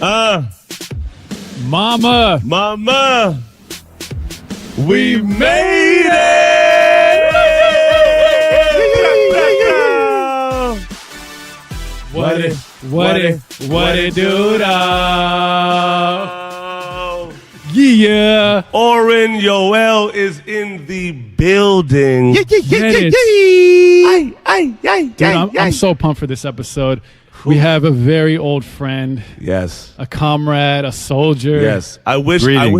Mama, we made it! What it do now? Yeah. Oren Yoel is in the building. Dude, I'm so pumped for this episode. We have a very old friend. Yes. A comrade, a soldier. Yes. I wish everybody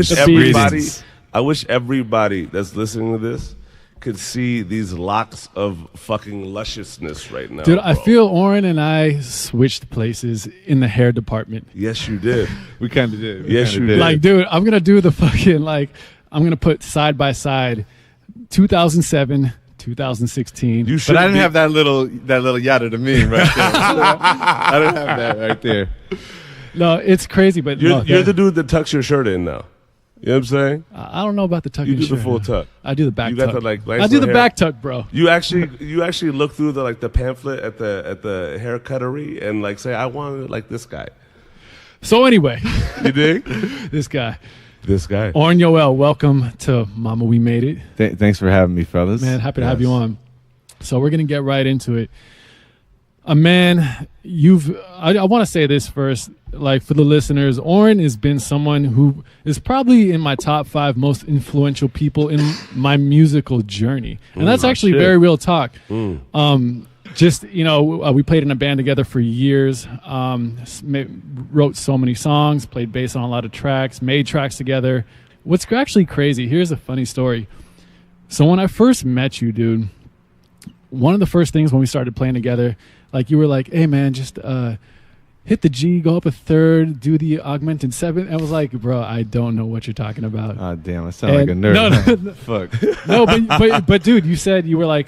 that's listening to this could see these locks of fucking lusciousness right now. Dude, bro. I feel Oren and I switched places in the hair department. Yes, you did. We kind of did. Yes, you did. Like, dude, I'm going to do the fucking, I'm going to put side by side 2007, 2016. But I didn't have that little yada to me right there. I don't have that right there. No, it's crazy, but you're the dude that tucks your shirt in now. You know what I'm saying? I don't know about the tuck. You do the full tuck. I do the back tuck. You got the nice I do the hair. back tuck, bro. You actually look through the pamphlet at the hair cuttery and say, I want it like this guy. So anyway, you dig? This guy. Oren Yoel, welcome to Mama We Made It. Thanks for having me, fellas. Man, happy to have you on. So we're gonna get right into it. Man, I want to say this first, for the listeners, Oren has been someone who is probably in my top 5 most influential people in my musical journey. And that's actually very real talk. We played in a band together for years, wrote so many songs, played bass on a lot of tracks, made tracks together. What's actually crazy, here's a funny story. So when I first met you, dude, one of the first things when we started playing together, you were like, hey, man, just hit the G, go up a third, do the augmented 7th. I was like, bro, I don't know what you're talking about. Oh, damn, I sound like a nerd. No. Fuck. No, but, dude, you said, you were like,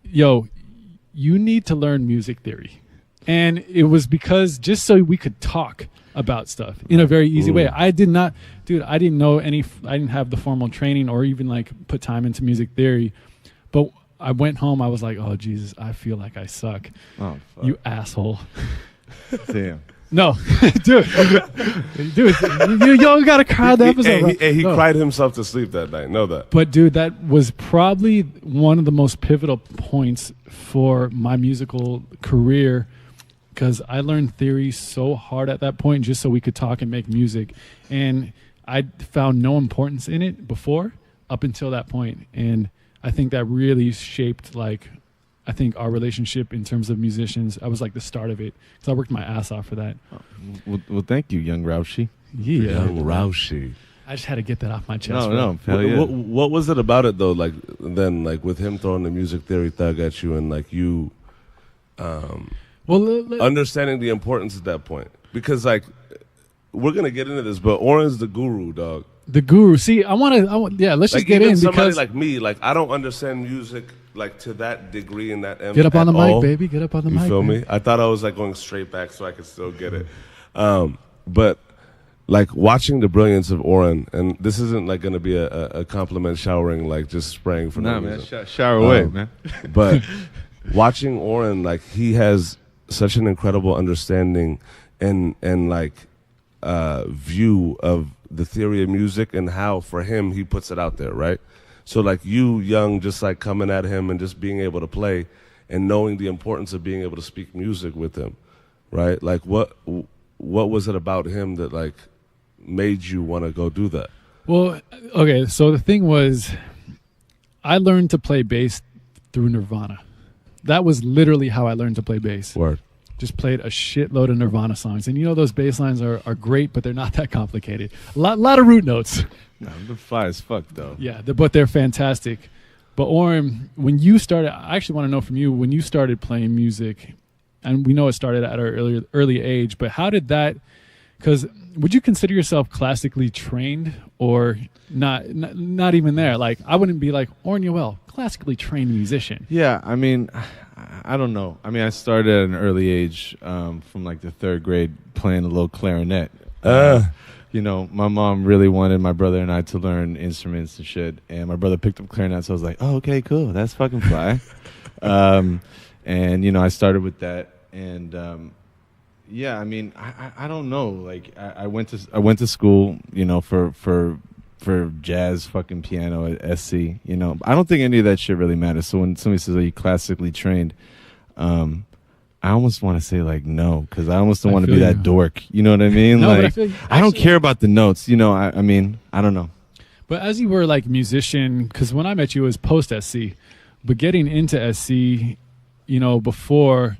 yo, you need to learn music theory. And it was because just so we could talk about stuff in a very easy way. I didn't know I didn't have the formal training or even put time into music theory. But I went home. I was like, "Oh Jesus, I feel like I suck." Oh, fuck. You asshole! Damn. No, dude, you don't gotta cry the episode. He cried himself to sleep that night. Know that. But dude, that was probably one of the most pivotal points for my musical career because I learned theory so hard at that point, just so we could talk and make music, and I found no importance in it before up until that point, and I think that really shaped our relationship in terms of musicians. I was the start of it because I worked my ass off for that. Well, thank you, young Roushi. Yeah, young Roushi. I just had to get that off my chest. No, hell yeah. What was it about it though? With him throwing the music theory thug at you and you, understanding the importance at that point because we're gonna get into this, but Oren's the guru, dog. The guru. See, let's just get in somebody because like me, I don't understand music to that degree and that. Get up on the mic, baby. Get up on the mic. You feel me? I thought I was going straight back so I could still get it. But watching the brilliance of Oren, and this isn't going to be a compliment showering just spraying for no reason. Man, shower away, man. But watching Oren, he has such an incredible understanding and view of the theory of music and how for him he puts it out there, right? So you young, just coming at him and just being able to play and knowing the importance of being able to speak music with him, right? What was it about him that made you want to go do that? Well, okay, so the thing was I learned to play bass through Nirvana. That was literally how I learned to play bass. Word. Just played a shitload of Nirvana songs. And those bass lines are great, but they're not that complicated. A lot of root notes. No, they're fly as fuck, though. Yeah, but they're fantastic. But Oren, when you started, I actually want to know from you, when you started playing music, and we know it started at our early age, but how did that, because would you consider yourself classically trained or not even there? I wouldn't be Oren Yoel, classically trained musician. Yeah, I mean, I don't know. I mean, I started at an early age from the 3rd grade playing a little clarinet. My mom really wanted my brother and I to learn instruments and shit, and my brother picked up clarinet, so I was like, oh, okay, cool, that's fucking fly. And I started with that, and Yeah, I mean, I don't know. Like, I went to school, you know, for jazz fucking piano at SC. You know, I don't think any of that shit really matters. So when somebody says, "Are you classically trained?" I almost want to say like no, because I almost don't want to be that dork. You know what I mean? No, like, but I feel I don't care about the notes. You know, I mean, I don't know. But as you were like musician, because when I met you it was post SC, but getting into SC, you know, before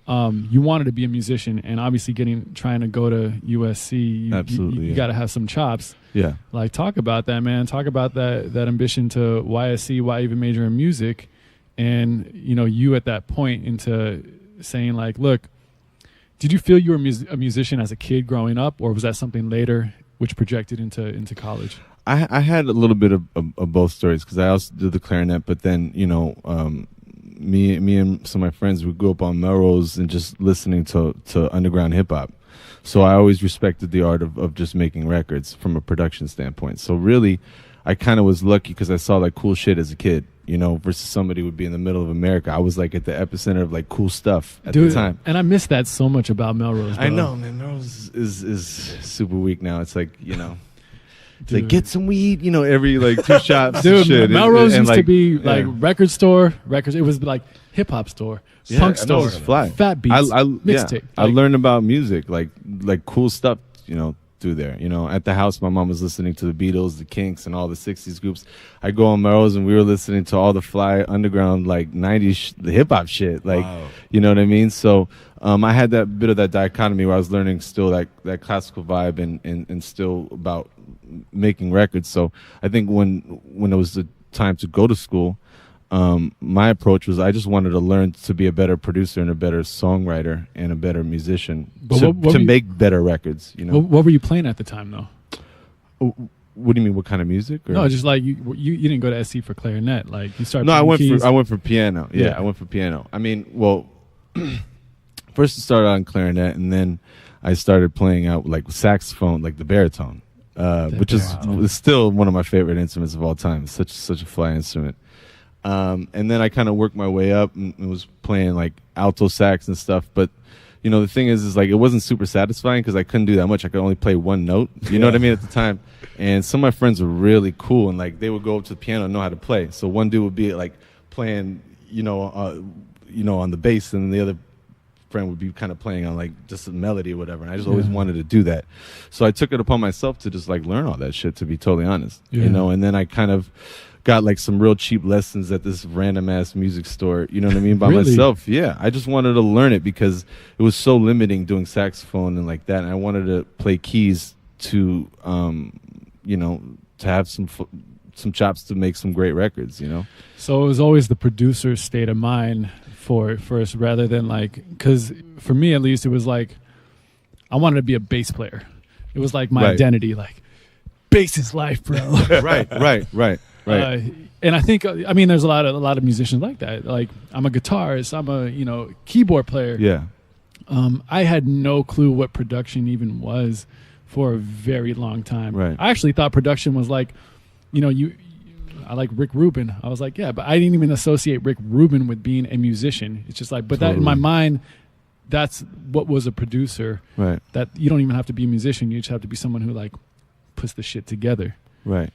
you wanted to be a musician, and obviously trying to go to USC, Absolutely, you got to have some chops. Yeah. Like, talk about that, man. Talk about that ambition to why SC, why even major in music, and you know, you at that point into saying like, look, did you feel you were a musician as a kid growing up, or was that something later which projected into college? I had a little bit of both stories, because I also did the clarinet, but then, you know, me and some of my friends would go up on Melrose and just listening to underground hip hop. So I always respected the art of just making records from a production standpoint. So really, I kind of was lucky because I saw like cool shit as a kid, you know, versus somebody would be in the middle of America. I was like at the epicenter of like cool stuff at the time. And I miss that so much about Melrose, bro. I know, man. Melrose is super weak now. It's like, you know, it's like, get some weed, you know, every like 2 shops. Dude, and shit. Melrose used like, to be like record store, records. It was like hip hop store, punk store, it was fly. Fat Beats, mixtape. I learned about music, like cool stuff, you know, through there. You know, at the house, my mom was listening to the Beatles, the Kinks, and all the 60s groups. I go on Melrose and we were listening to all the fly underground, like 90s the hip hop shit. Like, you know what I mean? So I had that bit of that dichotomy where I was learning still that classical vibe and still about making records. So I think when it was the time to go to school, my approach was I just wanted to learn to be a better producer and a better songwriter and a better musician to make better records. You know, what were you playing at the time, though? What do you mean? What kind of music? Or? No, just like you didn't go to SC for clarinet. Like you started. No, playing I went for piano. Yeah, I went for piano. I mean, well, first I started on clarinet, and then I started playing out like saxophone, like the baritone, which is still one of my favorite instruments of all time. It's such a fly instrument. And then I kind of worked my way up and was playing like alto sax and stuff. But, you know, the thing is like it wasn't super satisfying because I couldn't do that much. I could only play one note. You know what I mean, at the time. And some of my friends were really cool, and like they would go up to the piano and know how to play. So one dude would be like playing, you know, on the bass, and the other friend would be kind of playing on like just a melody or whatever. And I just always wanted to do that. So I took it upon myself to just like learn all that shit, to be totally honest. You know, and then I kind of got like some real cheap lessons at this random ass music store, you know what I mean, by myself. Yeah, I just wanted to learn it because it was so limiting doing saxophone and like that. And I wanted to play keys to, you know, to have some chops to make some great records, you know. So it was always the producer's state of mind for it first, rather than like, because for me at least, it was like I wanted to be a bass player. It was like my identity, like bass is life, bro. Right. And I think, I mean, there's a lot of musicians like that. Like, I'm a guitarist, I'm a, you know, keyboard player. Yeah. I had no clue what production even was for a very long time. Right. I actually thought production was like, you know, I like Rick Rubin. I was like, yeah, but I didn't even associate Rick Rubin with being a musician. It's just like, but that in my mind, that's what was a producer. Right. That you don't even have to be a musician. You just have to be someone who like puts the shit together. Right.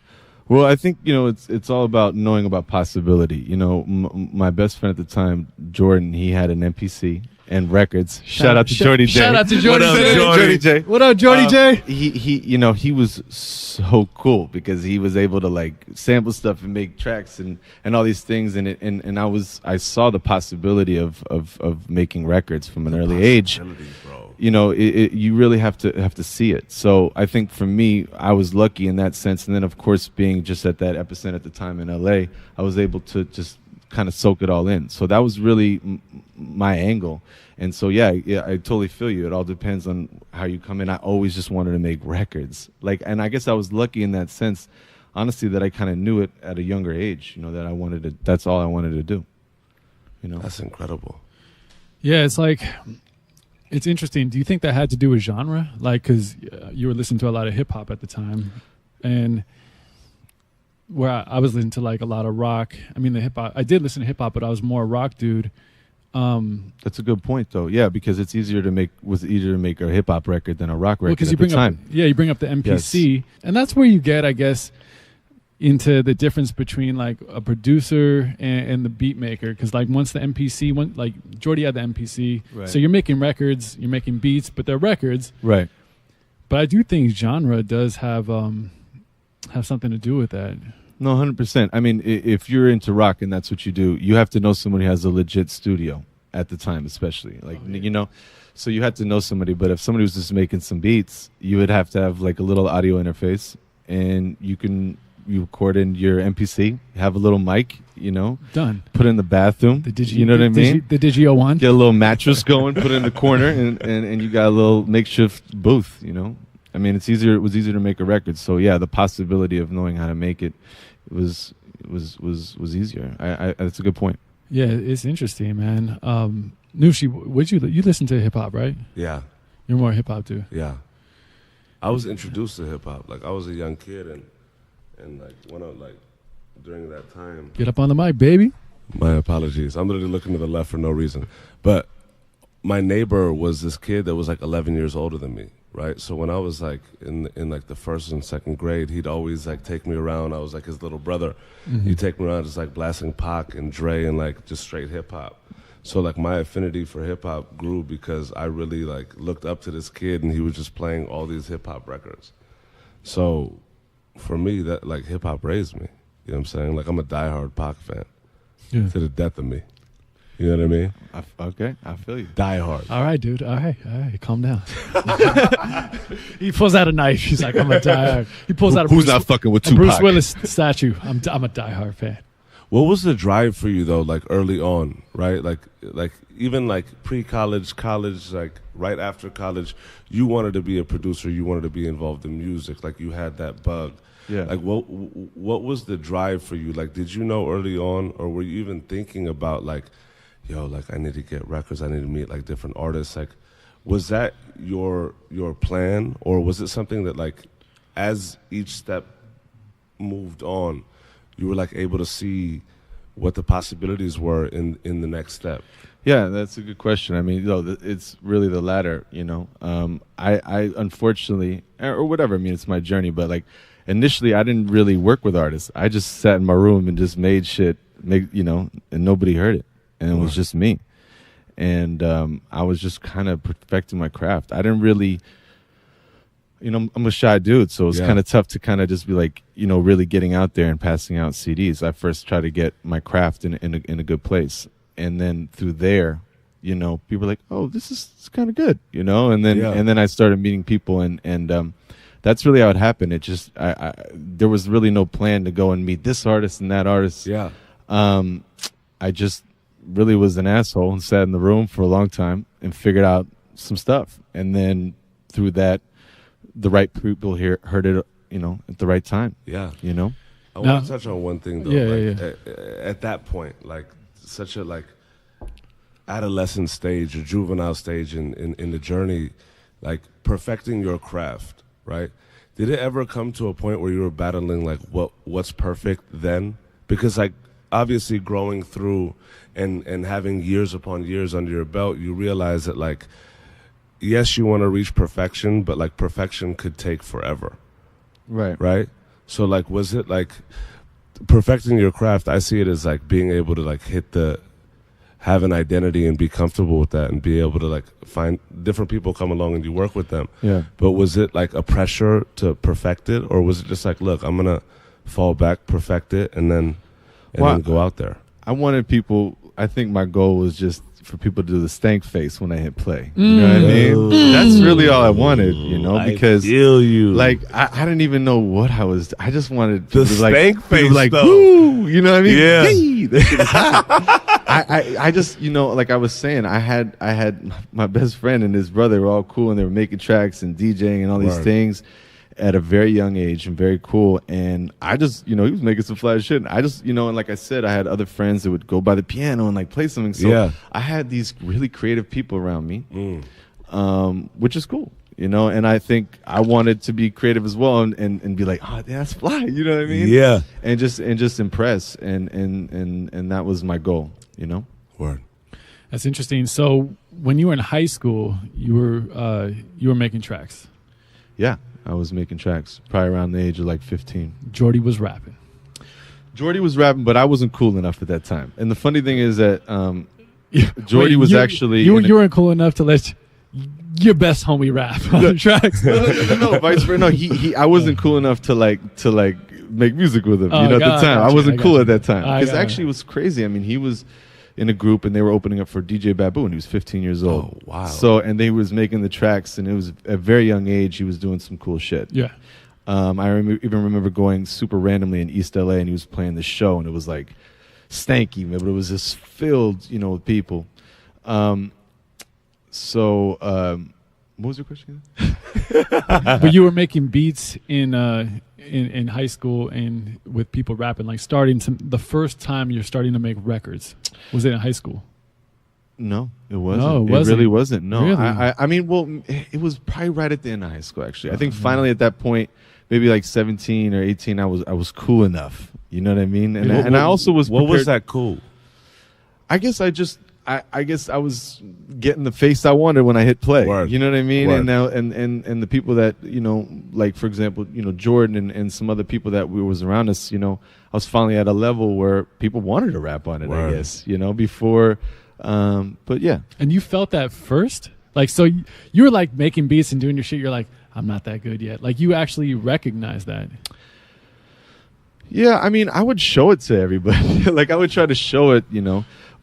Well, I think, you know, it's all about knowing about possibility. You know, my best friend at the time, Jordan, he had an MPC and records. Shout out to Jordy J. Shout out to Jordy J. Jordy J. What up, Jordy J? He, you know, he was so cool because he was able to like sample stuff and make tracks and all these things. And I saw the possibility of making records from an early age. Bro. You know, you really have to see it. So I think for me, I was lucky in that sense. And then, of course, being just at that epicenter at the time in LA, I was able to just kind of soak it all in. So that was really my angle. And so, yeah, I totally feel you. It all depends on how you come in. I always just wanted to make records. Like, and I guess I was lucky in that sense, honestly, that I kind of knew it at a younger age, you know, that that's all I wanted to do. You know, that's incredible. Yeah, it's like, it's interesting. Do you think that had to do with genre? Like, because you were listening to a lot of hip hop at the time, and where I was listening to like a lot of rock. I mean, the hip hop. I did listen to hip hop, but I was more a rock dude. That's a good point, though. Yeah, because it's easier to make a hip hop record than a rock record because at the time. You bring up the MPC, and that's where you get, I guess, into the difference between like a producer and the beat maker. Because like once the MPC went, like Jordy had the MPC, Right. so you're making records, you're making beats, but they're records. Right. But I do think genre does have something to do with that. No, 100%. I mean, if you're into rock and that's what you do, you have to know somebody who has a legit studio at the time, especially. Like, you know, so you had to know somebody. But if somebody was just making some beats, you would have to have like a little audio interface, and you record in your MPC, have a little mic, you know, Done. put it in the bathroom. You know what I mean? The Digio one. Get a little mattress going, put it in the corner, and you got a little makeshift booth, you know. I mean, it was easier to make a record. So yeah, the possibility of knowing how to make it was easier. That's a good point. Yeah, it's interesting, man. Nushi, you listen to hip hop, right? Yeah, You're more hip hop too. yeah. I was introduced to hip hop. Like I was a young kid, and like when I like during that time. Get up on the mic, baby. My apologies. I'm literally looking to the left for no reason. But my neighbor was this kid that was like 11 years older than me, right? So when I was like in like the first and second grade, he'd always like take me around. I was like his little brother. Mm-hmm. He'd take me around just like blasting Pac and Dre and like just straight hip hop. So like my affinity for hip hop grew because I really like looked up to this kid, and he was just playing all these hip hop records. So for me, that like hip hop raised me. You know what I'm saying? Like I'm a diehard Pac fan to the death of me. You know what I mean? Okay, I feel you. Die hard. All right, dude. All right. Calm down. He pulls out a knife. He's like, I'm a diehard. He pulls out a Who's not fucking with a Tupac? Bruce Willis statue. I'm a diehard fan. What was the drive for you though? Like early on, right? Like even like pre-college, college, like right after college, you wanted to be a producer. You wanted to be involved in music. Like you had that bug. Yeah. Like what was the drive for you? Like did you know early on, or were you even thinking about like, yo, like I need to get records. I need to meet like different artists. Like, was that your plan, or was it something that like, as each step moved on, you were like able to see what the possibilities were in the next step? Yeah, that's a good question. I mean, it's really the latter, you know. I unfortunately, or whatever, I mean, it's my journey, but like initially I didn't really work with artists. I just sat in my room and just made shit, you know, and nobody heard it. And it was just me. And I was just kind of perfecting my craft. I didn't really, you know, I'm a shy dude, so it's kind of tough to kind of just be like, you know, really getting out there and passing out CDs. I first tried to get my craft in a good place. And then through there, you know, people were like, oh, this is kind of good, you know? And then I started meeting people, and that's really how it happened. It just, there was really no plan to go and meet this artist and that artist. Yeah. I just really was an asshole and sat in the room for a long time and figured out some stuff. And then through that, the right people here heard it, you know, at the right time. Yeah. You know? I want to touch on one thing though. Yeah, At that point, like such a like adolescent stage or juvenile stage in the journey, like perfecting your craft, right? Did it ever come to a point where you were battling like what's perfect then? Because like obviously growing through and having years upon years under your belt, you realize that like, yes, you want to reach perfection, but like perfection could take forever. Right. Right? So like, was it like perfecting your craft? I see it as like being able to like have an identity and be comfortable with that and be able to like find different people come along and you work with them. Yeah. But was it like a pressure to perfect it, or was it just like, look, I'm going to fall back, perfect it, and then go out there? I wanted people, I think my goal was just for people to do the stank face when I hit play. You know what I mean? That's really all I wanted, you know, because I feel you. Like I didn't even know what I just wanted the to be like, stank face, like, though. woo, you know what I mean? Yeah. Hey, I just, you know, like I was saying, I had my best friend and his brother were all cool, and they were making tracks and DJing and all these things at a very young age and very cool. And I just, you know, he was making some fly shit. And I just, you know, and like I said, I had other friends that would go by the piano and like play something. So I had these really creative people around me, which is cool, you know. And I think I wanted to be creative as well and be like, oh, that's fly, you know what I mean? Yeah. And just impress. And that was my goal, you know. Word. That's interesting. So when you were in high school, you were making tracks. Yeah, I was making tracks probably around the age of like 15. Jordy was rapping. Jordy was rapping, but I wasn't cool enough at that time. And the funny thing is that Jordy was actually... You weren't cool enough to let your best homie rap on the tracks. No, vice versa. No, I wasn't cool enough to make music with him. At the time, I wasn't cool at that time. Because actually, it was crazy. I mean, he was in a group and they were opening up for DJ Babu, and he was 15 years old. Oh, wow. So, and they was making the tracks, and it was at a very young age. He was doing some cool shit. Yeah. I even remember going super randomly in East LA, and he was playing the show, and it was like stanky, but it was just filled, with people. What was your question? But you were making beats in high school and with people rapping, like the first time you're starting to make records. Was it in high school? No, it wasn't. No, it wasn't. Really wasn't. No, Really? I mean, well, it was probably right at the end of high school. Actually, I think finally at that point, maybe like 17 or 18, I was cool enough. You know what I mean? And I also was. What was that cool? I guess I guess I was getting the face I wanted when I hit play. Word. You know what I mean? Word. And now and the people that, like for example, Jordan and some other people that was around us, I was finally at a level where people wanted to rap on it, Word. I guess, before but yeah. And you felt that first? Like, so you were like making beats and doing your shit, you're like, I'm not that good yet. Like, you actually recognize that. Yeah, I mean, I would show it to everybody. Like, I would try to show it,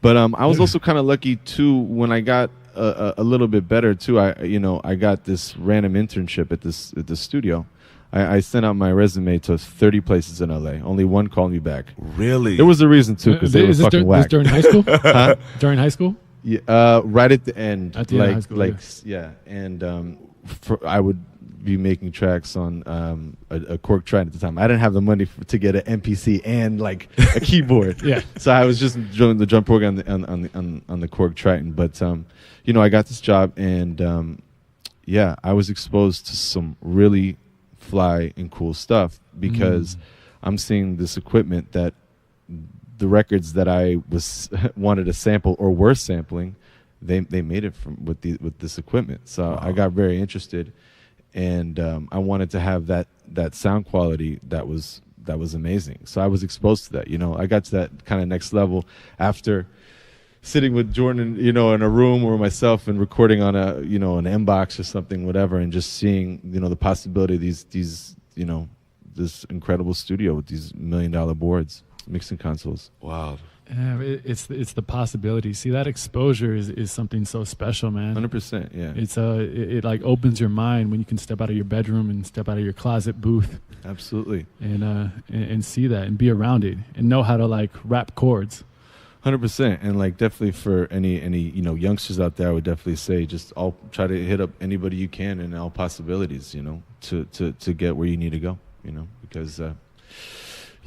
But I was also kind of lucky too when I got a little bit better too. I got this random internship at the studio. I sent out my resume to 30 places in LA. Only one called me back. Really? There was a reason too, because they were fucking whack. Was during high school? Huh? During high school? Yeah, right at the end. At the end of high school, yeah. And I would be making tracks on a Korg Triton at the time. I didn't have the money to get an MPC and like a keyboard. Yeah. So I was just doing the drum program on the Korg Triton. But I got this job, and I was exposed to some really fly and cool stuff because I'm seeing this equipment that the records that I wanted to sample or were sampling, they made it with this equipment. So wow. I got very interested. And I wanted to have that sound quality that was amazing. So I was exposed to that. I got to that kind of next level after sitting with Jordan, in a room or myself and recording on an M-Box or something, whatever, and just seeing, the possibility of these this incredible studio with these $1 million boards, mixing consoles. Wow. Yeah, it's the possibility. See, that exposure is something so special, man. 100%, yeah. It's it like opens your mind when you can step out of your bedroom and step out of your closet booth. Absolutely. And see that and be around it and know how to like rap chords. 100%, and like definitely for any youngsters out there, I would definitely say just all try to hit up anybody you can and all possibilities, to get where you need to go, because.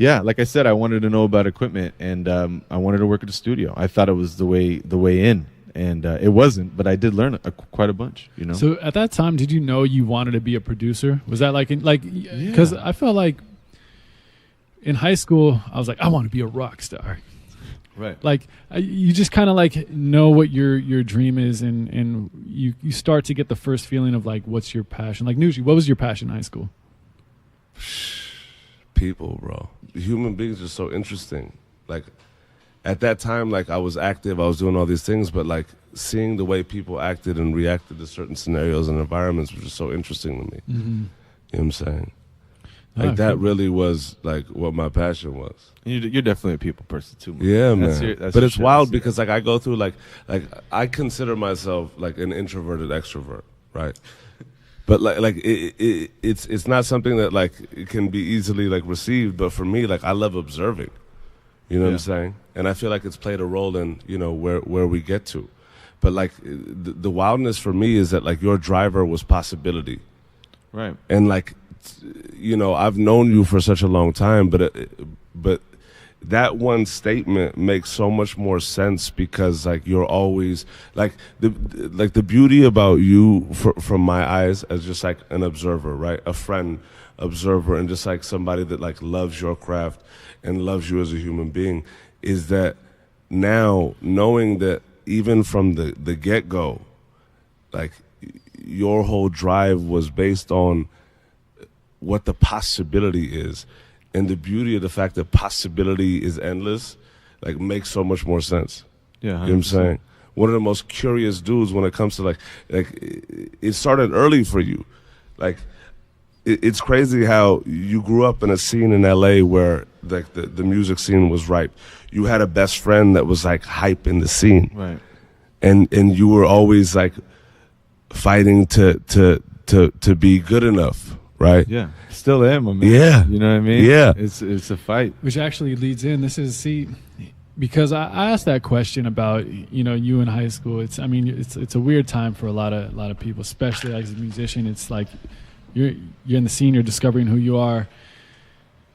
Yeah, like I said, I wanted to know about equipment, and I wanted to work at a studio. I thought it was the way in, and it wasn't. But I did learn quite a bunch. So at that time, did you know you wanted to be a producer? Was that because I felt like in high school, I was like, I want to be a rock star. Right. Like you just kind of like know what your dream is, and you start to get the first feeling of like what's your passion. Like Nushi, what was your passion in high school? People, bro. Human beings are so interesting. Like at that time, like I was active, I was doing all these things, but like seeing the way people acted and reacted to certain scenarios and environments was just so interesting to me. Mm-hmm. You know what I'm saying? Like that really was like what my passion was. You're definitely a people person too, man. Yeah, man. That's but it's wild because like I go through like I consider myself like an introverted extrovert, right? But it's not something that like it can be easily like received. But for me, like I love observing. You know what I'm saying? And I feel like it's played a role in where we get to. But like the wildness for me is that like your driver was possibility, right? And like I've known you for such a long time, but that one statement makes so much more sense because like you're always like the beauty about you from my eyes as just like an observer, right? A friend observer, and just like somebody that like loves your craft and loves you as a human being is that now knowing that even from the get-go, like your whole drive was based on what the possibility is. And the beauty of the fact that possibility is endless, like, makes so much more sense. Yeah, 100%. You know what I'm saying? One of the most curious dudes when it comes to like it started early for you. Like, it's crazy how you grew up in a scene in LA where like the music scene was ripe. You had a best friend that was like hype in the scene. Right. And you were always like fighting to be good enough, right? Yeah. Still am, my man. Yeah. You know what I mean? Yeah. It's a fight. Which actually leads in. Because I asked that question about, you know, you in high school. It's a weird time for a lot of people, especially as a musician. It's like you're in the scene, you're discovering who you are.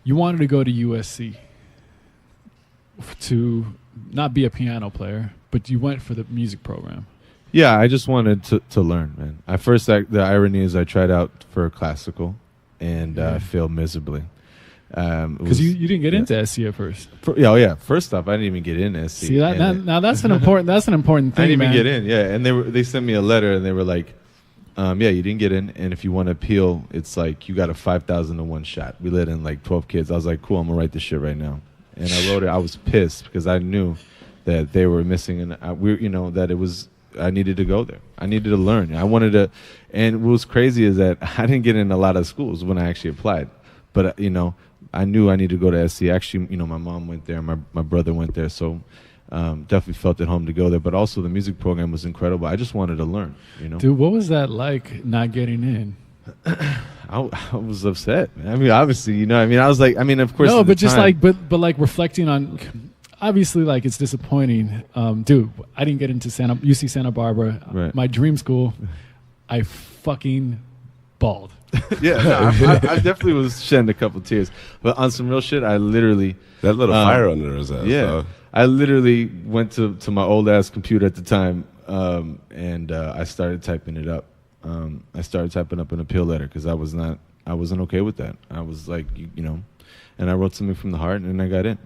You wanted to go to USC to not be a piano player, but you went for the music program. Yeah, I just wanted to learn, man. At first, the irony is I tried out for classical and failed miserably. Because you didn't get into SC at first. First off, I didn't even get in SC. See that now that's an important thing. I didn't even man. get in. Yeah, and they sent me a letter and they were like, you didn't get in, and if you want to appeal, it's like you got a 5,000 to 1 shot. We let in like 12 kids. I was like, cool, I'm gonna write this shit right now, and I wrote it. I was pissed because I knew that they were missing, and that it was. I needed to go there. I needed to learn. I wanted to, and what was crazy is that I didn't get in a lot of schools when I actually applied, but I knew I needed to go to SC. Actually, my mom went there, my brother went there, so definitely felt at home to go there. But also the music program was incredible. I just wanted to learn, Dude, what was that like not getting in? I was upset, man. I mean, obviously, I was like, of course. No, but just time, but like reflecting on, obviously, like it's disappointing. Dude, I didn't get into UC Santa Barbara, right. My dream school. I fucking bawled. Yeah, no, I definitely was shedding a couple tears, but on some real shit, I literally that little fire under his ass. Yeah, I literally went to my old ass computer at the time, and I started typing it up. I started typing up an appeal letter because I wasn't okay with that. I was like, and I wrote something from the heart, and I got in.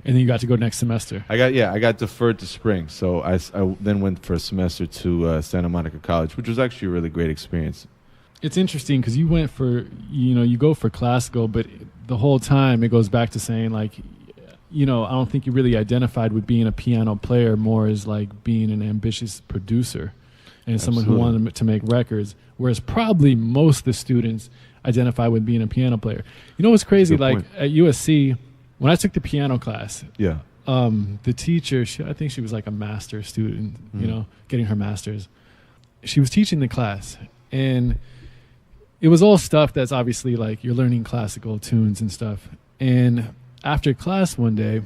And then you got to go next semester. I got deferred to spring, so I then went for a semester to Santa Monica College, which was actually a really great experience. It's interesting because you went for, you go for classical, but the whole time it goes back to saying like, I don't think you really identified with being a piano player more as like being an ambitious producer and someone who wanted to make records, whereas probably most of the students identify with being a piano player. You know what's crazy? Like at USC, when I took the piano class, the teacher, I think she was like a master's student, getting her master's. She was teaching the class, and it was all stuff that's obviously like you're learning classical tunes and stuff. And after class one day,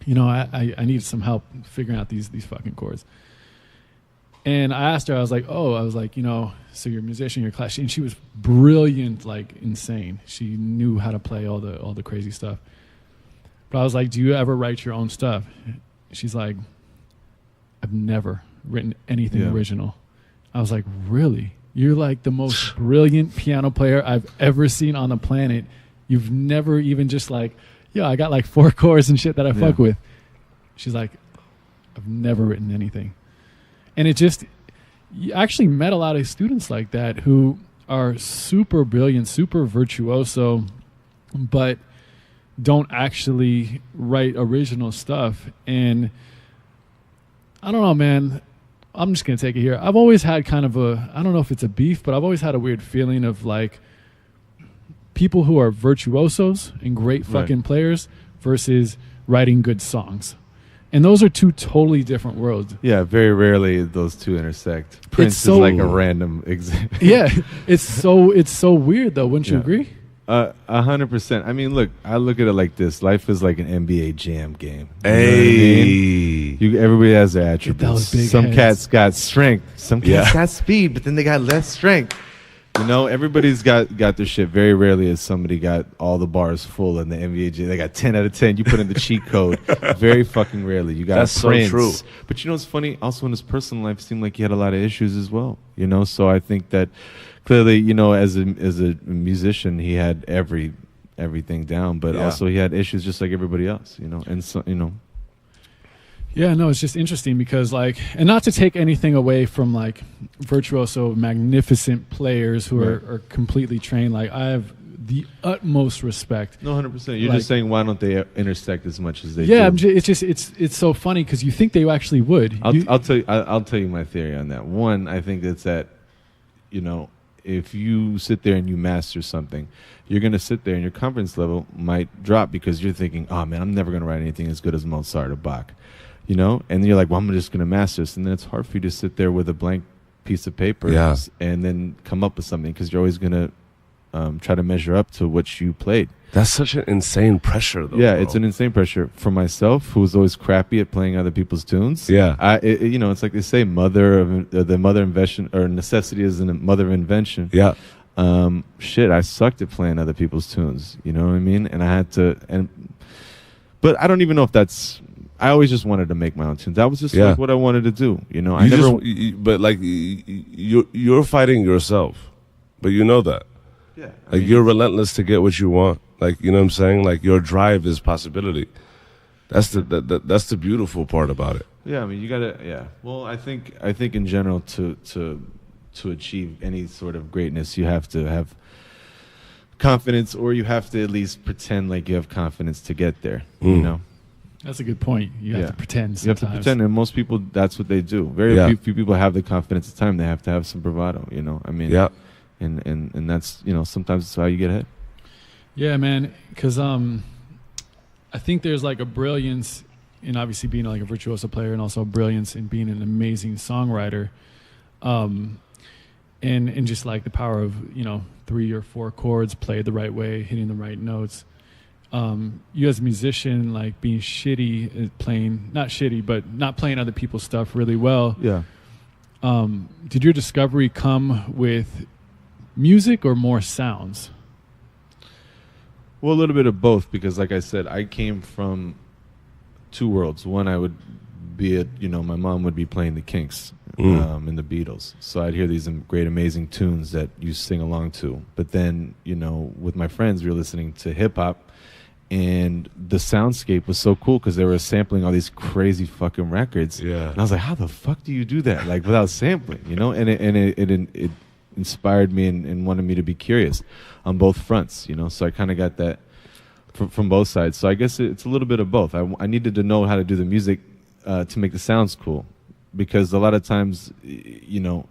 I needed some help figuring out these fucking chords. And I asked her, I was like, so you're a musician in your class? And she was brilliant, like insane. She knew how to play all the crazy stuff. But I was like, do you ever write your own stuff? She's like, I've never written anything original. I was like, really? You're like the most brilliant piano player I've ever seen on the planet. You've never even just like, I got like 4 chords and shit that I fuck with. She's like, I've never written anything. And you actually met a lot of students like that who are super brilliant, super virtuoso, but don't actually write original stuff. And I don't know, man. I'm just going to take it here. I've always had kind of I don't know if it's a beef, but I've always had a weird feeling of like people who are virtuosos and great fucking players versus writing good songs. And those are 2 totally different worlds. Yeah, very rarely those 2 intersect. Prince is like a random example. Yeah, it's so weird though. Wouldn't you agree? 100%. I mean, look, I look at it like this. Life is like an NBA Jam game. Hey. Everybody has their attributes. Some cats got strength. Some cats got speed, but then they got less strength. Everybody's got their shit. Very rarely has somebody got all the bars full in the NBA Jam. They got 10 out of 10. You put in the cheat code. Very fucking rarely. You got That's Prince. So true. But what's funny? Also in his personal life, it seemed like he had a lot of issues as well. So I think that clearly, as a musician, he had everything down, but also he had issues just like everybody else, and so, Yeah, no, it's just interesting because like, and not to take anything away from like virtuoso, magnificent players who are completely trained. Like I have the utmost respect. No, 100%. You're Like- just saying why don't they intersect as much as they Yeah, do? it's so funny because you think they actually would. I'll tell you my theory on that. One, I think it's that, you know, if you sit there and you master something, you're going to sit there and your confidence level might drop because you're thinking, oh man, I'm never going to write anything as good as Mozart or Bach, you know? And then you're like, well, I'm just going to master this. And then it's hard for you to sit there with a blank piece of paper and then come up with something because you're always going to try to measure up to what you played. That's such an insane pressure, though. Yeah, bro. it's an insane pressure for myself, who was always crappy at playing other people's tunes. Yeah. You know, it's like they say, the mother invention, or necessity is the mother of invention. Yeah. Shit, I sucked at playing other people's tunes. You know what I mean? And I had to, but I don't even know if that's. I always just wanted to make my own tunes. That was just like what I wanted to do. You know, but like you're fighting yourself, but you know that. Yeah. Like you're relentless to get what you want. Like, you know what I'm saying? Like your drive is possibility. That's that's the beautiful part about it. Yeah, I mean, you gotta. Yeah. Well, I think in general to achieve any sort of greatness, you have to have confidence, or you have to at least pretend like you have confidence to get there. You know. That's a good point. You have to pretend sometimes. You have to pretend, and most people, that's what they do. Very few people have the confidence at the time. They have to have some bravado. You know. I mean. Yeah. And that's, you know, sometimes it's how you get ahead. Yeah, man, because I think there's like a brilliance in obviously being like a virtuoso player, and also a brilliance in being an amazing songwriter, and just like the power of, you know, 3 or 4 chords played the right way, hitting the right notes. You as a musician, like being shitty at playing, not shitty, but not playing other people's stuff really well. Yeah. Did your discovery come with music or more sounds? Well, a little bit of both, because like I said, I came from 2 worlds. One, I would be at, you know, my mom would be playing the Kinks and the Beatles. So I'd hear these great, amazing tunes that you sing along to. But then, you know, with my friends, we were listening to hip hop, and the soundscape was so cool because they were sampling all these crazy fucking records. Yeah. And I was like, how the fuck do you do that? Like without sampling, you know? And it inspired me and wanted me to be curious on both fronts, you know. So I kind of got that from both sides. So I guess it's a little bit of both. I needed to know how to do the music to make the sounds cool, because a lot of times, you know,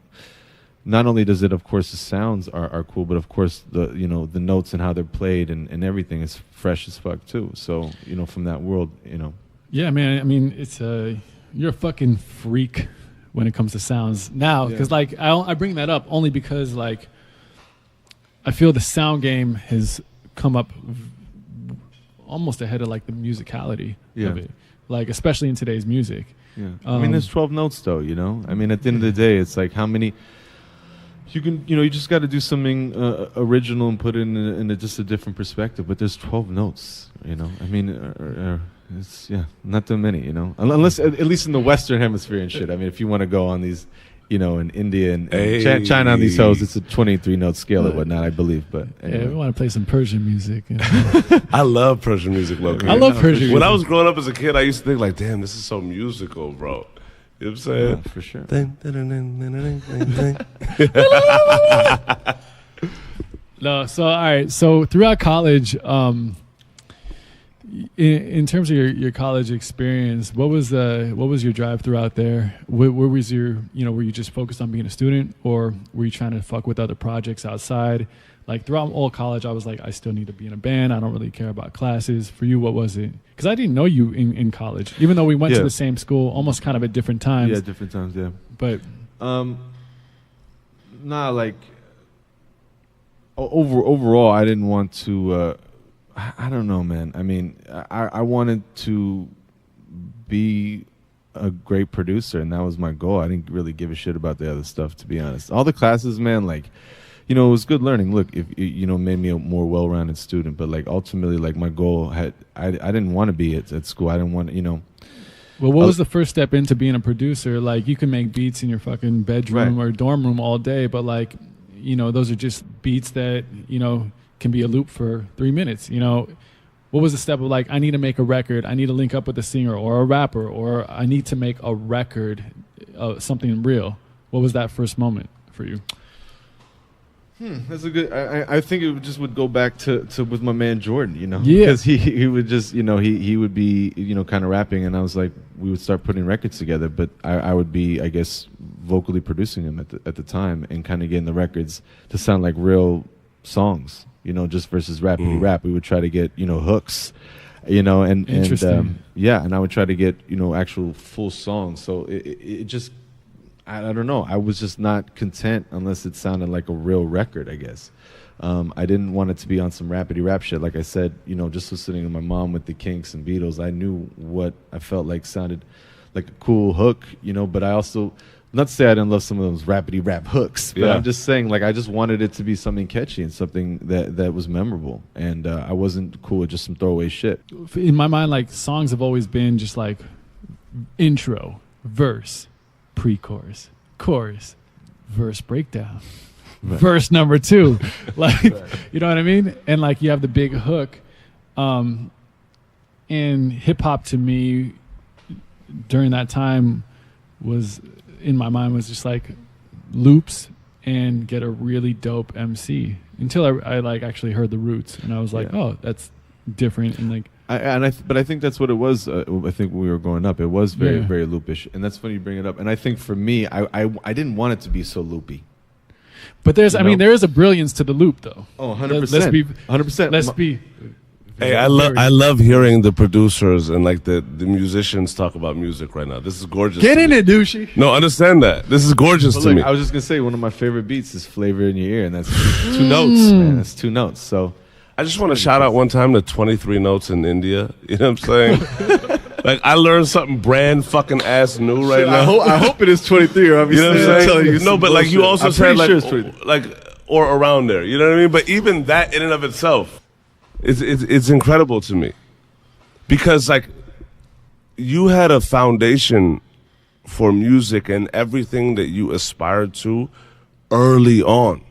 not only does it, of course, the sounds are cool, but of course the notes and how they're played and everything is fresh as fuck too. So, you know, from that world, you know. Yeah, man. I mean, it's you're a fucking freak when it comes to sounds now, because like I bring that up only because like I feel the sound game has come up almost ahead of like the musicality of it, like especially in today's music. Yeah, I mean, there's 12 notes though, you know. I mean, at the end of the day, it's like how many you can, you know, you just got to do something original and put it in just a different perspective. But there's 12 notes, you know. I mean, it's not that many, you know, unless at least in the Western Hemisphere and shit. I mean, if you want to go on these, you know, in India and China on these hoes, it's a 23 note scale or whatnot, I believe. But anyway. Yeah, we want to play some Persian music. You know? I love Persian music, low-key. I love Persian music. When I was growing up as a kid, I used to think like, damn, this is so musical, bro. You know what I'm saying? Yeah, for sure. No, so all right. So throughout college, in terms of your college experience, what was your drive throughout there? Where was your, you know, were you just focused on being a student, or were you trying to fuck with other projects outside? Like throughout all college, I was like, I still need to be in a band. I don't really care about classes. For you, what was it? Because I didn't know you in college, even though we went to the same school, almost kind of at different times. Yeah, different times. Yeah, but like overall, I didn't want to. I don't know, man. I mean, I wanted to be a great producer, and that was my goal. I didn't really give a shit about the other stuff, to be honest. All the classes, man, like, you know, it was good learning. Look, if you know, made me a more well-rounded student. But like ultimately, like my goal I didn't want to be at school. I didn't want, you know. Well, what was the first step into being a producer? Like, you can make beats in your fucking bedroom or dorm room all day, but like, you know, those are just beats that, you know, can be a loop for 3 minutes. You know, what was the step of like, I need to make a record, I need to link up with a singer or a rapper, or I need to make a record, something real? What was that first moment for you? That's a good. I think it just would go back to with my man Jordan, you know, Yeah. because he would just, you know, he would be, you know, kind of rapping, and I was like, we would start putting records together, but I would be, I guess, vocally producing them at the time, and kind of getting the records to sound like real songs, you know, just versus rappity rap. We would try to get, you know, hooks, you know, and yeah, and I would try to get, you know, actual full songs. So it just. I don't know. I was just not content unless it sounded like a real record, I guess. I didn't want it to be on some rapidy rap shit. Like I said, you know, just listening to my mom with the Kinks and Beatles, I knew what I felt like sounded like a cool hook, you know, but I also, not to say I didn't love some of those rapidy rap hooks, but I'm just saying, like, I just wanted it to be something catchy and something that was memorable. And I wasn't cool with just some throwaway shit. In my mind, like, songs have always been just like intro, verse, pre-chorus, chorus, verse breakdown, verse number 2, like, you know what I mean? And like, you have the big hook. And hip hop to me during that time was, in my mind, was just like loops and get a really dope MC, until I like actually heard the Roots, and I was like, oh, that's different. And like, but I think that's what it was. I think when we were growing up, it was very, very loopish, and that's funny you bring it up. And I think for me, I didn't want it to be so loopy. But there's, I mean, there is a brilliance to the loop, though. Oh, 100%. 100%. Let's be. Hey, I love hearing the producers and like the musicians talk about music right now. This is gorgeous. Get in it, douchey. No, understand that. This is gorgeous to me. I was just gonna say, one of my favorite beats is "Flavor in Your Ear," and that's 2 notes, man. That's 2 notes. So. I just want to shout out one time the 23 notes in India. You know what I'm saying? Like, I learned something brand fucking ass new right now. I hope it is 23, or obviously. You know what I'm saying? You No, but like, you also said like or around there. You know what I mean? But even that in and of itself, it's incredible to me, because like, you had a foundation for music and everything that you aspired to early on.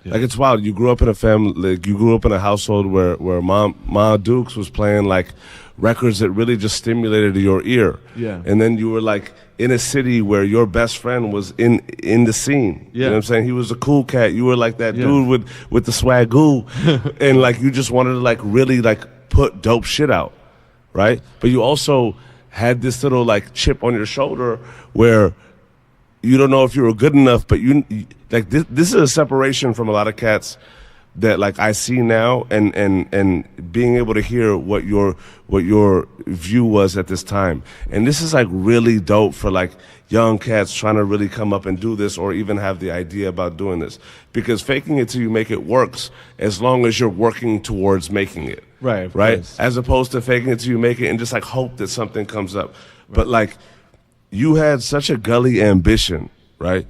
Yeah. Like, it's wild. You grew up in a family, like, you grew up in a household where Ma Dukes was playing like records that really just stimulated your ear. Yeah. And then you were like in a city where your best friend was in the scene. Yeah. You know what I'm saying? He was a cool cat. You were like that dude with the swagoo. And like, you just wanted to like really like put dope shit out, right? But you also had this little like chip on your shoulder where you don't know if you were good enough, but you like, this is a separation from a lot of cats that like I see now, and being able to hear what your view was at this time. And this is like really dope for like young cats trying to really come up and do this, or even have the idea about doing this, because faking it till you make it works as long as you're working towards making it. Right. Right. As opposed to faking it till you make it and just like hope that something comes up. Right. But like, you had such a gully ambition, right?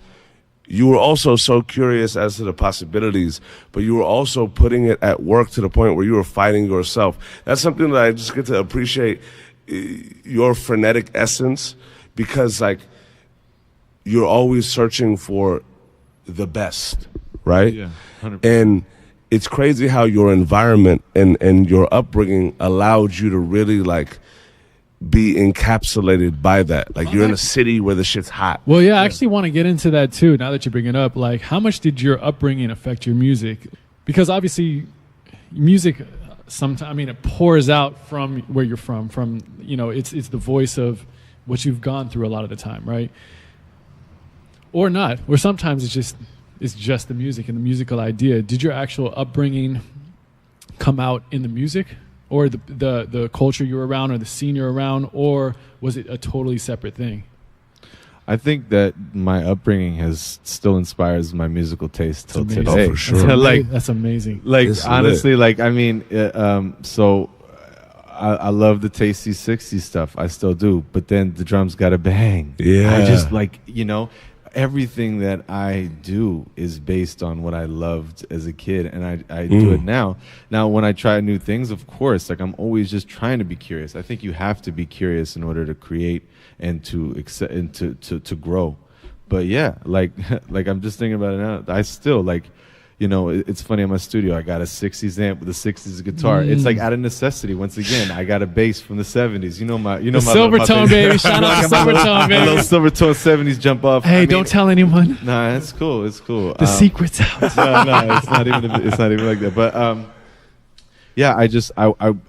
You were also so curious as to the possibilities, but you were also putting it at work to the point where you were fighting yourself. That's something that I just get to appreciate, your frenetic essence, because like, you're always searching for the best, right? Yeah, 100%. And it's crazy how your environment and your upbringing allowed you to really like be encapsulated by that. Like, you're in a city where the shit's hot. Well, yeah, I actually want to get into that too, now that you bring it up. Like, how much did your upbringing affect your music? Because obviously music sometimes, I mean, it pours out from where you're from, you know, it's the voice of what you've gone through a lot of the time, right? Or not, or sometimes it's just the music and the musical idea. Did your actual upbringing come out in the music, or the culture you were around, or the scene you're around, or was it a totally separate thing? I think that my upbringing still inspires my musical taste till today. Oh, for sure. Like, that's amazing. Like, it's honestly, lit. like, I mean, so I love the tasty 60s stuff. I still do. But then the drums got to bang. Yeah. I just like, you know, everything that I do is based on what I loved as a kid, and I do it now. Now, when I try new things, of course, like, I'm always just trying to be curious. I think you have to be curious in order to create and to accept and to grow. But yeah, like I'm just thinking about it now. I still like, You know, it's funny, in my studio, I got a 60s amp with a 60s guitar. It's like out of necessity. Once again, I got a bass from the 70s. You know my Silvertone, baby. Shout out to Silvertone, baby. Little Silvertone 70s jump off. Hey, don't tell anyone. Nah, it's cool. It's cool. The secret's out. No, it's not even like that. But yeah,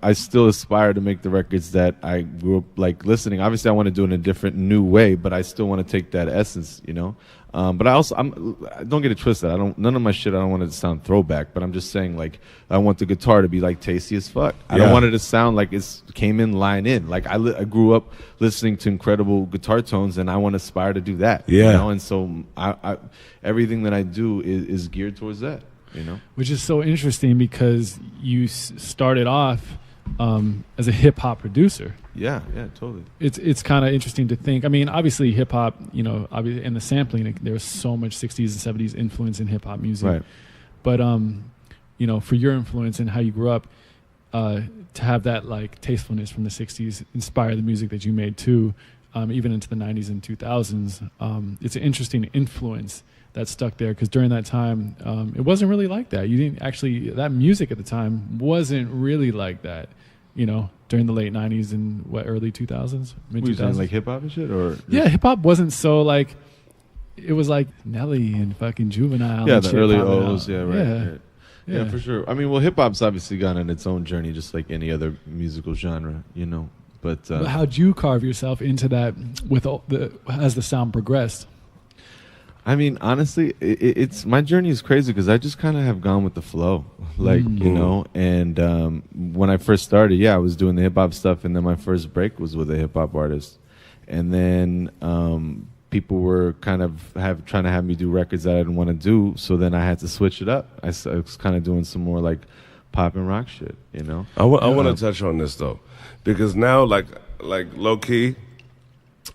I still aspire to make the records that I grew up like listening. Obviously, I want to do it in a different, new way, but I still want to take that essence, you know. But I don't get it twisted. None of my shit, I don't want it to sound throwback, but I'm just saying, like, I want the guitar to be like tasty as fuck. I don't want it to sound like it's came in line in. Like I grew up listening to incredible guitar tones, and I want to aspire to do that. Yeah. You know? And so I everything that I do is geared towards that. You know, which is so interesting because you started off as a hip hop producer. Yeah, totally. It's kind of interesting to think. I mean, obviously hip hop, you know, obviously in the sampling, there's so much 60s and 70s influence in hip hop music. Right. But you know, for your influence and how you grew up, to have that like tastefulness from the 60s inspire the music that you made too, even into the 90s and 2000s. It's an interesting influence that stuck there, because during that time, it wasn't really like that. You didn't actually, that music at the time wasn't really like that, you know, during the late 90s and early 2000s, mid 2000s. Like hip hop and shit, or yeah, hip hop wasn't so like, it was like Nelly and fucking Juvenile. Yeah, and the shit early popping O's. out. Yeah, right. Yeah, for sure. I mean, well, hip hop's obviously gone on its own journey, just like any other musical genre, you know. But how'd you carve yourself into that with as the sound progressed? I mean, honestly, it's my journey is crazy because I just kind of have gone with the flow, like, you know. And when I first started, I was doing the hip hop stuff, and then my first break was with a hip hop artist, and then people were kind of trying to have me do records that I didn't want to do, so then I had to switch it up. I was kind of doing some more like pop and rock shit, you know. I want to touch on this though, because now like low key,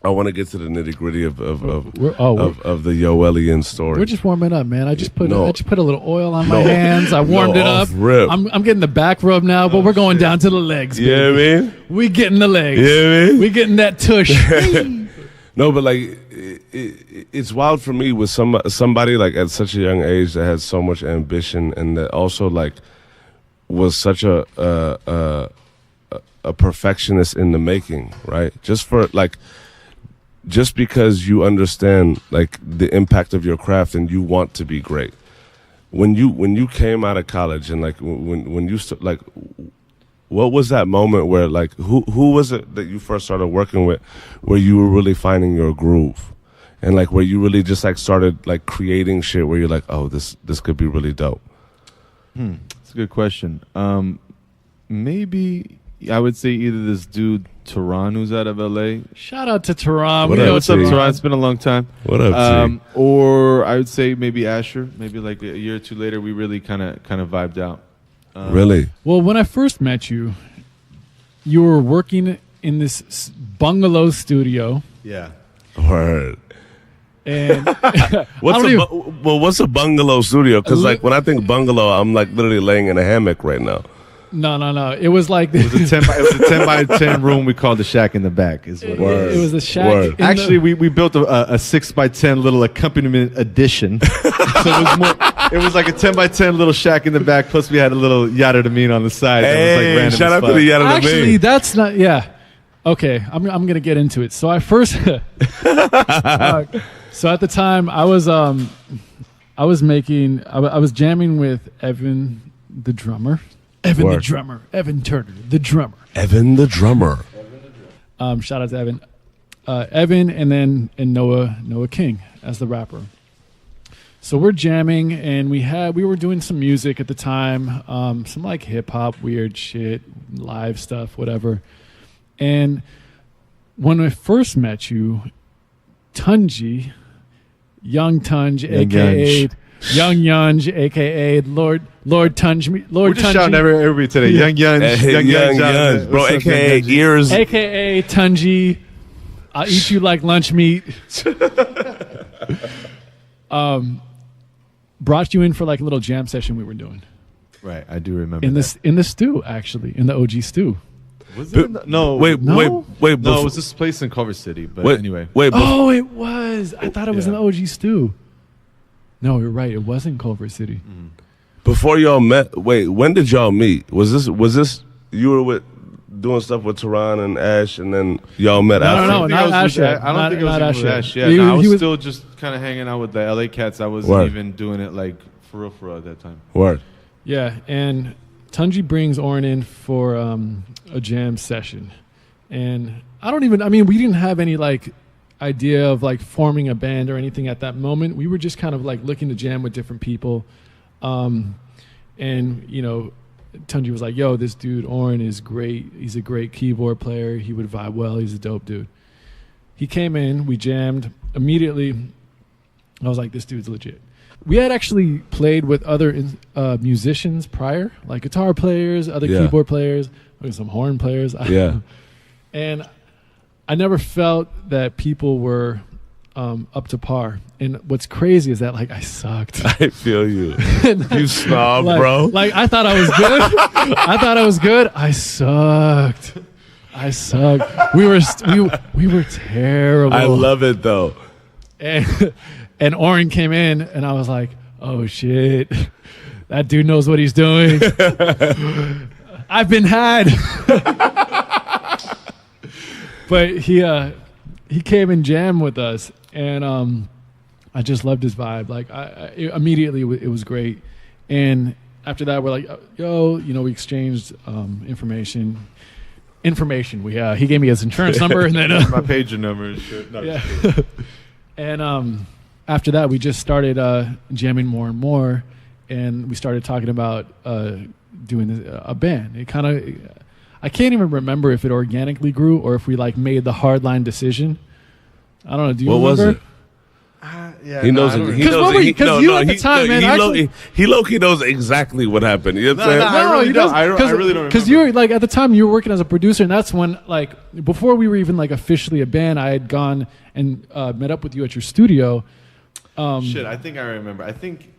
I want to get to the nitty gritty of the Yoelian story. We're just warming up, man. I just put a little oil on my hands. I warmed it up. Rip. I'm getting the back rub now, but we're going down to the legs. Baby. You know what I mean? We getting the legs. You know what I mean? We getting that tush. No, but like it's wild for me with somebody like at such a young age that had so much ambition, and that also like was such a perfectionist in the making, right? Just because you understand like the impact of your craft and you want to be great. When you came out of college and like when you like, what was that moment where like who was it that you first started working with, where you were really finding your groove, and like where you really just like started like creating shit where you're like, oh, this could be really dope? That's a good question. Maybe I would say either this dude Tehran, who's out of LA. Shout out to Tehran. What's up, Tehran? It's been a long time. What up, T? Or I would say maybe Asher. Maybe like a year or two later, we really kind of vibed out. Really? Well, when I first met you, you were working in this bungalow studio. Yeah. Word. And what's a bungalow studio? Because like when I think bungalow, I'm like literally laying in a hammock right now. No. It was like it was a 10 by 10 room we called the shack in the back. Is what it was a shack. Word. Actually, we built a 6 by 10 little accompaniment addition. So it was like a 10 by 10 little shack in the back. Plus, we had a little yada mean on the side. Hey, that was like random shout out to the yada mean. Actually, that's not. Yeah. Okay, I'm gonna get into it. So I first. So at the time, I was jamming with Evan the drummer. Evan Turner, the drummer. Evan the drummer. Shout out to Evan. Evan and Noah King as the rapper. So we're jamming, and we were doing some music at the time, some like hip hop, weird shit, live stuff, whatever. And when I first met you, Tunji, Young Tunj, aka Young Yunge, aka Lord Tunj. We're just shouting everybody today. Young Yunge, Young Yunge, bro, aka Ears, aka Tunji. I'll eat you like lunch meat. Brought you in for like a little jam session we were doing. Right, I do remember in the stew, actually, in the OG stew. Was it? Wait. No, it was this place in Culver City. But anyway, it was. I thought it was in the OG stew. No, you're right. It was in Culver City. Before y'all met, wait, when did y'all meet? Was this you were doing stuff with Tehran and Ash, and then y'all met after? No, not Ash. I don't think it was Ash. with Ash. Yeah, I was still just kind of hanging out with the LA cats. I wasn't even doing it like for real at that time. Word. Yeah, and Tunji brings Oren in for a jam session, and we didn't have any like idea of like forming a band or anything at that moment. We were just kind of like looking to jam with different people, and you know, Tunji was like, yo, this dude Oren is great. He's a great keyboard player. He would vibe well. He's a dope dude. He came in, we jammed immediately. I was like, this dude's legit. We had actually played with other musicians prior, like guitar players, other keyboard players, some horn players. Yeah. And I never felt that people were up to par. And what's crazy is that like I sucked. I feel you. You snob, like, bro. Like I thought I was good. I thought I was good. I sucked. We were terrible. I love it though. And Oren came in, and I was like, "Oh shit, that dude knows what he's doing." I've been had. But he came and jammed with us, and I just loved his vibe. Like immediately, it was great. And after that, we're like, "Yo, you know," we exchanged information. He gave me his insurance number, and then my pager number and shit. No, yeah. And after that, we just started jamming more and more, and we started talking about doing a band. It kind of, I can't even remember if it organically grew or if we like made the hardline decision. I don't know. Do you remember? What was it? Yeah, he knows it. He knows it. Because you at the time, man. He low-key knows exactly what happened. You know what I'm saying? I really don't. Because you were like at the time you were working as a producer, and that's when like before we were even like officially a band, I had gone and met up with you at your studio. Shit, I think I remember. I think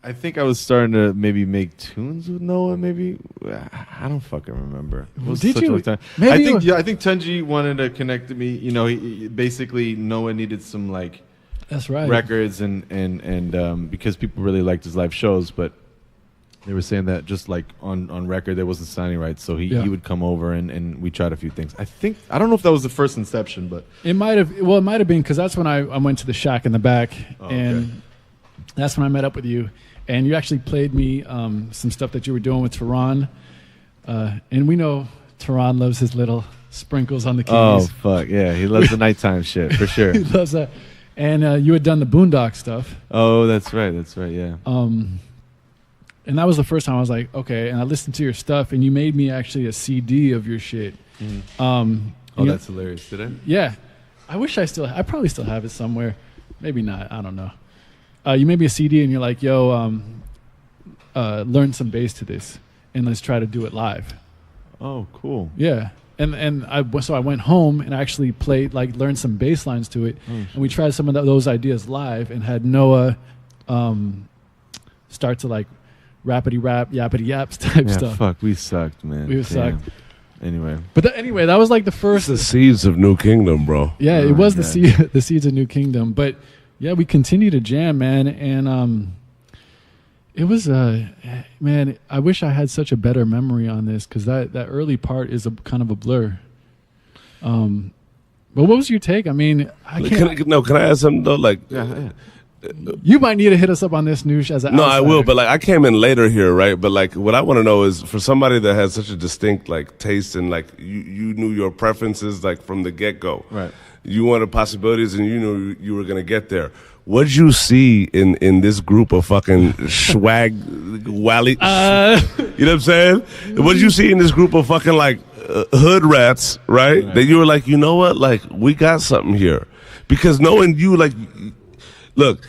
I was starting to maybe make tunes with Noah. Maybe I don't fucking remember. It was Did such you? a long time. I think Tunji wanted to connect to me. You know, he basically Noah needed some like. That's right. Records and because people really liked his live shows, but they were saying that just like on record there wasn't sounding right, so he would come over and we tried a few things. I don't know if that was the first inception, but it might have been because that's when I went to the shack in the back, and that's when I met up with you, and you actually played me some stuff that you were doing with Tehran, and we know Tehran loves his little sprinkles on the keys. Oh fuck yeah, he loves the nighttime shit for sure. He loves that. And you had done the Boondock stuff. Oh, that's right, yeah. And that was the first time I was like, okay. And I listened to your stuff, and you made me actually a CD of your shit. That's hilarious. Did I? Yeah. I wish I probably still have it somewhere. Maybe not. I don't know. You made me a CD, and you're like, yo, learn some bass to this, and let's try to do it live. Oh, cool. Yeah. And I went home and actually learned some bass lines to it, and we tried some of those ideas live, and had Noah start to like rappity rap, yappity yaps type stuff. Fuck, we sucked, man. We sucked. Anyway, but that was like the first. It's the seeds of New Kingdom, bro. Yeah, it was the seeds of New Kingdom. But yeah, we continued to jam, man, and it was man. I wish I had such a better memory on this because that early part is a kind of a blur. But what was your take? I mean, Can I ask something though? Like, you might need to hit us up on this, Noosh, as an outsider. I will. But like, I came in later here, right? But like, what I want to know is for somebody that has such a distinct like taste and like you knew your preferences like from the get go, right? You wanted possibilities and you knew you were gonna get there. What'd you see in this group of fucking swag wally? You know what I'm saying? What'd you see in this group of fucking like hood rats, right? That you were like, you know what? Like, we got something here. Because knowing you, like, look,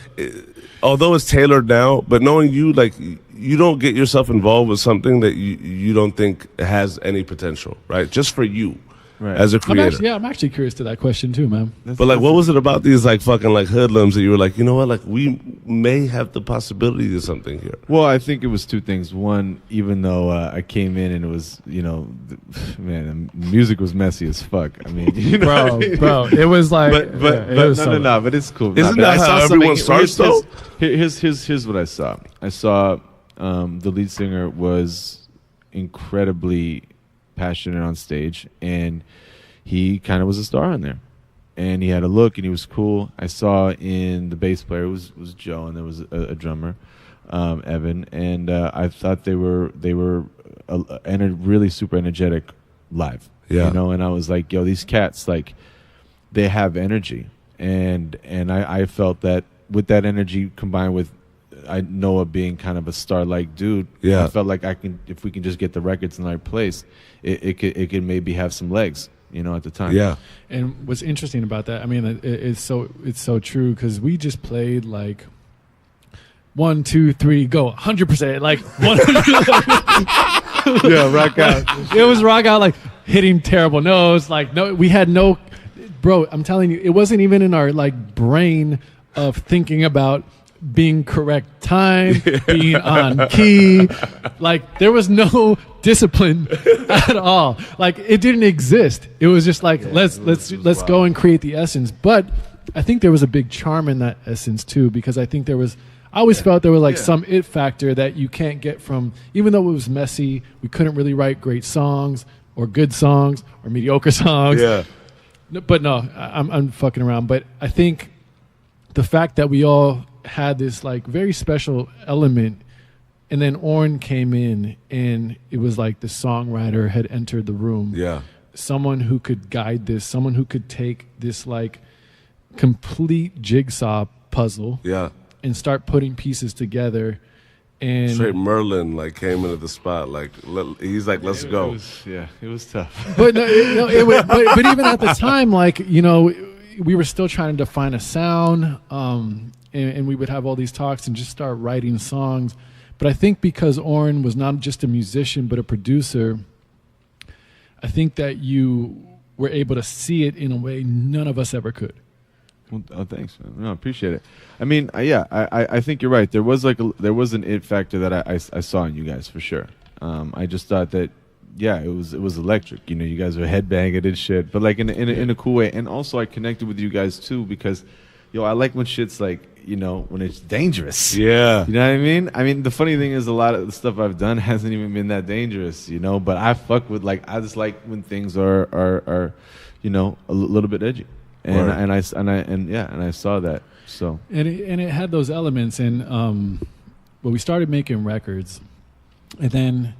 although it's tailored now, but knowing you, like, you don't get yourself involved with something that you don't think has any potential, right? Just for you. Right. As a creator. I'm actually curious to that question too, man. But like, what was it about these like fucking like hoodlums that you were like, you know what, like we may have the possibility of something here? Well, I think it was two things. One, even though I came in and it was, you know, man, the music was messy as fuck. I mean, you know, bro, it was like, but it's cool. Isn't that how everyone starts though? Here's what I saw. I saw the lead singer was incredibly passionate on stage, and he kind of was a star on there. And he had a look, and he was cool. I saw in the bass player was Joe, and there was a drummer, Evan, and I thought they were really super energetic live. Yeah. You know, and I was like, yo, these cats, like, they have energy, and I felt that with that energy combined with Noah being kind of a star-like dude, yeah, I felt like if we can just get the records in the right place, it could maybe have some legs. You know, at the time. Yeah. And what's interesting about that, I mean, it's so true, because we just played like 1, 2, 3, go 100%, like 100. Yeah, rock out. It was rock out, like hitting terrible notes. Like we had no, bro. I'm telling you, it wasn't even in our like brain of thinking about being correct time, being on key. Like there was no discipline at all. Like it didn't exist. It was just like let's go and create the essence. But I think there was a big charm in that essence too, because I think I always felt there was like some it factor that you can't get from, even though it was messy, we couldn't really write great songs or good songs or mediocre songs. Yeah. But no, I'm fucking around. But I think the fact that we all had this like very special element, and then Oren came in, and it was like the songwriter had entered the room. Yeah. Someone who could guide this, someone who could take this like complete jigsaw puzzle. Yeah. And start putting pieces together. And straight Merlin like came into the spot, like he's like, let's go. It was tough. But but even at the time, like, you know, we were still trying to define a sound, and we would have all these talks and just start writing songs. But I think because Oren was not just a musician but a producer, I think that you were able to see it in a way none of us ever could. Well, oh, thanks, man. No, I appreciate it. I mean, I think you're right. There was an it factor that I saw in you guys for sure. I just thought that, it was electric. You know, you guys were headbanging and shit, but like in a cool way. And also, I connected with you guys too because, I like when shit's like, when it's dangerous. Yeah. You know what I mean? I mean, the funny thing is a lot of the stuff I've done hasn't even been that dangerous, but I fuck with I just like when things are a little bit edgy. And I saw that. So and it had those elements, and we started making records, and then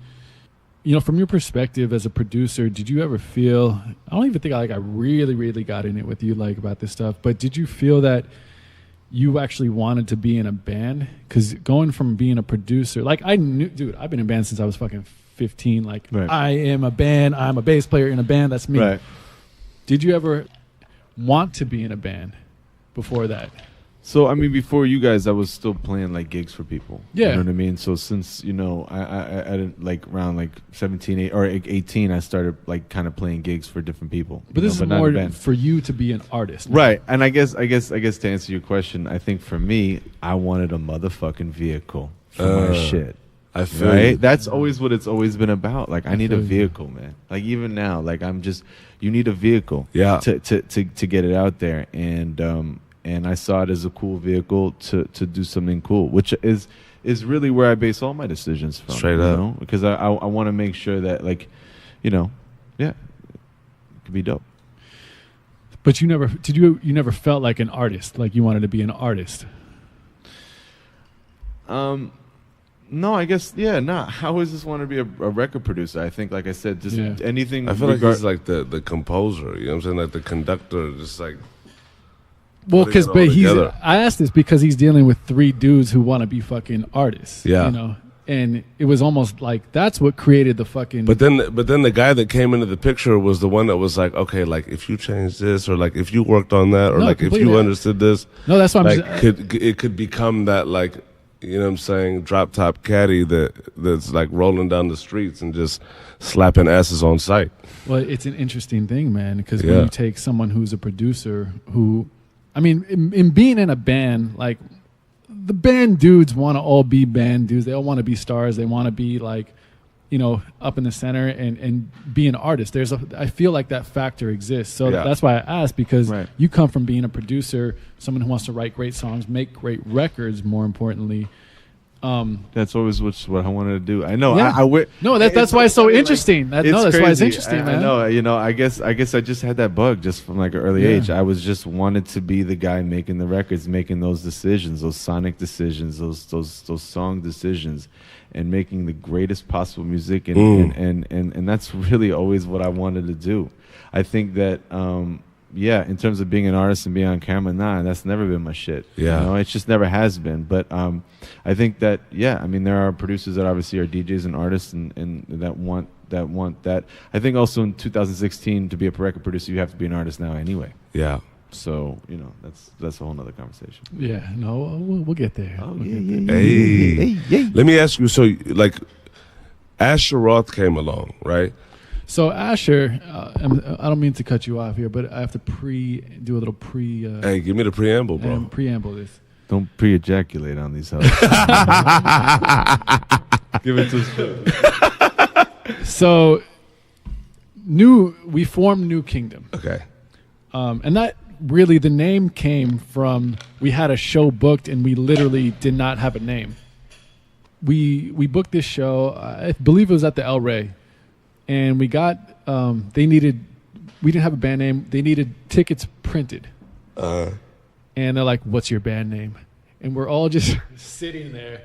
from your perspective as a producer, did you ever feel? I don't even think I really really got in it with you about this stuff, but did you feel that you actually wanted to be in a band? Because going from being a producer, I knew, dude, I've been in bands since I was fucking 15. Right. I am a band. I'm a bass player in a band. That's me. Right. Did you ever want to be in a band before that? So I mean, before you guys, I was still playing gigs for people. Yeah, you know what I mean. So since I didn't around 17 or 18, I started kind of playing gigs for different people. But this is more for you to be an artist, right? And I guess to answer your question, I think for me, I wanted a motherfucking vehicle for my shit. I feel you. That's always what it's always been about. I need a vehicle, man. Even now, you need a vehicle, to get it out there, and I saw it as a cool vehicle to do something cool, which is really where I base all my decisions from. Straight up, because I want to make sure that it could be dope. But you never felt like an artist, like you wanted to be an artist. No, I guess, nah. I always just want to be a record producer. I think, like I said, just anything. I feel like he's the composer, you know what I'm saying? The conductor, just Well, I asked this because he's dealing with 3 dudes who want to be fucking artists. Yeah. And it was almost that's what created the fucking. But then the guy that came into the picture was the one that was okay, if you change this, or if you worked on that, or if you understood this. No, that's what I'm saying. It could become that you know what I'm saying, drop top caddy that's rolling down the streets and just slapping asses on sight. Well, it's an interesting thing, man, because when you take someone who's a producer who, I mean, in being in a band, the band dudes want to all be band dudes. They all want to be stars. They want to be up in the center and be an artist. I feel like that factor exists. So that's why I asked, because you come from being a producer, someone who wants to write great songs, make great records, more importantly. That's always what I wanted to do. I know. Yeah. No, that's why it's so interesting. That's why it's crazy. interesting, man. I know. You know, I guess I just had that bug just from like an early age. I was just wanted to be the guy making the records, making those decisions, those sonic decisions, those song decisions, and making the greatest possible music. And that's really always what I wanted to do. I think that. In terms of being an artist and being on camera, that's never been my shit. Yeah. You know, it just never has been. But I think that, I mean, there are producers that obviously are DJs and artists and that want that. I think also in 2016, to be a record producer, you have to be an artist now anyway. Yeah. So, you know, that's a whole nother conversation. Yeah, no, we'll get there. Hey. Let me ask you, so, like, Asher Roth came along, right? So Asher, I don't mean to cut you off here, but I have to do a little pre. Hey, give me the preamble, bro. Preamble this. Don't pre-ejaculate on these hoes. Give it to us. So, we formed New Kingdom. Okay. And that really, the name came from, we had a show booked and we literally did not have a name. We booked this show, I believe it was at the El Rey. And we got, we didn't have a band name. They needed tickets printed. And they're like, what's your band name? And we're all just sitting there.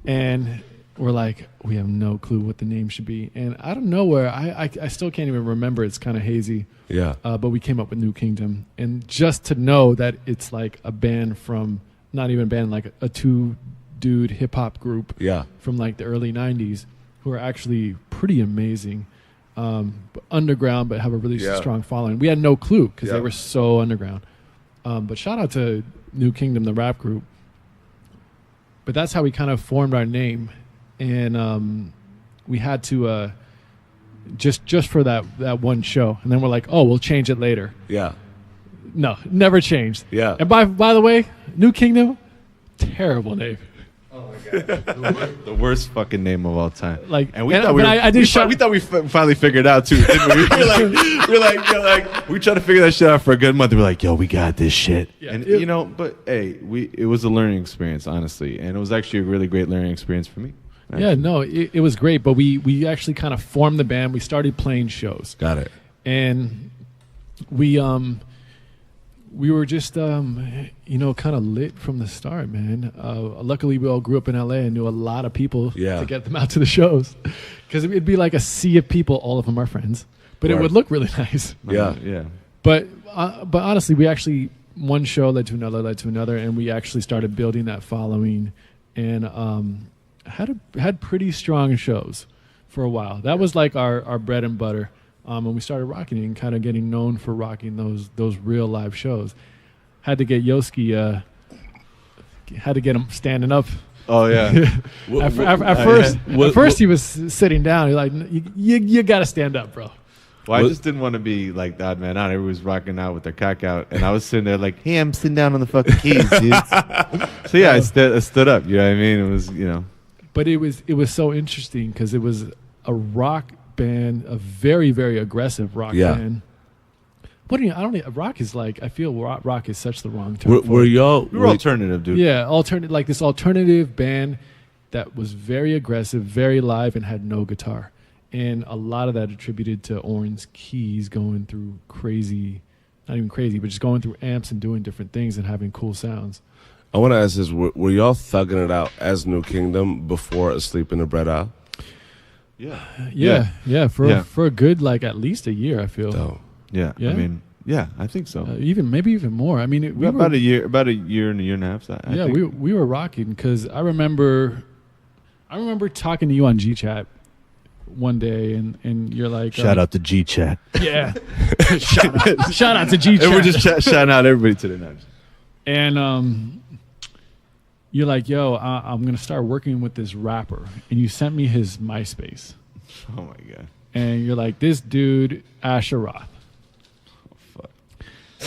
And we're like, we have no clue what the name should be. And I don't know where, I still can't even remember. It's kind of hazy. Yeah. But we came up with New Kingdom. And just to know that it's like a band from, not even a band, like a two-dude hip-hop group. Yeah. From like the early 90s. Who are actually pretty amazing, underground, but have a really strong following. We had no clue because they were so underground. But shout out to New Kingdom, the rap group. But that's how we kind of formed our name, and we had to just for that one show, and then we're like, oh, we'll change it later. Yeah. No, never changed. Yeah. And by the way, New Kingdom, terrible name. Oh my god, the worst fucking name of all time. Like, and we thought we finally figured it out too. Didn't we? we're like, we tried to figure that shit out for a good month. We're like, yo, we got this shit. Yeah, and you know, but hey, it was a learning experience, honestly, and it was actually a really great learning experience for me. Actually. Yeah, no, it was great, but we actually kind of formed the band. We started playing shows. Got it. And we were just, kind of lit from the start, man. Luckily, we all grew up in L.A. and knew a lot of people to get them out to the shows. Because it'd be like a sea of people, all of them are friends. But it would look really nice. Yeah. Yeah. But honestly, we actually, one show led to another, and we actually started building that following and had pretty strong shows for a while. That was like our bread and butter. And we started rocking it and kind of getting known for rocking those real live shows. Had to get Yoski, had to get him standing up. Oh yeah. At first he was sitting down. He's like, you got to stand up, bro. Well, I just didn't want to be like the odd man out. Everybody was rocking out with their cock out, and I was sitting there like, hey, I'm sitting down on the fucking keys, dude. So yeah, I stood up. You know what I mean? It was, But it was so interesting because it was a rock band, a very, very aggressive rock band. Rock is like, I feel rock is such the wrong term. We're alternative, dude. Yeah, like this alternative band that was very aggressive, very live, and had no guitar. And a lot of that attributed to Oren's keys going through crazy, not even crazy, but just going through amps and doing different things and having cool sounds. I want to ask this, were y'all thugging it out as New Kingdom before Asleep in the Bread Out? Yeah. For a good, like, at least a year, I feel. Oh. Yeah. I mean, yeah, I think so. Maybe even more. I mean, we about a year and a year and a half. I think. we were rocking because I remember talking to you on GChat one day, and you're like, shout out to GChat. Yeah. shout out to GChat. And we're just shouting out everybody to the knives. And you're like, yo, I'm gonna start working with this rapper, and you sent me his MySpace. Oh my god. And you're like, this dude, Asher Roth.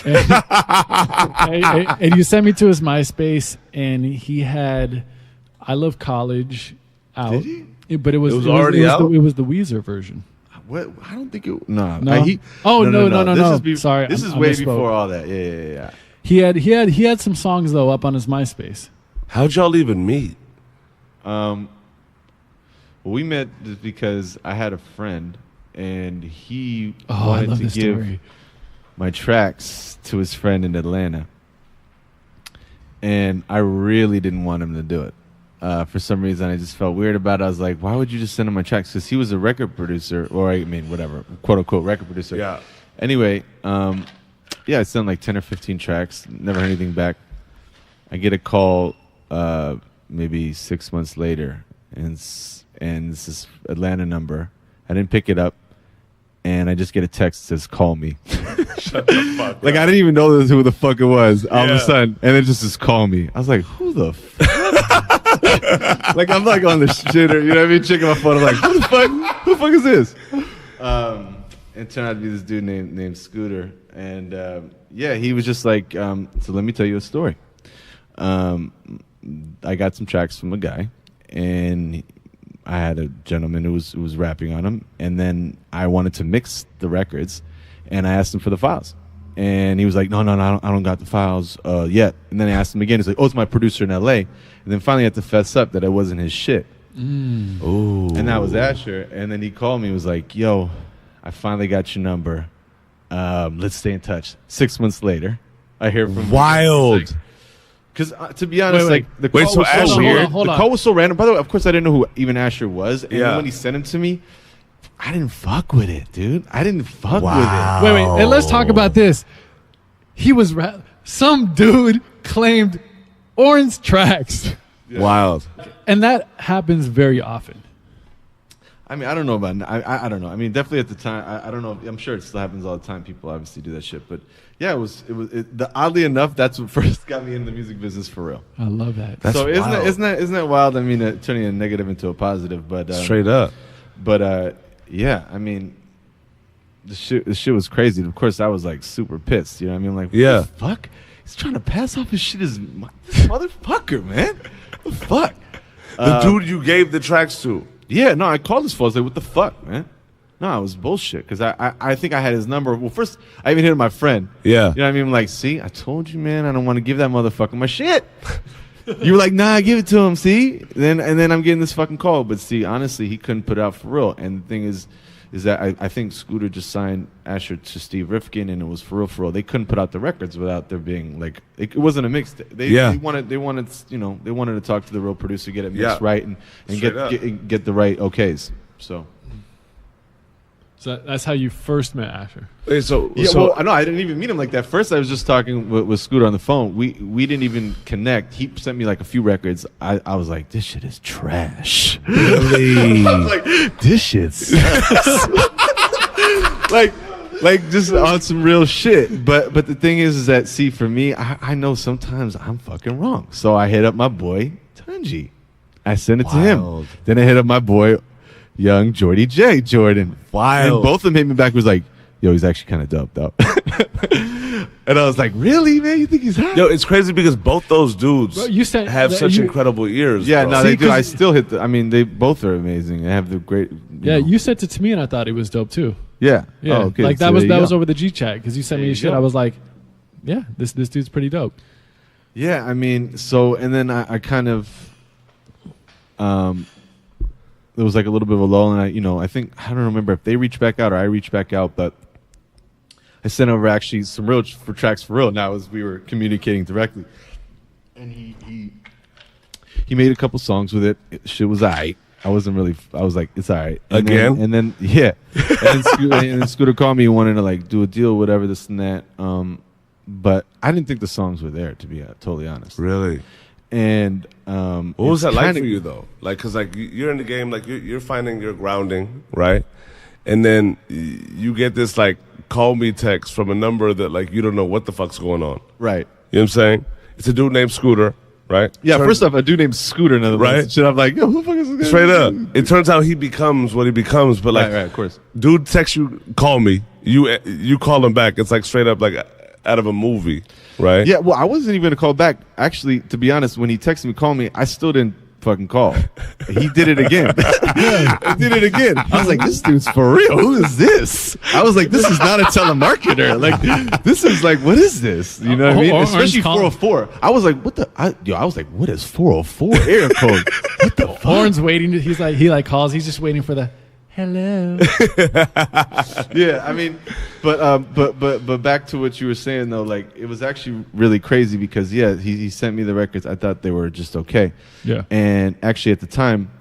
And you sent me to his MySpace, and he had "I Love College" out. Did he? But it was already out. It was the Weezer version. What? I don't think it. No. No. No. Sorry, This is way before all that. Yeah. He had some songs though up on his MySpace. How'd y'all even meet? Well, we met just because I had a friend, and he wanted to give my tracks to his friend in Atlanta. And I really didn't want him to do it. For some reason, I just felt weird about it. I was like, why would you just send him my tracks? Because he was a record producer, or I mean, whatever, quote-unquote record producer. Yeah. Anyway, I sent like 10 or 15 tracks. Never heard anything back. I get a call maybe 6 months later, and it's this Atlanta number. I didn't pick it up, and I just get a text that says, call me. Shut the fuck Like, up. I didn't even know who the fuck it was all of a sudden. And it just says, call me. I was like, who the fuck? Like, I'm like on the shitter, you know what I mean? Checking my phone. I'm like, who the fuck is this? It turned out to be this dude named Scooter. And, he was just like, so let me tell you a story. I got some tracks from a guy, and I had a gentleman who was rapping on them, and then I wanted to mix the records, and I asked him for the files, and he was like, no, I don't got the files yet. And then I asked him again. He's like, oh, it's my producer in L.A. And then finally I had to fess up that it wasn't his shit. Ooh. And that was Asher. And then he called me and was like, yo, I finally got your number. Let's stay in touch. 6 months later, I hear from Wild. Because to be honest, Wait. like the call was Asher- so weird. hold The on. call was so random. By the way, of course, I didn't know who even Asher was. And Yeah. then when he sent him to me, I didn't fuck with it, dude. I didn't fuck with it. Wait, and let's talk about this. He was some dude claimed Oren's tracks, Wild. and that happens very often. I mean, I don't know about. I don't know. I mean, definitely at the time, I don't know. I'm sure it still happens all the time. People obviously do that shit, but yeah, oddly enough, that's what first got me in the music business for real. I love that. That's so wild. isn't that wild? I mean, turning a negative into a positive, but Straight up. But yeah, I mean, the shit was crazy. Of course, I was like super pissed. You know what I mean? Like, what Yeah. the fuck? He's trying to pass off his shit as this motherfucker, man. What the fuck? The dude you gave the tracks to. Yeah, no, I called his phone. I was like, what the fuck, man? No, it was bullshit. Because I think I had his number. Well, first, I even hit my friend. Yeah. You know what I mean? I'm like, see, I told you, man, I don't want to give that motherfucker my shit. You were like, nah, give it to him, see? And then I'm getting this fucking call. But see, honestly, he couldn't put it out for real. And the thing is that I think Scooter just signed Asher to Steve Rifkin, and it was for real. They couldn't put out the records without there being like it wasn't a mix. They wanted to talk to the real producer, get it mixed right, and get the right okays. So that's how you first met Asher. Wait, so Well, no, I didn't even meet him like that. First, I was just talking with Scooter on the phone. We didn't even connect. He sent me like a few records. I was like, this shit is trash. really? I was like, this shit sucks. like just on some real shit. But the thing is that, see, for me, I know sometimes I'm fucking wrong. So I hit up my boy Tunji. I sent it to Wild. him. Then I hit up my boy young Jordy J. Jordan. Wild. And both of them hit me back. Was like, yo, he's actually kind of dope though. And I was like, really, man? You think he's hot? Yo, it's crazy because both those dudes Bro, you said have that such you- incredible ears. Yeah, bro. no, See, they do. 'cause- I still hit the. I mean, they both are amazing. They have the great. You sent it to me, and I thought it was dope too. Yeah. Yeah, Oh, okay. like So that was there you go. over the G chat because you sent me There your you shit. go. I was like, yeah, this dude's pretty dope. Yeah, I mean, so and then I kind of, there was like a little bit of a lull, and I think I don't remember if they reached back out or I reached back out, but I sent over actually some real tracks for real. Now as we were communicating directly, and he made a couple songs with it. Shit was alright. I was like, it's alright. Again? And then yeah, and then Scooter called me and wanted to like do a deal, whatever, this and that. But I didn't think the songs were there, to be totally honest. Really? And What was that like for you though? Like, cause like you're in the game, like you're finding your grounding, right? And then you get this like call me text from a number that like you don't know what the fuck's going on. Right. You know what I'm saying? It's a dude named Scooter, right? Yeah, first off, a dude named Scooter, in other Right. words. Shit, I'm like, yo, who the fuck is this guy? Straight up. It turns out he becomes what he becomes, but like Right, of course. dude texts you, call me. You call him back. It's like straight up like out of a movie, right? Yeah, well, I wasn't even going to call back. Actually, to be honest, when he texted me, call me, I still didn't fucking call. He did it again. He did it again. I was like, this dude's for real. Who is this? I was like, this is not a telemarketer. Like, this is like, what is this? You know what I mean? Orange Especially call- 404. I was like, what the? I was like, what is 404 area code? What the fuck? Oren's waiting. He calls. He's just waiting for the hello. Yeah, I mean, but back to what you were saying though, like it was actually really crazy because he sent me the records. I thought they were just okay. Yeah. And actually at the time,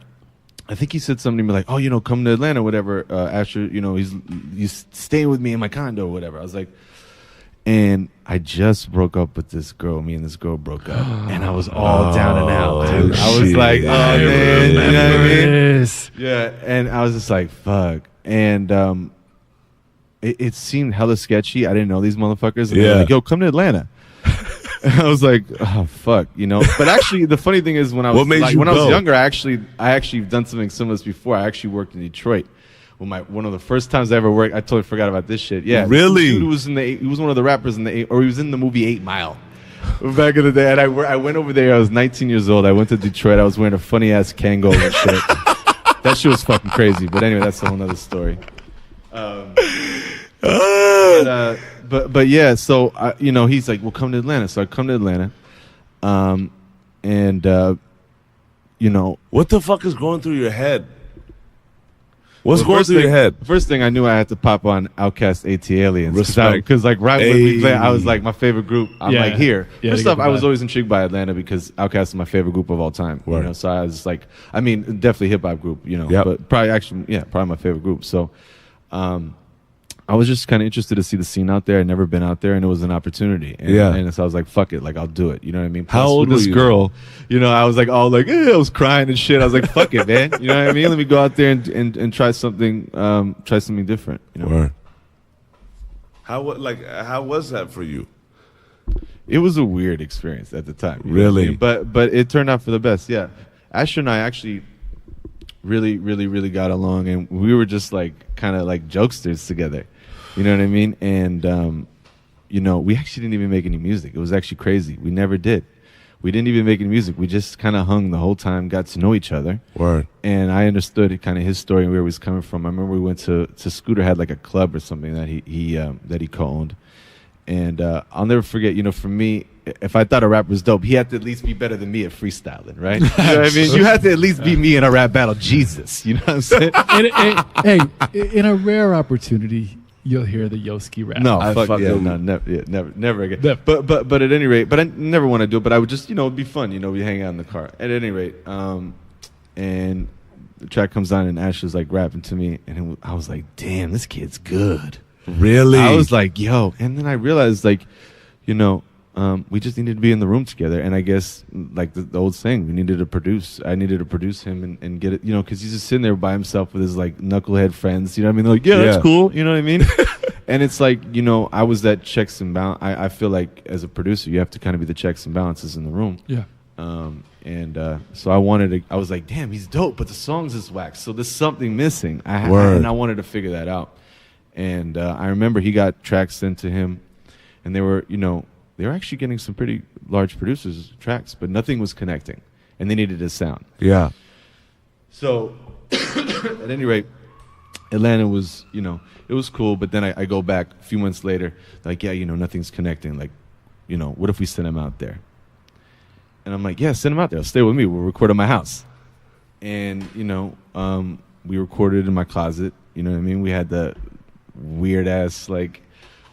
I think he said something to me like, "Oh, come to Atlanta, whatever." Asher, he's staying with me in my condo or whatever. I was like, and I just broke up with this girl. Me and this girl broke up, and I was all down and out, dude. I was like, "Oh man," you know what I mean? Yeah, and I was just like, "Fuck," and it seemed hella sketchy. I didn't know these motherfuckers. And they were like, "Yo, come to Atlanta." I was like, "Oh fuck," But actually, the funny thing is, when I was I was younger, I actually done something similar before. I actually worked in Detroit. One of the first times I ever worked, I totally forgot about this shit. Yeah, really? Dude he was one of the rappers he was in the movie 8 Mile back in the day. And I went over there. I was 19 years old. I went to Detroit. I was wearing a funny ass Kango and shit. That shit was fucking crazy. But anyway, that's a whole nother story. But yeah, so he's like, "Well, come to Atlanta." So I come to Atlanta, what the fuck is going through your head? What's going through your head? First thing I knew, I had to pop on Outkast AT Aliens. Respect. Because right when we played, I was like, my favorite group. I'm like, here. Yeah, First off, I was always intrigued by Atlanta because Outkast is my favorite group of all time. So I was like, definitely hip hop group, but probably my favorite group. So I was just kind of interested to see the scene out there. I'd never been out there, and it was an opportunity. And so I was like, fuck it, like I'll do it. You know what I mean? How old was this girl? I was like, I was crying and shit. I was like, fuck it, man. You know what I mean? Let me go out there and try something different. Word. How was that for you? It was a weird experience at the time. Really? But it turned out for the best. Yeah, Asher and I actually really, really, really got along, and we were just like kind of like jokesters together. You know what I mean? And, we actually didn't even make any music. It was actually crazy. We never did. We didn't even make any music. We just kind of hung the whole time, got to know each other. Word. And I understood kind of his story and where he was coming from. I remember we went to Scooter had like a club or something that he co-owned. And I'll never forget, for me, if I thought a rapper was dope, he had to at least be better than me at freestyling, right? You know what I mean? You had to at least beat me in a rap battle. Jesus, you know what I'm saying? Hey, in a rare opportunity, you'll hear the Yoski rap. No, never again. But at any rate, but I never want to do it. But I would just, it'd be fun. We hang out in the car. At any rate, and the track comes on, and Ash was like rapping to me, and I was like, damn, this kid's good. Really? I was like, yo, and then I realized, like, we just needed to be in the room together, and I guess like the old saying, I needed to produce him and get it, because he's just sitting there by himself with his like knucklehead friends, you know what I mean? They're like, yeah, that's cool, you know what I mean? And it's like, I was that checks and balance. I feel like as a producer, you have to kind of be the checks and balances in the room. Yeah. So I was like, damn, he's dope, but the songs is whack, so there's something missing. And I wanted to figure that out. And I remember he got tracks sent to him, and they were actually getting some pretty large producers' tracks, but nothing was connecting, and they needed a sound. Yeah. So, at any rate, Atlanta was, it was cool, but then I go back a few months later, like, yeah, nothing's connecting. Like, what if we send him out there? And I'm like, yeah, send him out there. Stay with me. We'll record at my house. And, we recorded in my closet. You know what I mean? We had the weird-ass, like,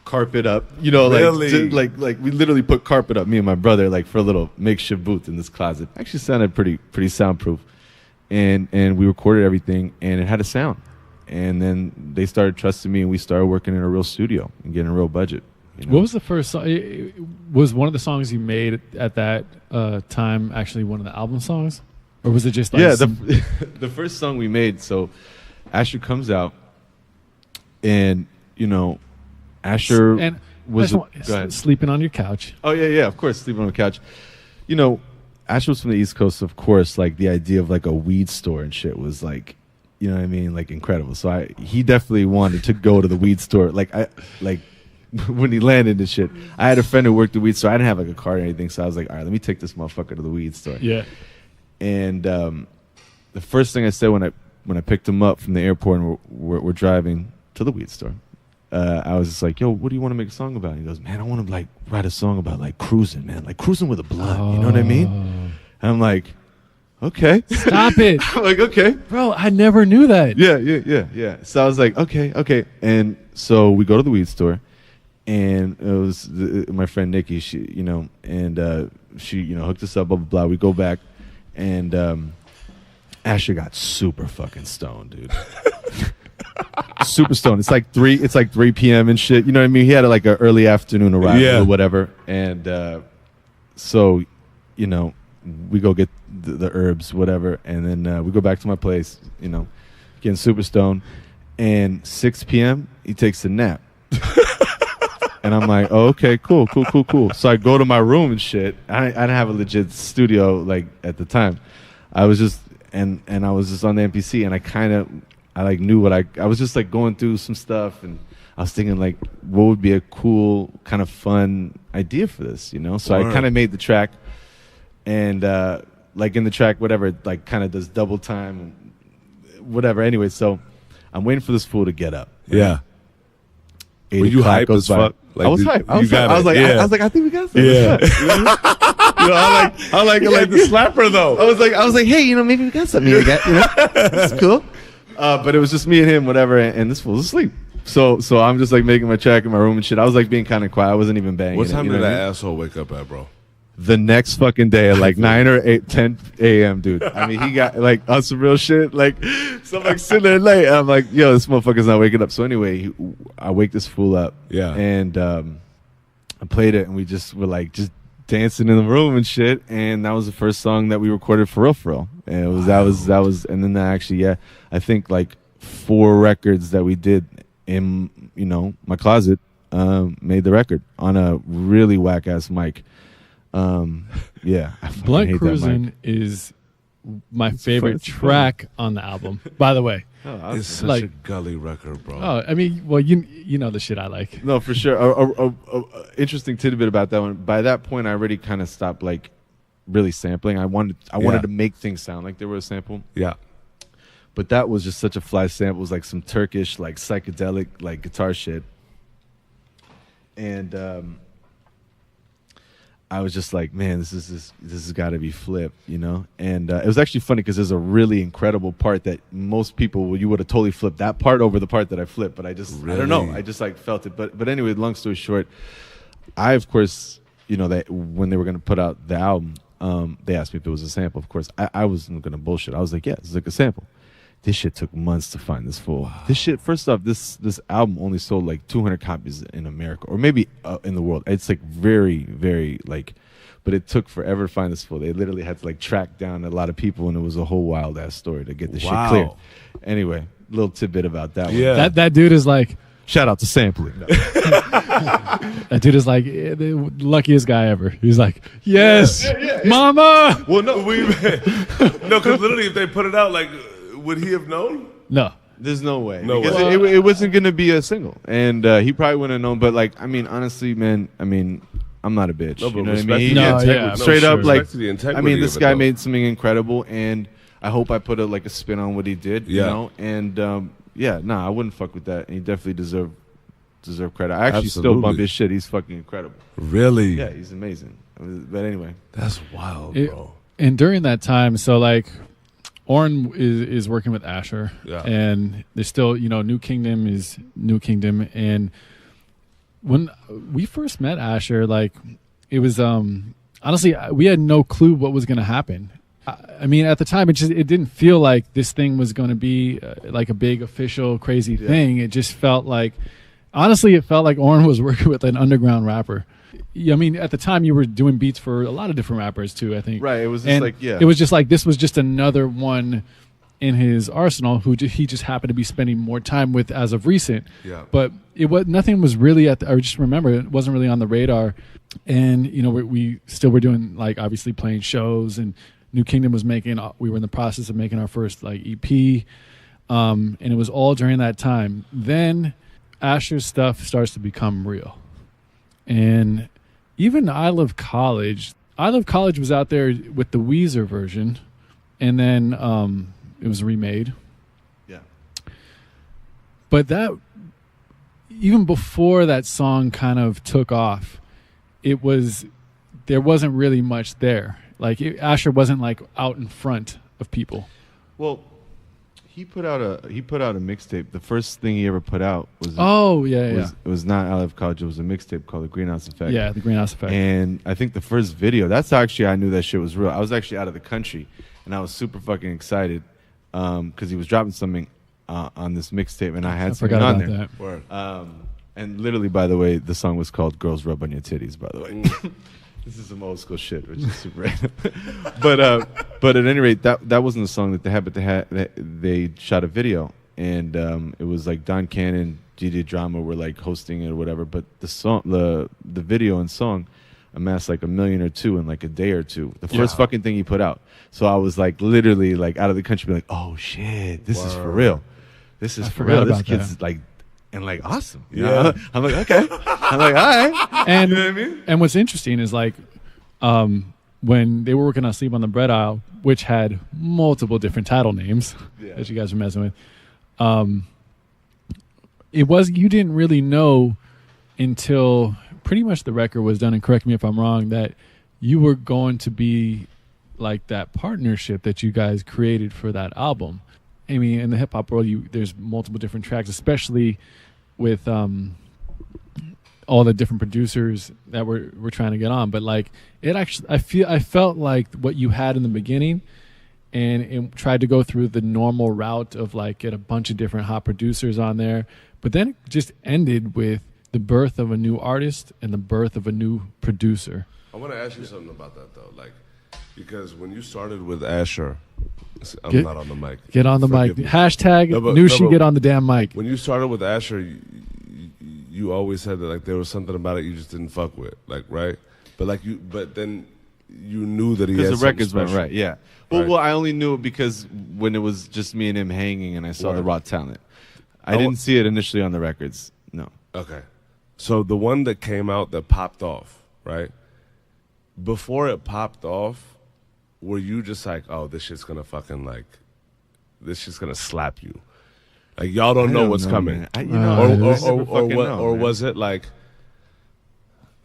carpet up, Really? like we literally put carpet up, me and my brother, like for a little makeshift booth in this closet. Actually sounded pretty soundproof, and we recorded everything, and it had a sound. And then they started trusting me, and we started working in a real studio and getting a real budget. What was the first song? Was one of the songs you made at that time actually one of the album songs, or was it just like the first song we made? So Asher comes out, and Asher and was sleeping on your couch. Oh yeah, of course, sleeping on the couch. Asher was from the East Coast, of course. Like the idea of like a weed store and shit was like, you know what I mean, like incredible. So he definitely wanted to go to the weed store. Like when he landed and shit, I had a friend who worked the weed store. I didn't have like a car or anything, so I was like, all right, let me take this motherfucker to the weed store. Yeah. And the first thing I said when I picked him up from the airport and we're driving to the weed store, I was just like, yo, what do you want to make a song about? And he goes, man, I want to like write a song about like cruising, man, like cruising with a blunt. You know what I mean? And I'm like, okay. Stop it. I'm like, okay. Bro, I never knew that. Yeah. So I was like, okay. And so we go to the weed store, and it was my friend Nikki, she, you know, and she, you know, hooked us up, blah, blah, blah. We go back, and Asher got super fucking stoned, dude. Super stoned. It's like 3 p.m. and shit. You know what I mean? He had like an early afternoon arrival or whatever. And so, you know, we go get the herbs, whatever, and then we go back to my place, you know, getting super stoned. And 6 p.m., he takes a nap. And I'm like, oh, okay, cool. So I go to my room and shit. I didn't have a legit studio like at the time. I was just and I was just on the MPC, and I like knew what I was just like going through some stuff, and I was thinking like, what would be a cool kind of fun idea for this, you know? So I kind of made the track, and like in the track, whatever, it like kind of does double time, whatever. Anyway, so I'm waiting for this fool to get up. Right? Yeah. Were you hype as fuck? Like, I was hype. I was like, I think we got something. Yeah. You know, I like the slapper though. I was like, hey, you know, maybe we got something here. You know, that's cool. But it was just me and him, whatever, and this fool's asleep. So I'm just like making my track in my room and shit. I was like being kind of quiet. I wasn't even banging. What time did that I mean? asshole wake up at, bro? The next fucking day at like 9 or 10 a.m., dude. I mean, he got like on some real shit. Like, so I'm like sitting there late. And I'm like, yo, this motherfucker's not waking up. So anyway, I wake this fool up. Yeah. And I played it, and we just were like just dancing in the room and shit. And that was the first song that we recorded for real. And it was that was, and then I think like 4 records that we did in, you know, my closet made the record on a really whack ass mic. Yeah, Blunt Cruisin' is my favorite track on the album, by the way. It's such a gully record, bro. Oh, I mean, well, you know the shit I like. No, for sure. A interesting tidbit about that one. By that point, I already kind of stopped like really sampling. I wanted to make things sound like they were a sample. Yeah. But that was just such a fly sample. It was like some Turkish, like psychedelic, like guitar shit. And I was just like, man, this has got to be flipped, you know? And it was actually funny because there's a really incredible part that most people, you would have totally flipped that part over the part that I flipped. But I don't know. I just like felt it. But anyway, long story short, I, of course, you know, that when they were going to put out the album, they asked me if it was a sample. Of course, I wasn't going to bullshit. I was like, yeah, it's like a sample. This shit took months to find this fool. Wow. This shit, first off, this album only sold like 200 copies in America, or maybe in the world. It's like very, very like, but it took forever to find this fool. They literally had to like track down a lot of people, and it was a whole wild ass story to get this shit clear. Anyway, little tidbit about that one. That dude is like, shout out to sampling. No. That dude is like the luckiest guy ever. He's like, yes, mama. Well, no, because literally, if they put it out, like, would he have known? No. There's no way. No because way. It wasn't going to be a single. And he probably wouldn't have known. But, like, I mean, honestly, man, I mean, I'm not a bitch. No, but you know what I mean? straight up, like, I mean, this guy made something incredible. And I hope I put like a spin on what he did, you know? And, I wouldn't fuck with that. And he definitely deserved credit. I actually still bump his shit. He's fucking incredible. Really? Yeah, he's amazing. But anyway. That's wild, bro. And during that time, so, like, Oren is working with Asher, and there's still, you know, New Kingdom is New Kingdom. And when we first met Asher, like, it was honestly, we had no clue what was going to happen. I mean, at the time, it didn't feel like this thing was going to be like a big official crazy thing. It just felt like, honestly, it felt like Oren was working with an underground rapper. I mean, at the time, you were doing beats for a lot of different rappers too, I think. Right. It was just it was just like this was just another one in his arsenal who he just happened to be spending more time with as of recent. Yeah. But nothing was really I just remember it wasn't really on the radar, and you know we still were doing, like, obviously playing shows, and New Kingdom was we were in the process of making our first like EP, and it was all during that time. Then Asher's stuff starts to become real, and even I Love College was out there with the Weezer version, and then it was remade. Yeah. But that, even before that song kind of took off, there wasn't really much there. Like Asher wasn't like out in front of people. Well, he put out a mixtape. The first thing he ever put out was it was not out of college. It was a mixtape called The Greenhouse Effect. Yeah, The Greenhouse Effect. And I think the first video, that's actually, I knew that shit was real. I was actually out of the country, and I was super fucking excited because he was dropping something on this mixtape, and I had something on there. Word. And literally, by the way, the song was called "Girls Rub on Your Titties." By the way, this is some old school shit, which is super random. but at any rate, that wasn't the song that they had. But they shot a video, and it was like Don Cannon, GD Drama were like hosting it or whatever. But the song, the video and song, amassed like 1 million or 2 in like a day or two. The first fucking thing he put out. So I was like literally like out of the country, be like, oh shit, this is for real. This is for real. This kid's like. And like awesome, you know? I'm like okay, I'm like all right, and you know what I mean? And what's interesting is like, when they were working on Sleep on the Bread Aisle, which had multiple different title names that you guys were messing with, you didn't really know until pretty much the record was done. And correct me if I'm wrong, that you were going to be like that partnership that you guys created for that album. I mean, in the hip hop world, there's multiple different tracks, especially with all the different producers that we're trying to get on. But like I felt like what you had in the beginning, and it tried to go through the normal route of like get a bunch of different hot producers on there, but then it just ended with the birth of a new artist and the birth of a new producer. I want to ask you something about that though, like because when you started with Asher. I'm not on the mic. Get on the mic. Me. Hashtag Nushi get on the damn mic. When you started with Asher, you always said that like there was something about it you just didn't fuck with, like right. But then you knew that he had because the records special. went right. Yeah. Well, I only knew it because when it was just me and him hanging, and I saw the raw talent. I didn't see it initially on the records. No. Okay. So the one that came out that popped off, right? Before it popped off. Were you just like, oh, this shit's gonna slap you? Like y'all don't know what's coming, or was it like,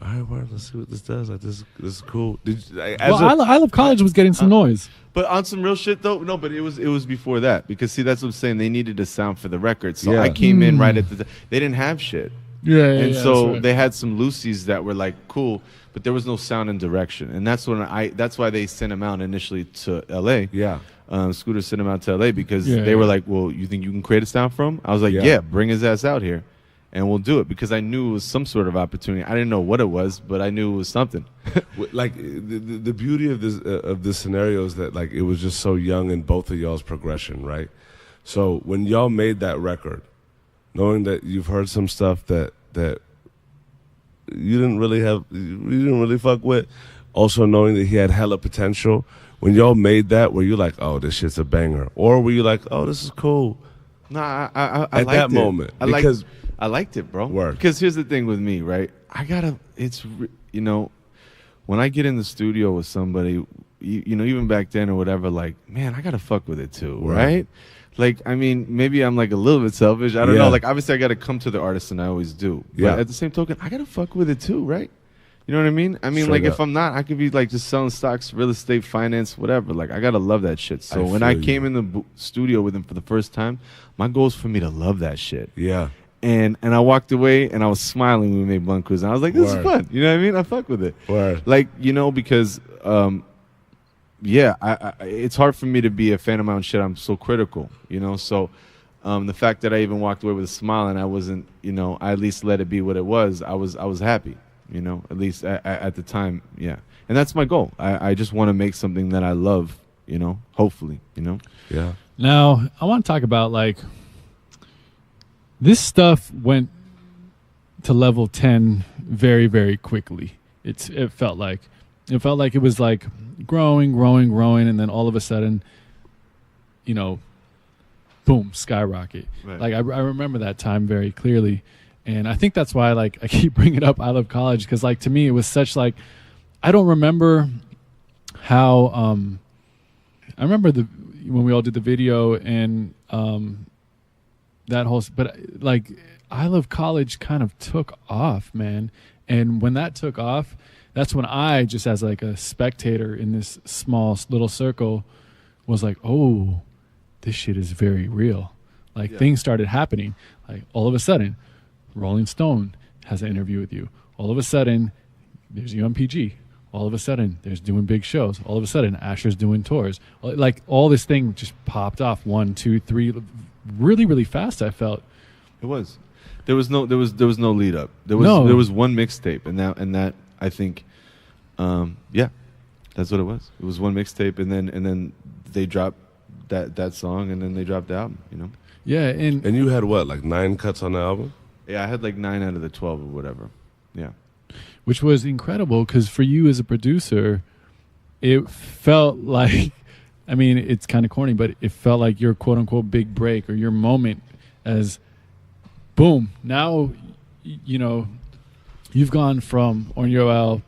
all right, well, let's see what this does. Like this is cool. I Love College was getting some noise, but on some real shit though. No, but it was before that because see that's what I'm saying. They needed a sound for the record, so I came in right at they didn't have shit. So they had some loosies that were like cool, but there was no sound and direction, and that's why they sent him out initially to L.A. Scooter sent him out to L.A. because they were like, well, you think you can create a sound from? I was like, yeah, bring his ass out here, and we'll do it because I knew it was some sort of opportunity. I didn't know what it was, but I knew it was something. Like the beauty of this scenario is that like it was just so young in both of y'all's progression, right? So when y'all made that record, knowing that you've heard some stuff that you didn't really fuck with, also knowing that he had hella potential, when y'all made that, were you like, oh, this shit's a banger? Or were you like, oh, this is cool? No, I at liked that it. moment. I liked it, bro. Word. Because here's the thing with me, right? When I get in the studio with somebody, even back then or whatever, like, man, I gotta fuck with it too, right? Like, I mean, maybe I'm like a little bit selfish. I don't know. Like, obviously, I got to come to the artist, and I always do. But at the same token, I got to fuck with it too, right? You know what I mean? I mean, straight like, if I'm not, I could be like just selling stocks, real estate, finance, whatever. Like, I got to love that shit. So when I came in the studio with him for the first time, my goal is for me to love that shit. Yeah. And I walked away, and I was smiling when we made Blunt Cruise. And I was like, this is fun. You know what I mean? I fuck with it. Like, because... it's hard for me to be a fan of my own shit. I'm so critical, So the fact that I even walked away with a smile and I wasn't, I at least let it be what it was. I was happy, at least at the time. Yeah. And that's my goal. I just want to make something that I love, hopefully, Yeah. Now, I want to talk about like this stuff went to level 10 very, very quickly. It felt like it was like growing, and then all of a sudden, boom, skyrocket. Right. Like I remember that time very clearly, and I think that's why like I keep bringing up I Love College because like to me it was such like I don't remember how I remember when we all did the video and that whole but like I Love College kind of took off, man, and when that took off. that's when I, just as like a spectator in this small little circle, was like, oh, this shit is very real. Like things started happening. Like all of a sudden, Rolling Stone has an interview with you. All of a sudden, there's UMPG. All of a sudden, there's doing big shows. All of a sudden, Asher's doing tours. Like all this thing just popped off 1, 2, 3, really, really fast. I felt it was. There was no lead up. There was one mixtape, and that I think, that's what it was. It was one mixtape, and then they dropped that song, and then they dropped the album. You know. Yeah, and you had what, like 9 cuts on the album? Yeah, I had like 9 out of the 12 or whatever. Yeah. Which was incredible, because for you as a producer, it felt like, I mean, it's kind of corny, but it felt like your quote unquote big break or your moment as boom. Now, you know, you've gone from Oren Yoel,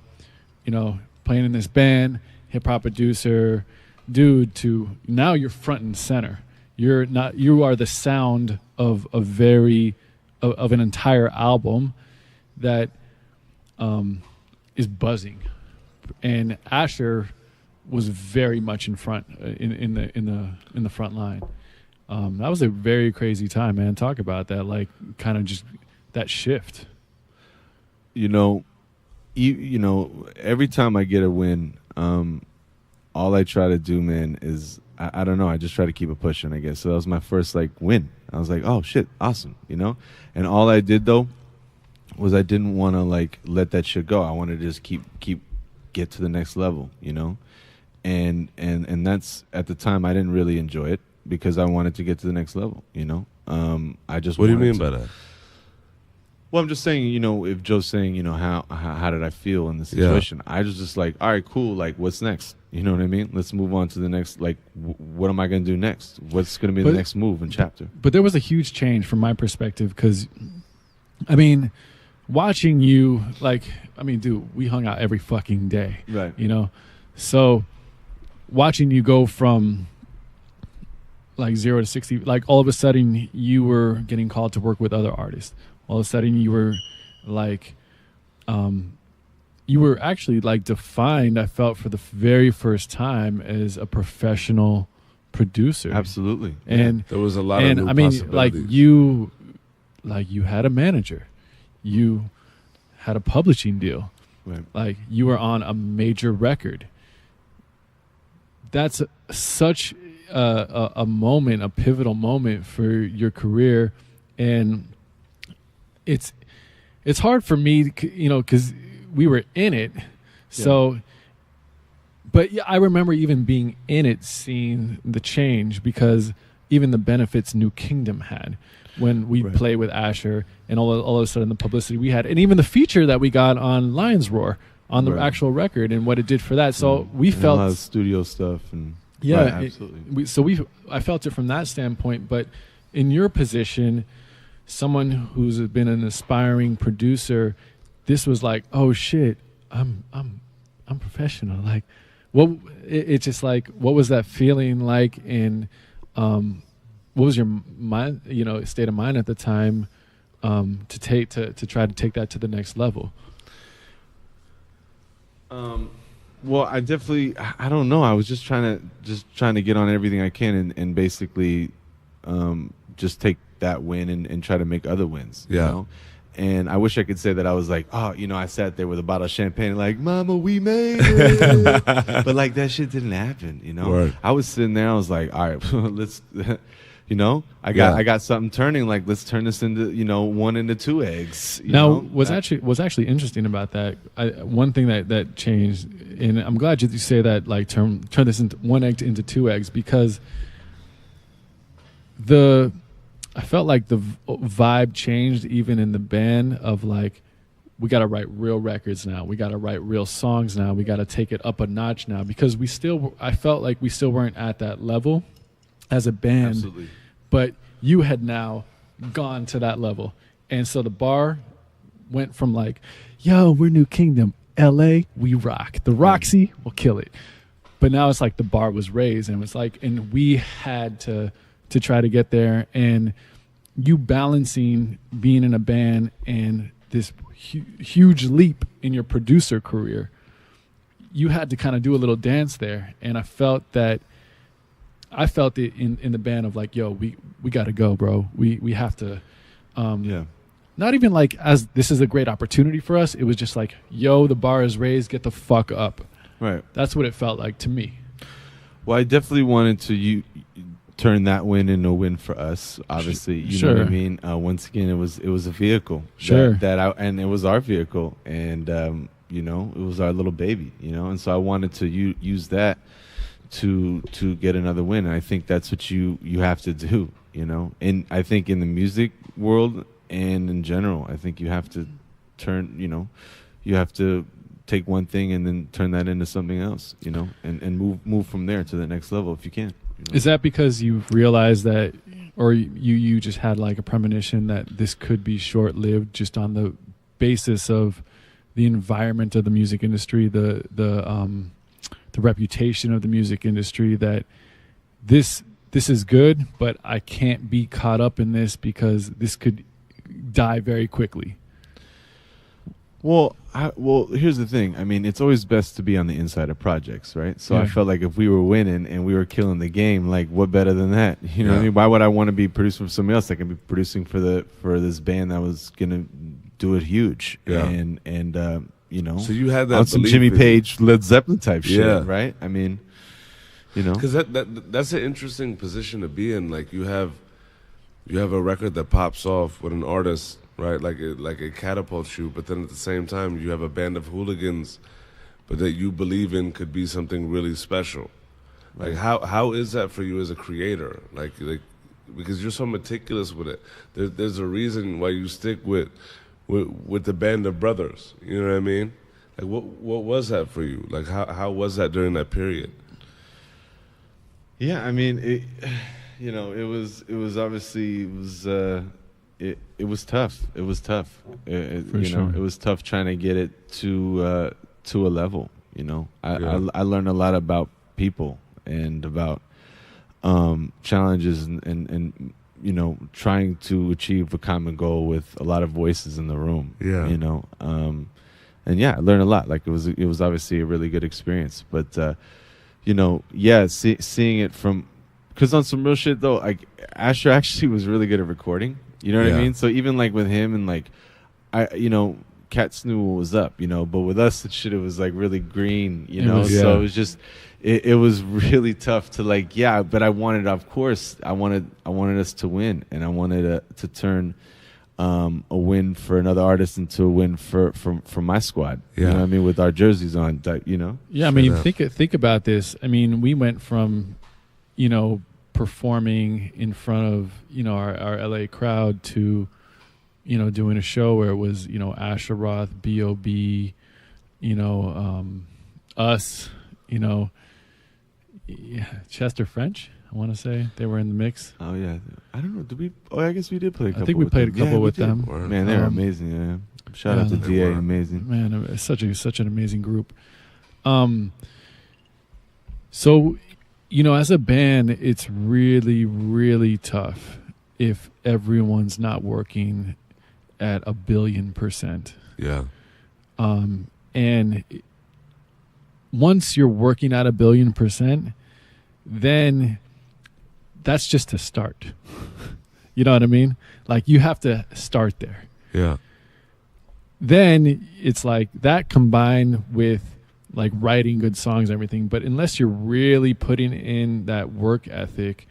you know, playing in this band, hip hop producer, dude, to now you're front and center. You are the sound of of an entire album that is buzzing, and Asher was very much in front in the front line. That was a very crazy time, man. Talk about that, like kind of just that shift. You know, every time I get a win, all I try to do, man, is I don't know. I just try to keep it pushing, I guess. So that was my first like win. I was like, oh shit, awesome, you know. And all I did though was I didn't want to like let that shit go. I wanted to just keep get to the next level, you know. And that's, at the time, I didn't really enjoy it because I wanted to get to the next level, you know. I just. What do you mean by that? Well, I'm just saying, you know, if Joe's saying, you know, how did I feel in the situation? I was just like, all right, cool. Like, what's next? You know what I mean? Let's move on to the next. Like, what am I going to do next? What's going to be the next move and chapter? But there was a huge change from my perspective because, I mean, watching you, like, I mean, dude, we hung out every fucking day. Right. You know? So watching you go from like 0 to 60, like all of a sudden you were getting called to work with other artists. All of a sudden you were like, you were actually like defined, I felt, for the very first time as a professional producer. Absolutely. And there was a lot of new possibilities. Like you had a manager, you had a publishing deal, right. Like you were on a major record. That's such a moment, a pivotal moment for your career. And it's hard for me, you know, because we were in it. So, but yeah, I remember even being in it, seeing the change, because even the benefits New Kingdom had when we played with Asher, and all of a sudden the publicity we had, and even the feature that we got on Lions Roar on the actual record and what it did for that. So we felt a lot of studio stuff and absolutely. I felt it from that standpoint. But in your position, someone who's been an aspiring producer, this was like, oh shit, I'm professional. Like, it's just like, what was that feeling like? And what was your mind, you know, state of mind at the time, to try to take that to the next level? Well, I don't know. I was just trying to get on everything I can and basically just take that win and try to make other wins. You know? And I wish I could say that I was like, oh, you know, I sat there with a bottle of champagne like, mama, we made it. But like that shit didn't happen, you know. Word. I was sitting there, I was like, all right, let's you know, I got something turning, like let's turn this into, you know, 1 into 2 eggs. Was actually interesting about that. One thing that changed, and I'm glad you say that, like turn this into 1 egg into 2 eggs, because I felt like the vibe changed even in the band of like, we got to write real records now. We got to write real songs now. We got to take it up a notch now, because I felt like we still weren't at that level as a band. Absolutely. But you had now gone to that level. And so the bar went from like, yo, we're New Kingdom. LA, we rock. The Roxy, we'll kill it. But now it's like the bar was raised, and it was like, and we had to try to get there. And you balancing being in a band and this huge leap in your producer career, you had to kind of do a little dance there. And I felt it in the band of like, yo, we got to go, bro. We have to, not even like as this is a great opportunity for us. It was just like, yo, the bar is raised, get the fuck up. Right. That's what it felt like to me. Well, I definitely wanted to turn that win into a win for us. Obviously, you know what I mean. Once again, it was a vehicle. Sure. And it was our vehicle, and you know, it was our little baby. You know, and so I wanted to use that to get another win. And I think that's what you have to do. You know, and I think in the music world and in general, I think you have to turn. You know, you have to take one thing and then turn that into something else, you know, and move from there to the next level if you can. You know? Is that because you've realized that, or you just had like a premonition that this could be short-lived, just on the basis of the environment of the music industry, the reputation of the music industry, that this is good, but I can't be caught up in this because this could die very quickly? Well, here's the thing. I mean, it's always best to be on the inside of projects, right? So I felt like if we were winning and we were killing the game, like what better than that? You know what I mean? Why would I want to be producing for somebody else that can be producing for this band that was gonna do it huge? Yeah. And you know, so you had that on some Jimmy Page, Led Zeppelin type shit, right? I mean, you know, because that's an interesting position to be in. Like you have a record that pops off with an artist, right, like a catapult you, but then at the same time you have a band of hooligans, but that you believe in could be something really special. Like how is that for you as a creator? Like because you're so meticulous with it. There's a reason why you stick with the band of brothers. You know what I mean? Like what was that for you? Like how was that during that period? Yeah, I mean, you know, it was obviously it was tough. It was tough. You know, it was tough trying to get it to a level. You know, I learned a lot about people and about challenges and you know, trying to achieve a common goal with a lot of voices in the room. Yeah. You know, and yeah, I learned a lot. Like it was obviously a really good experience. But you know, seeing it from, because on some real shit though, like Asher actually was really good at recording. You know what I mean? So even like with him and like, you know, cats knew what was up, you know, but with us, it was like really green, you know? So it was just, it was really tough to like, but I wanted, of course, I wanted us to win, and I wanted to turn a win for another artist into a win for my squad. You know what I mean? With our jerseys on, you know? Yeah, I mean, think about this. I mean, we went from, you know, performing in front of, you know, our LA crowd to, you know, doing a show where it was, you know, Asher Roth, B.O.B., you know, us, you know, Chester French, I want to say they were in the mix. Oh yeah, I don't know. Did we? Oh, I guess we did play a couple. I think we played a couple with them. Man, they're amazing. Yeah, shout out to DA, amazing. Man, it's such an amazing group. So, you know, as a band, it's really, really tough if everyone's not working at 1,000,000,000%. Yeah. And once you're working at 1,000,000,000%, then that's just a start. You know what I mean? Like you have to start there. Yeah. Then it's like that combined with like writing good songs and everything. But unless you're really putting in that work ethic,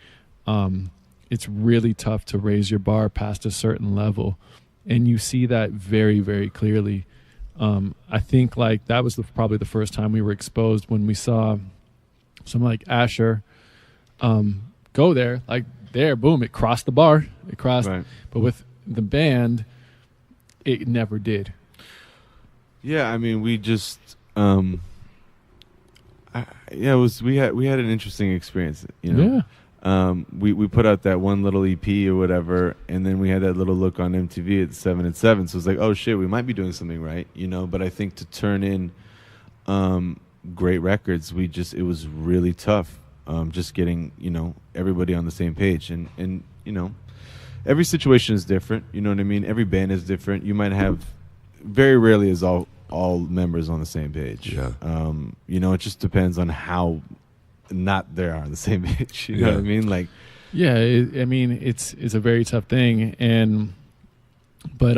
it's really tough to raise your bar past a certain level. And you see that very, very clearly. I think like that was probably the first time we were exposed when we saw someone like Asher go there, like there, boom, it crossed the bar. It crossed. Right. But with the band, it never did. Yeah, I mean, we just... we had an interesting experience, you know. Yeah. We put out that one little EP or whatever, and then we had that little look on MTV at 7 at 7. So it's like, oh shit, we might be doing something right, you know. But I think to turn in great records, it was really tough. Just getting, you know, everybody on the same page, and you know, every situation is different. You know what I mean? Every band is different. You might have very rarely is all members on the same page. Yeah. You know, it just depends on how not they are on the same page. You know Yeah. what I mean? Like, Yeah, I mean, it's a very tough thing, but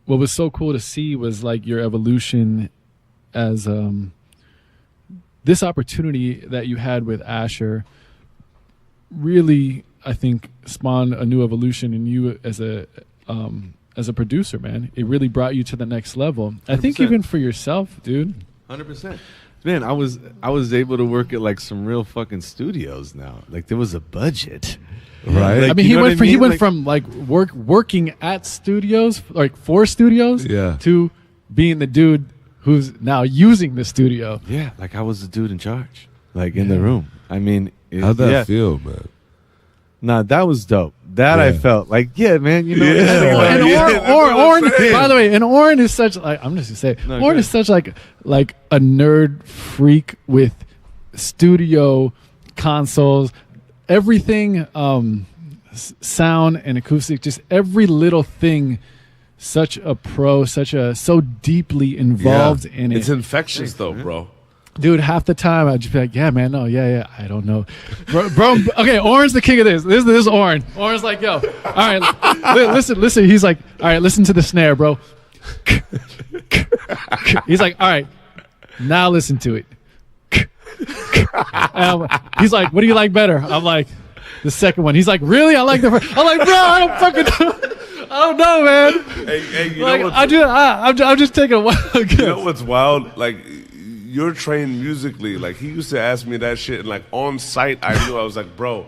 what was so cool to see was like your evolution as this opportunity that you had with Asher really, I think, spawned a new evolution in you as a producer, man. It really brought you to the next level. I think 100%. even for yourself, dude. 100%. Man, I was able to work at like some real fucking studios now. Like there was a budget, Right. Like, I mean, you he know went what I he mean? went Like- from like working at studios, like for studios, Yeah. to being the dude who's now using the studio. Yeah, like I was the dude in charge, like in the room. I mean, How'd that yeah. feel, man? Nah, that was dope. That I Yeah. felt like, yeah, man. You know, Yeah. it's like, And Yeah, that's what I'm Oren, saying. by the way, and Oren is such like I'm just gonna say, No, Oren go is such like a nerd freak with studio consoles, everything, sound and acoustic, just every little thing. Such a pro, so deeply involved in it. It's infectious, though, bro. Dude, half the time I'd just be like, yeah, man, no, yeah, I don't know. Bro, okay, Oren's the king of this. This is Oren. Oren's like, yo, all right, listen. He's like, all right, listen to the snare, bro. He's like, all right, now listen to it. He's like, what do you like better? I'm like, the second one. He's like, really? I like the first. I'm like, bro, I don't fucking know. I don't know, man. Hey, you Like, know what's, I'm just taking a while. you know what's wild? Like, you're trained musically. Like, he used to ask me that shit, and like on site, I knew. I was like, bro,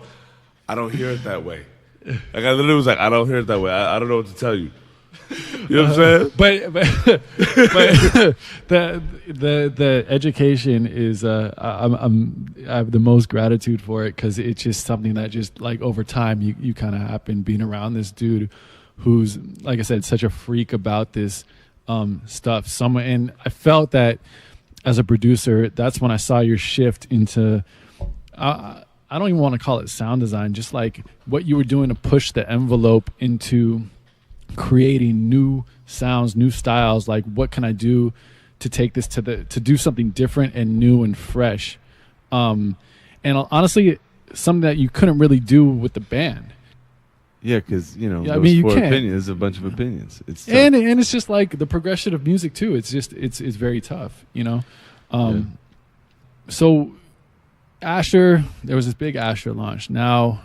I don't hear it that way. Like, I literally was like, I don't hear it that way. I don't know what to tell you. You know what I'm saying? But the education is I have the most gratitude for it because it's just something that just like over time you kind of happen being around this dude who's, like I said, such a freak about this stuff. And I felt that as a producer, that's when I saw your shift into I don't even want to call it sound design, just like what you were doing to push the envelope into creating new sounds, new styles. Like, what can I do to take this to do something different and new and fresh? And honestly, something that you couldn't really do with the band. Yeah, because Yeah, I there mean, you was four can't. opinions. There's a bunch of opinions. It's tough. And it's just like the progression of music too. It's just it's very tough, you know. So Asher, there was this big Asher launch. Now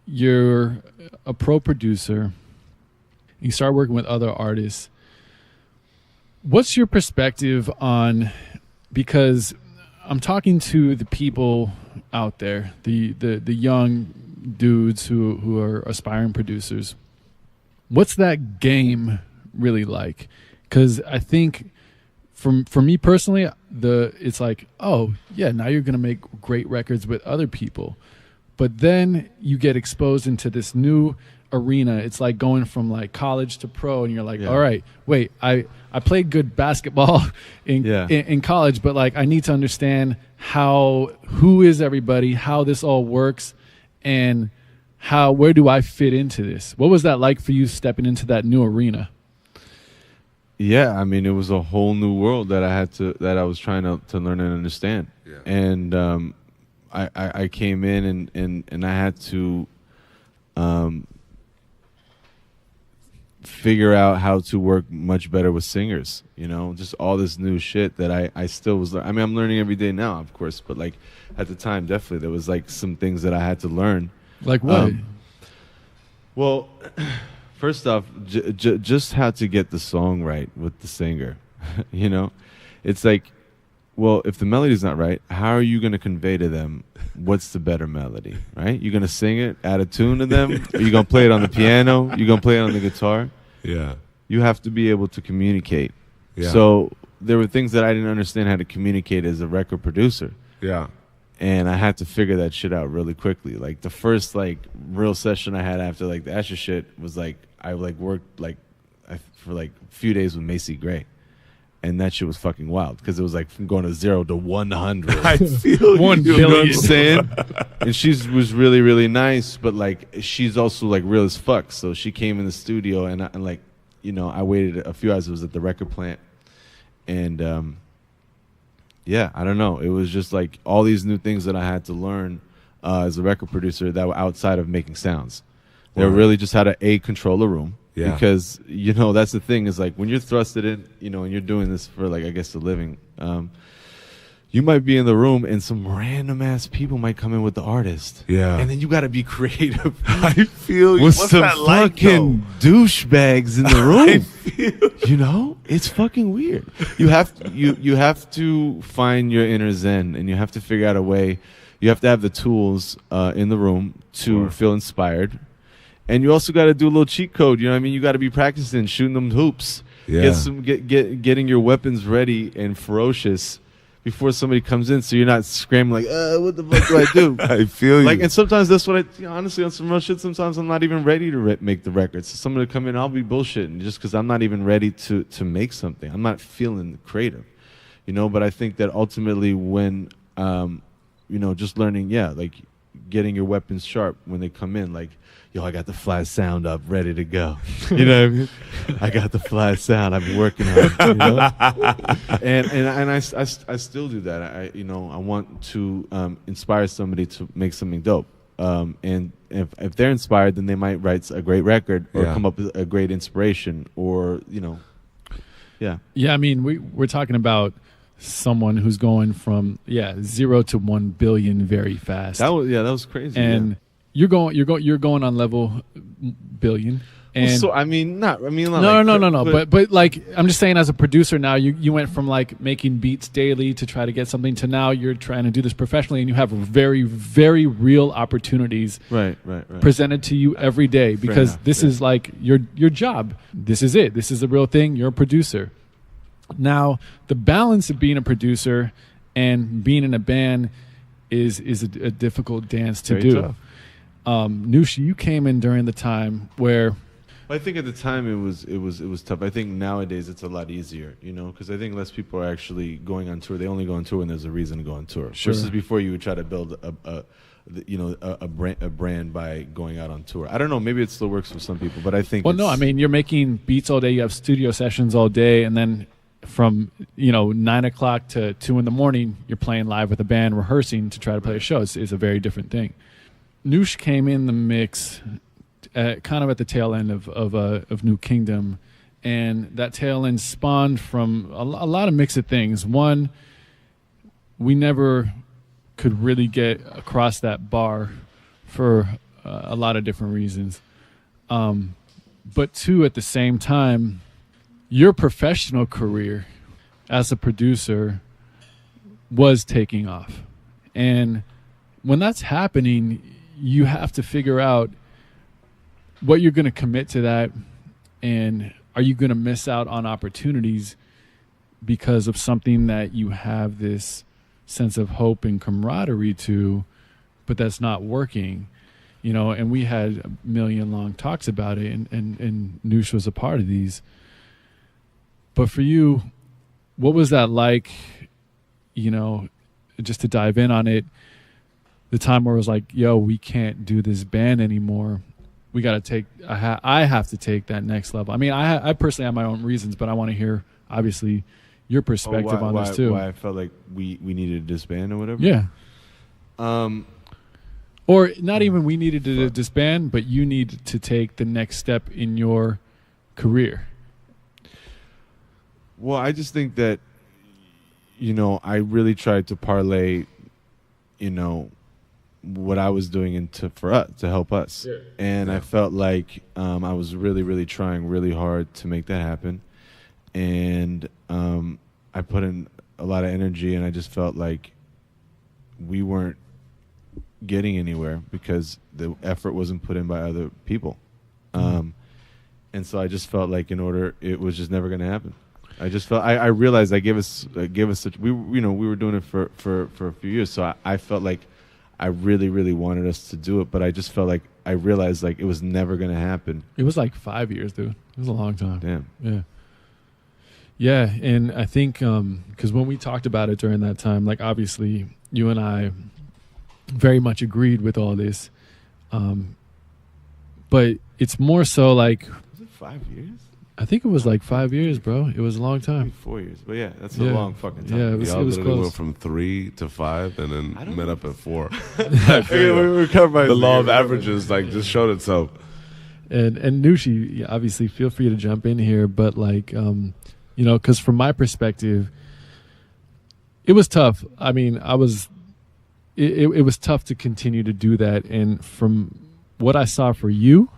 you're a pro producer. You start working with other artists. What's your perspective on, because I'm talking to the people out there, the young dudes who are aspiring producers. What's that game really like? Because I think for me personally, it's like, oh yeah, now you're gonna make great records with other people, but then you get exposed into this new arena. It's like going from like college to pro, and you're like, all right, wait, I played good basketball in college, but like I need to understand who is everybody, how this all works, and where do I fit into this? What was that like for you stepping into that new arena? Yeah, I mean, it was a whole new world that I was trying to learn and understand. Yeah. And I came in and I had to figure out how to work much better with singers, just all this new shit that I still was I mean, I'm learning every day now, of course, but like at the time, definitely there was like some things that I had to learn. Like what? Well, first off, just how to get the song right with the singer. It's like, well, if the melody's not right, how are you going to convey to them what's the better melody, right? You're going to sing it, add a tune to them, or you're going to play it on the piano, you're going to play it on the guitar. Yeah. You have to be able to communicate. Yeah. So there were things that I didn't understand how to communicate as a record producer. Yeah. And I had to figure that shit out really quickly. Like the first like real session I had after like the Asher shit was like I like worked like for like a few days with Macy Gray, and that shit was fucking wild because it was like from going to 0 to 100. I feel 1 you. You know what I'm billion. saying? And she was really, really nice, but like she's also like real as fuck. So she came in the studio and like, I waited a few hours. It was at the record plant, and yeah, I don't know. It was just like all these new things that I had to learn as a record producer that were outside of making sounds. They were really just how to control a room. Yeah. Because that's the thing is like when you're thrusted in, and you're doing this for like I guess a living. You might be in the room and some random ass people might come in with the artist. Yeah. And then you got to be creative. I feel you. With some fucking douchebags in the room. It's fucking weird. You have to find your inner zen, and you have to figure out a way. You have to have the tools in the room to feel inspired. And you also got to do a little cheat code. You know what I mean? You got to be practicing shooting them hoops. Yeah. Getting your weapons ready and ferocious before somebody comes in, so you're not scrambling like, what the fuck do I do? I feel you. And sometimes that's what honestly, on some real shit, sometimes I'm not even ready to make the record. So somebody come in, I'll be bullshitting just because I'm not even ready to make something. I'm not feeling creative, But I think that ultimately when, just learning, like getting your weapons sharp when they come in, like, I got the flat sound up, ready to go. You know what I mean? I got the flat sound. I've been working on it. And I still do that. I want to inspire somebody to make something dope. And if they're inspired, then they might write a great record or come up with a great inspiration or, yeah. Yeah, I mean, we're talking about someone who's going from 0 to 1 billion very fast. That was crazy. And you're going on level billion. And no. But like I'm just saying, as a producer now, you went from like making beats daily to try to get something to now you're trying to do this professionally, and you have very, very real opportunities right. presented to you every day because this is like your job. This is it. This is the real thing. You're a producer. Now, the balance of being a producer and being in a band is a difficult dance to do. Tough. Noosh, you came in during the time where I think at the time it was tough. I think nowadays it's a lot easier, because I think less people are actually going on tour. They only go on tour when there's a reason to go on tour. Sure. Versus before you would try to build a brand by going out on tour. I don't know. Maybe it still works for some people, but I think. Well, no. I mean, you're making beats all day. You have studio sessions all day, and then from 9 o'clock to 2 in the morning, you're playing live with a band, rehearsing to try to play a show. It's a very different thing. Noosh came in the mix kind of at the tail end of New Kingdom, and that tail end spawned from a lot of mix of things. One, we never could really get across that bar for a lot of different reasons. But two, at the same time, your professional career as a producer was taking off. And when that's happening, you have to figure out what you're going to commit to that, and are you going to miss out on opportunities because of something that you have this sense of hope and camaraderie to, but that's not working, and we had a million long talks about it, and Noosh was a part of these. But for you, what was that like, just to dive in on it, the time where it was like, yo, we can't do this band anymore. We got to take, I have to take that next level. I mean, I personally have my own reasons, but I want to hear, obviously, your perspective on this too. Why I felt like we needed to disband or whatever? Yeah. Or not even we needed to disband, but you need to take the next step in your career. Well, I just think that, I really tried to parlay, what I was doing for us, to help us. Yeah. And I felt like I was really, really trying really hard to make that happen. And I put in a lot of energy, and I just felt like we weren't getting anywhere because the effort wasn't put in by other people. And so I just felt like it was just never going to happen. I just felt I realized we were doing it for a few years, so I felt like I really, really wanted us to do it, but I just felt like I realized like it was never going to happen. It was like 5 years, dude. It was a long time. Damn. Yeah. Yeah, and I think because when we talked about it during that time, like obviously you and I very much agreed with all this, but it's more so like. Was it 5 years? I think it was like 5 years, bro. It was a long time. 4 years, but yeah, that's Yeah. a long fucking time. Yeah, it was Y'all literally close. went from 3 to 5 and then met up at 4. We're covered by The law of averages like just showed itself. And Nushi, yeah, obviously, feel free to jump in here, but like, you know, because from my perspective, it was tough. I mean, it was tough to continue to do that, and from what I saw for you,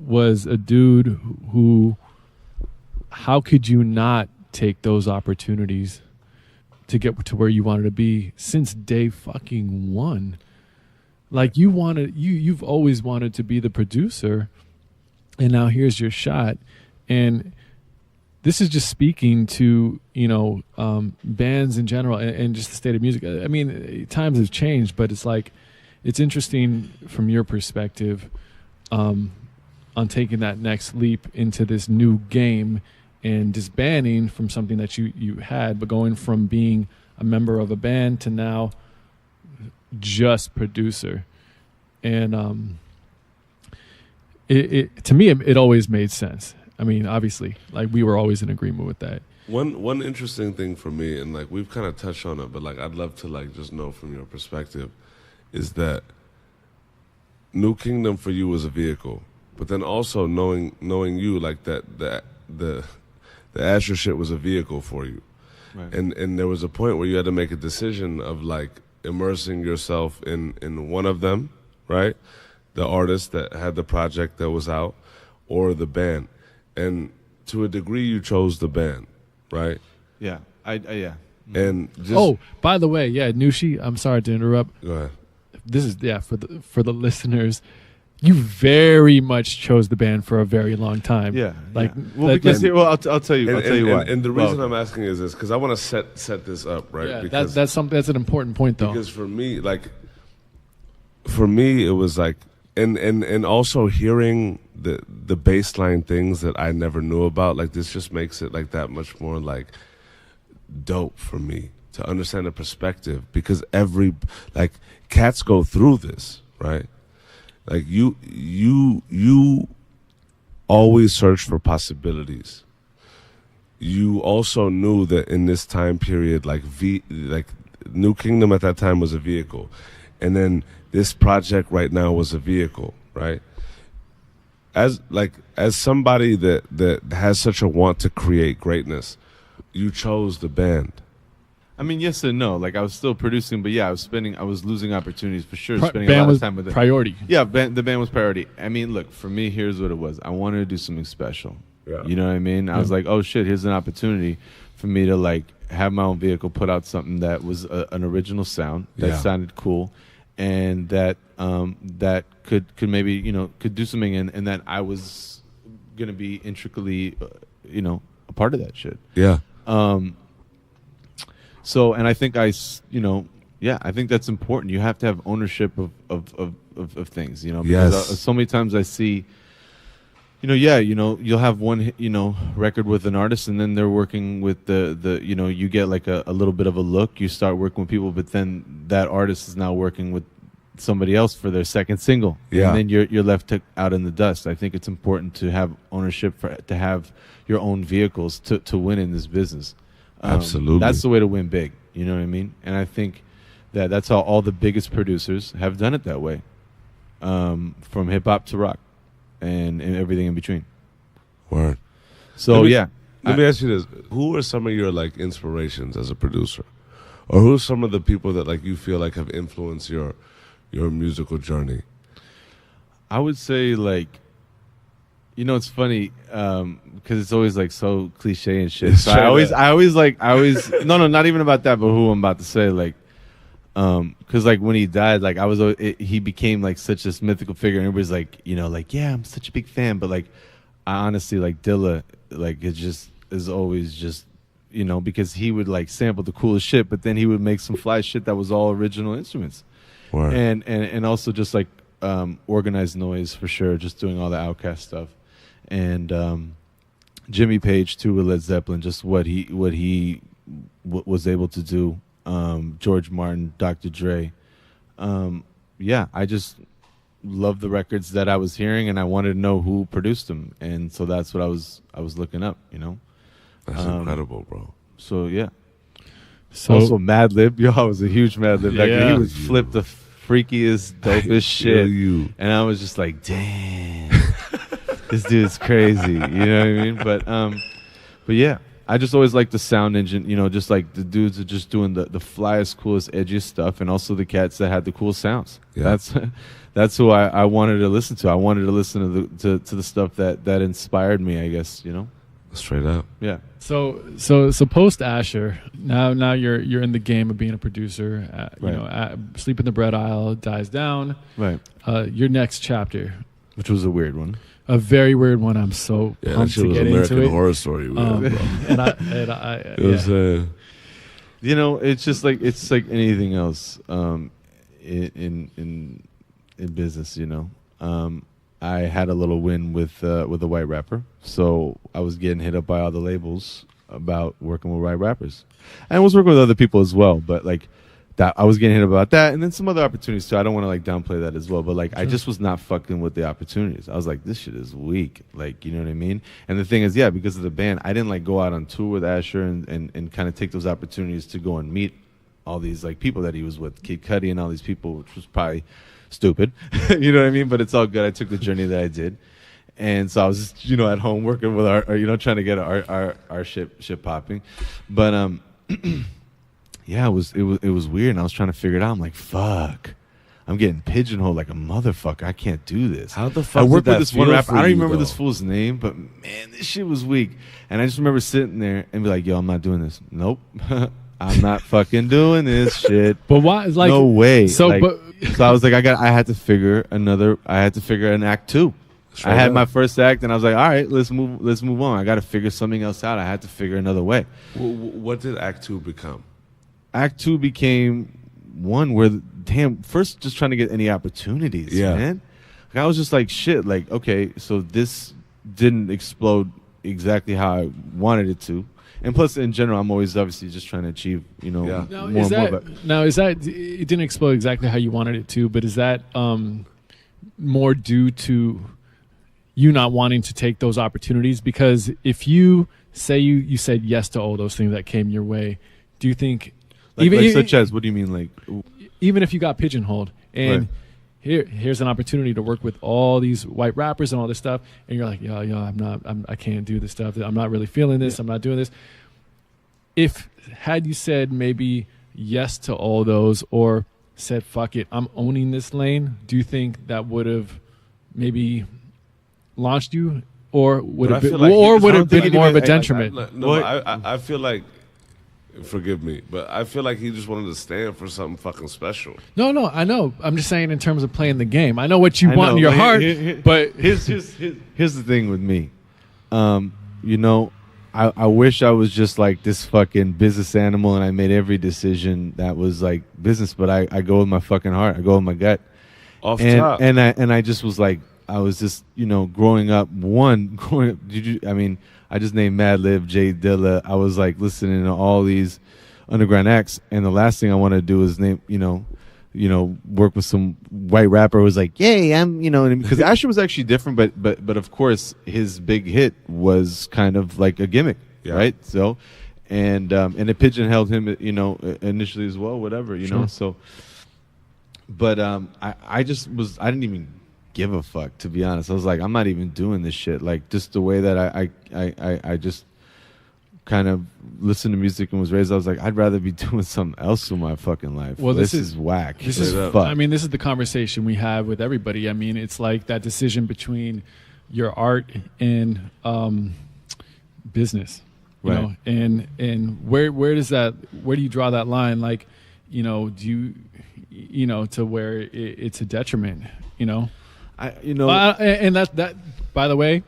was a dude who, how could you not take those opportunities to get to where you wanted to be since day fucking one? Like you've always wanted to be the producer, and now here's your shot. And this is just speaking to, you know, bands in general and just the state of music. I mean, times have changed, but it's like, it's interesting from your perspective, on taking that next leap into this new game and disbanding from something that you had, but going from being a member of a band to now just producer. And to me, it always made sense. I mean, obviously, like we were always in agreement with that. One interesting thing for me, and like we've kind of touched on it, but like I'd love to like just know from your perspective, is that New Kingdom for you was a vehicle, but then also knowing you, like that the Asher shit was a vehicle for you, right. And there was a point where you had to make a decision of like immersing yourself in one of them, right? The artist that had the project that was out, or the band, and to a degree you chose the band, right? Yeah, yeah. And just, by the way, yeah, Nushi, I'm sorry to interrupt. Go ahead. This is for the listeners. You very much chose the band for a very long time. Yeah, like yeah. Well, because I'll tell you why. And the reason I'm asking is this because I want to set this up, right? Yeah, because that's an important point, though. Because for me, it was like, and also hearing the baseline things that I never knew about, like this just makes it like that much more like dope for me to understand the perspective, because like cats go through this, right? Like you always search for possibilities. You also knew that in this time period, like New Kingdom at that time was a vehicle, and then this project right now was a vehicle, right? As somebody that has such a want to create greatness, you chose the band. I mean, yes and no. Like I was still producing, but yeah, I was losing opportunities for sure. Spending band a lot was of time with it. Priority. Yeah, the band was priority. I mean, look, for me, here's what it was. I wanted to do something special. Yeah. You know what I mean? I was like, oh shit, here's an opportunity for me to like have my own vehicle, put out something that was an original sound that sounded cool, and that that could maybe could do something, and that I was gonna be intricately a part of that shit. Yeah. So, and I think I think that's important. You have to have ownership of things, because Yes. so many times I see, you'll have one, record with an artist, and then they're working with the you get like a little bit of a look. You start working with people, but then that artist is now working with somebody else for their second single. Yeah. And then you're left out in the dust. I think it's important to have ownership, to have your own vehicles to win in this business. Absolutely. That's the way to win big. You know what I mean? And I think that's how all the biggest producers have done it that way, from hip hop to rock, and everything in between. Word. So Let me ask you this: who are some of your like inspirations as a producer, or who are some of the people that like you feel like have influenced your musical journey? I would say like. It's funny because it's always like so cliche and shit. So I always no, not even about that, but who I'm about to say, like, because like when he died, like he became like such this mythical figure, and everybody's like, yeah, I'm such a big fan, but like, I honestly like Dilla, like it just is always just, because he would like sample the coolest shit, but then he would make some fly shit that was all original instruments, Word. and also just like organized noise for sure, just doing all the Outkast stuff. And Jimmy Page too with Led Zeppelin, just what he was able to do. George Martin, Dr. Dre, I just loved the records that I was hearing, and I wanted to know who produced them, and so that's what I was looking up. That's incredible, bro. So yeah. So Also, Madlib. Yo, I was a huge Madlib back then. Yeah. He would flip the freakiest, dopest shit. You. And I was just like, damn, this dude's crazy. You know what I mean? But yeah, I just always liked the sound engine. Just like the dudes are just doing the flyest, coolest, edgiest stuff, and also the cats that had the cool sounds. Yeah. That's who I wanted to listen to. I wanted to listen to the stuff that inspired me, I guess. Straight up. Yeah. So post Asher, now you're in the game of being a producer. Sleep in the Bread Aisle dies down. Right. Your next chapter, Which was a weird one. a very weird one. I'm so Yeah, that pumped shit to was get American into it. Horror Story, man, bro. It It was, It's just like anything else in business. I had a little win with a white rapper, so I was getting hit up by all the labels about working with white rappers, and I was working with other people as well. But like that, I was getting hit about that, and then some other opportunities too. I don't want to like downplay that as well, but like I just was not fucking with the opportunities. I was like, this shit is weak, like, you know what I mean? And the thing is, yeah, because of the band, I didn't like go out on tour with Asher and kind of take those opportunities to go and meet all these like people that he was with, Kid Cudi and all these people, which was probably stupid. You know what I mean? But it's all good. I took the journey that I did. And so I was just, at home working with our trying to get our shit popping. But yeah, it was weird, and I was trying to figure it out. I'm like, fuck, I'm getting pigeonholed like a motherfucker. I can't do this. How the fuck I worked did that with this one feel rapper. for I don't you, remember though? this fool's name, but man, this shit was weak. And I just remember sitting there and be like, yo, I'm not doing this. Nope. I'm not fucking doing this shit. But why? Like, No way. So, Like, but so I was like, I had to figure an act 2. Straight I had up. my first act, and I was like, all right, let's move on. I got to figure something else out. I had to figure another way. What did Act 2 become? Act 2 became one where, first just trying to get any opportunities, Yeah. man. Like, I was just like, shit, like, okay, so this didn't explode exactly how I wanted it to. And plus, in general, I'm always obviously just trying to achieve, Yeah. more now and is more. that it didn't explode exactly how you wanted it to? But is that more due to you not wanting to take those opportunities? Because if you say you said yes to all those things that came your way, do you think Like such as, what do you mean, like? even if you got pigeonholed and Right. here's an opportunity to work with all these white rappers and all this stuff, and you're like, yo, I can't do this stuff. I'm not really feeling this. I'm not doing this. Had you said maybe yes to all those, or said, fuck it, I'm owning this lane, do you think that would have maybe launched you, or would have been, or would have been more of a detriment? I feel like, forgive me, but I feel like he just wanted to stand for something fucking special. No, I know. I'm just saying in terms of playing the game. I know what you I want know, in your but heart, but here's the thing with me. I wish I was just like this fucking business animal and I made every decision that was like business, but I go with my fucking heart. I go with my gut. Off And top. I just was like, I was just, growing up, I just named Madlib, Jay Dilla. I was like listening to all these underground acts, and the last thing I want to do is name, work with some white rapper who was like, yay, I'm, because Asher was actually different, but of course his big hit was kind of like a gimmick, Yeah. right? So, and it pigeonholed him, initially as well, whatever, Sure. So, but I didn't even give a fuck, to be honest. I was like, I'm not even doing this shit. Like, just the way that I just kind of listened to music and was raised, I was like, I'd rather be doing something else with my fucking life. Well, this is whack. This This is, is fuck. I mean, this is the conversation we have with everybody. I mean, it's like that decision between your art and business, you Right. know, and where do you draw that line? Like, do you, to where it's a detriment, and that, by the way,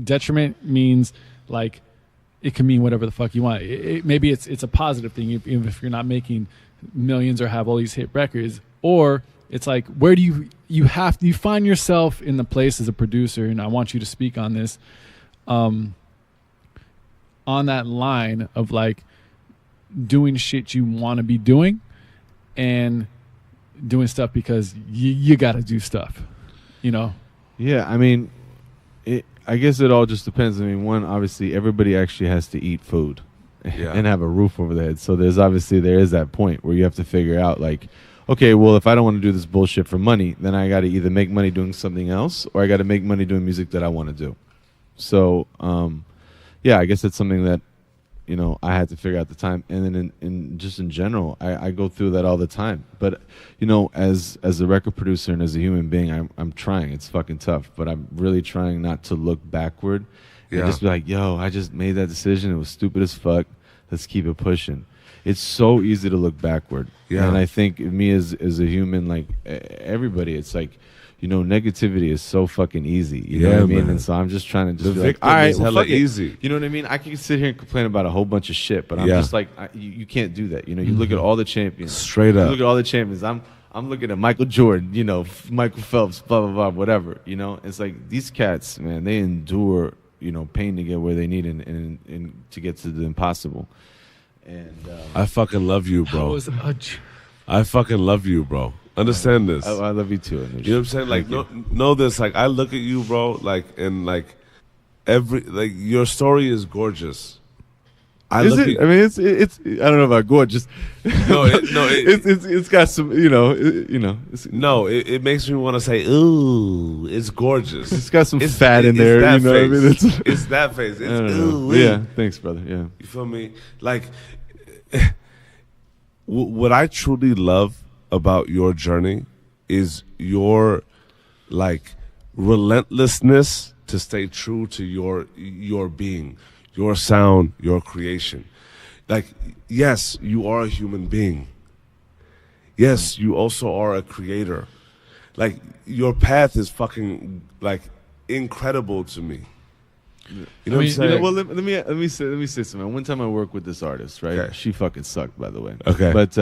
detriment means like, it can mean whatever the fuck you want. Maybe it's a positive thing, even if you're not making millions or have all these hit records. Or it's like, where do you find yourself in the place as a producer, and I want you to speak on this, on that line of like doing shit you want to be doing and doing stuff because you got to do stuff. you know. Yeah, I mean, I guess it all just depends. I mean, one, obviously, everybody actually has to eat food and have a roof over their head. So there is that point where you have to figure out, like, okay, well, if I don't want to do this bullshit for money, then I got to either make money doing something else, or I got to make money doing music that I want to do. So, yeah, I guess that's something that, you know, I had to figure out at the time. And then in general, I go through that all the time. But, you know, as a record producer and as a human being, I'm trying. It's fucking tough. But I'm really trying not to look backward and just be like, yo, I just made that decision. It was stupid as fuck. Let's keep it pushing. It's so easy to look backward. Yeah. And I think me as a human, like everybody, it's like, you know, negativity is so fucking easy. You know what I mean? Man. And so I'm just trying to just be like, all right, well, fuck easy. It. You know what I mean? I can sit here and complain about a whole bunch of shit, but I'm just like, you can't do that. You know, you look at all the champions. Straight up. You look at all the champions. I'm looking at Michael Jordan, you know, Michael Phelps, blah, blah, blah, whatever. You know, it's like these cats, man, they endure, you know, pain to get where they need and to get to the impossible. And I fucking love you, bro. I fucking love you, bro. Understand this. I love you too. You know what I'm saying? Like, know this. Like, I look at you, bro. Like, and like, your story is gorgeous. Is it? I mean, it's. I don't know about gorgeous. It's got some. It makes me want to say, ooh, it's gorgeous. It's got some fat in there. You know what I mean? It's that face. It's ooh. Yeah. Thanks, brother. Yeah. You feel me? Like, what I truly love about your journey is your like relentlessness to stay true to your being, your sound, your creation. Like, yes, you are a human being. Yes, you also are a creator. Like, your path is fucking like incredible to me. You know what I'm saying? You know, well, let me say something. One time I worked with this artist, right? Okay. She fucking sucked, by the way. Okay. But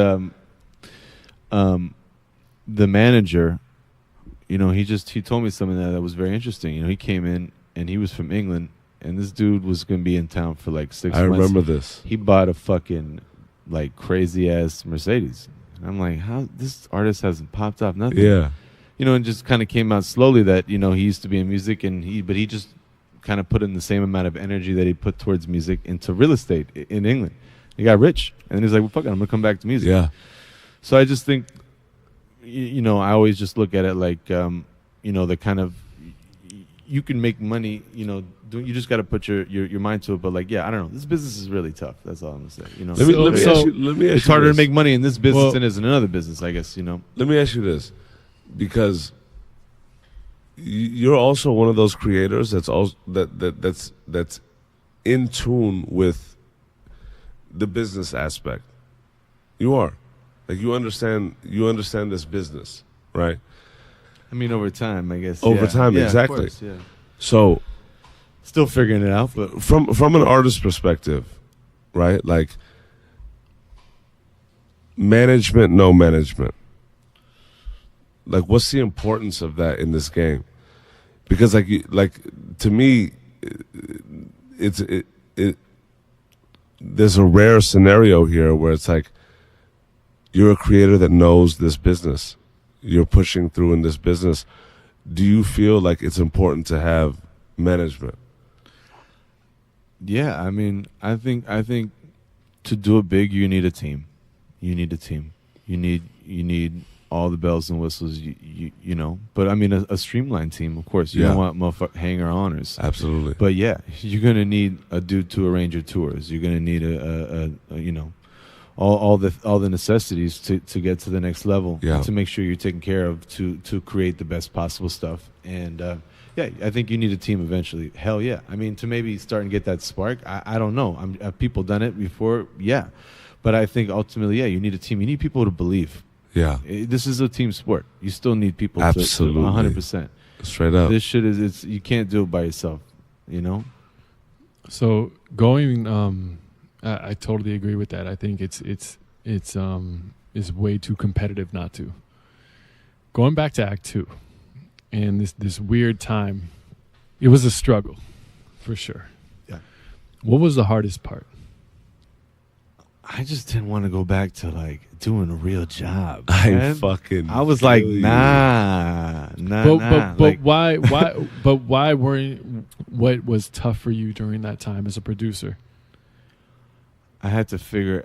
the manager, you know, he told me something that was very interesting. You know, he came in and he was from England, and this dude was going to be in town for like 6 months. I remember this. He bought a fucking like crazy ass Mercedes. And I'm like, how this artist hasn't popped off nothing? Yeah. You know, and just kind of came out slowly that, you know, he used to be in music but he just kind of put in the same amount of energy that he put towards music into real estate in England. He got rich, and then he's like, well, fuck it, I'm going to come back to music. Yeah. So I just think, you know, I always just look at it like, you know, the kind of, you can make money, you know, you just got to put your mind to it. But like, yeah, I don't know. This business is really tough. That's all I'm going to say. You know, let me ask you it's harder to make money in this business than it is in another business, I guess, you know. Let me ask you this, because you're also one of those creators that's also that's in tune with the business aspect. You are, like, you understand this business, right? I mean, over time, I guess. Over time, exactly. Of course, yeah. So, still figuring it out, but from an artist perspective, right? Like, management, no management. Like, what's the importance of that in this game? Because like to me, there's a rare scenario here where it's like, you're a creator that knows this business. You're pushing through in this business. Do you feel like it's important to have management? Yeah, I mean, I think to do it big, you need a team. You need a team. You need all the bells and whistles, you know. But I mean, a streamlined team, of course. You don't want motherfucking hanger-oners. Absolutely. But yeah, you're gonna need a dude to arrange your tours. You're gonna need a you know, all the necessities to get to the next level. Yeah. To make sure you're taken care of to create the best possible stuff. And yeah, I think you need a team eventually. Hell yeah. I mean, to maybe start and get that spark. I don't know. Have people done it before? Yeah. But I think ultimately, yeah, you need a team. You need people to believe. Yeah. This is a team sport. You still need people. Absolutely. 100%. Straight up. This shit is, you can't do it by yourself, you know? So going, I totally agree with that. I think it's way too competitive not to. Going back to Act 2 and this weird time, it was a struggle for sure. Yeah. What was the hardest part? I just didn't want to go back to like doing a real job. I was like, nah. But Like, why weren't? What was tough for you during that time as a producer? I had to figure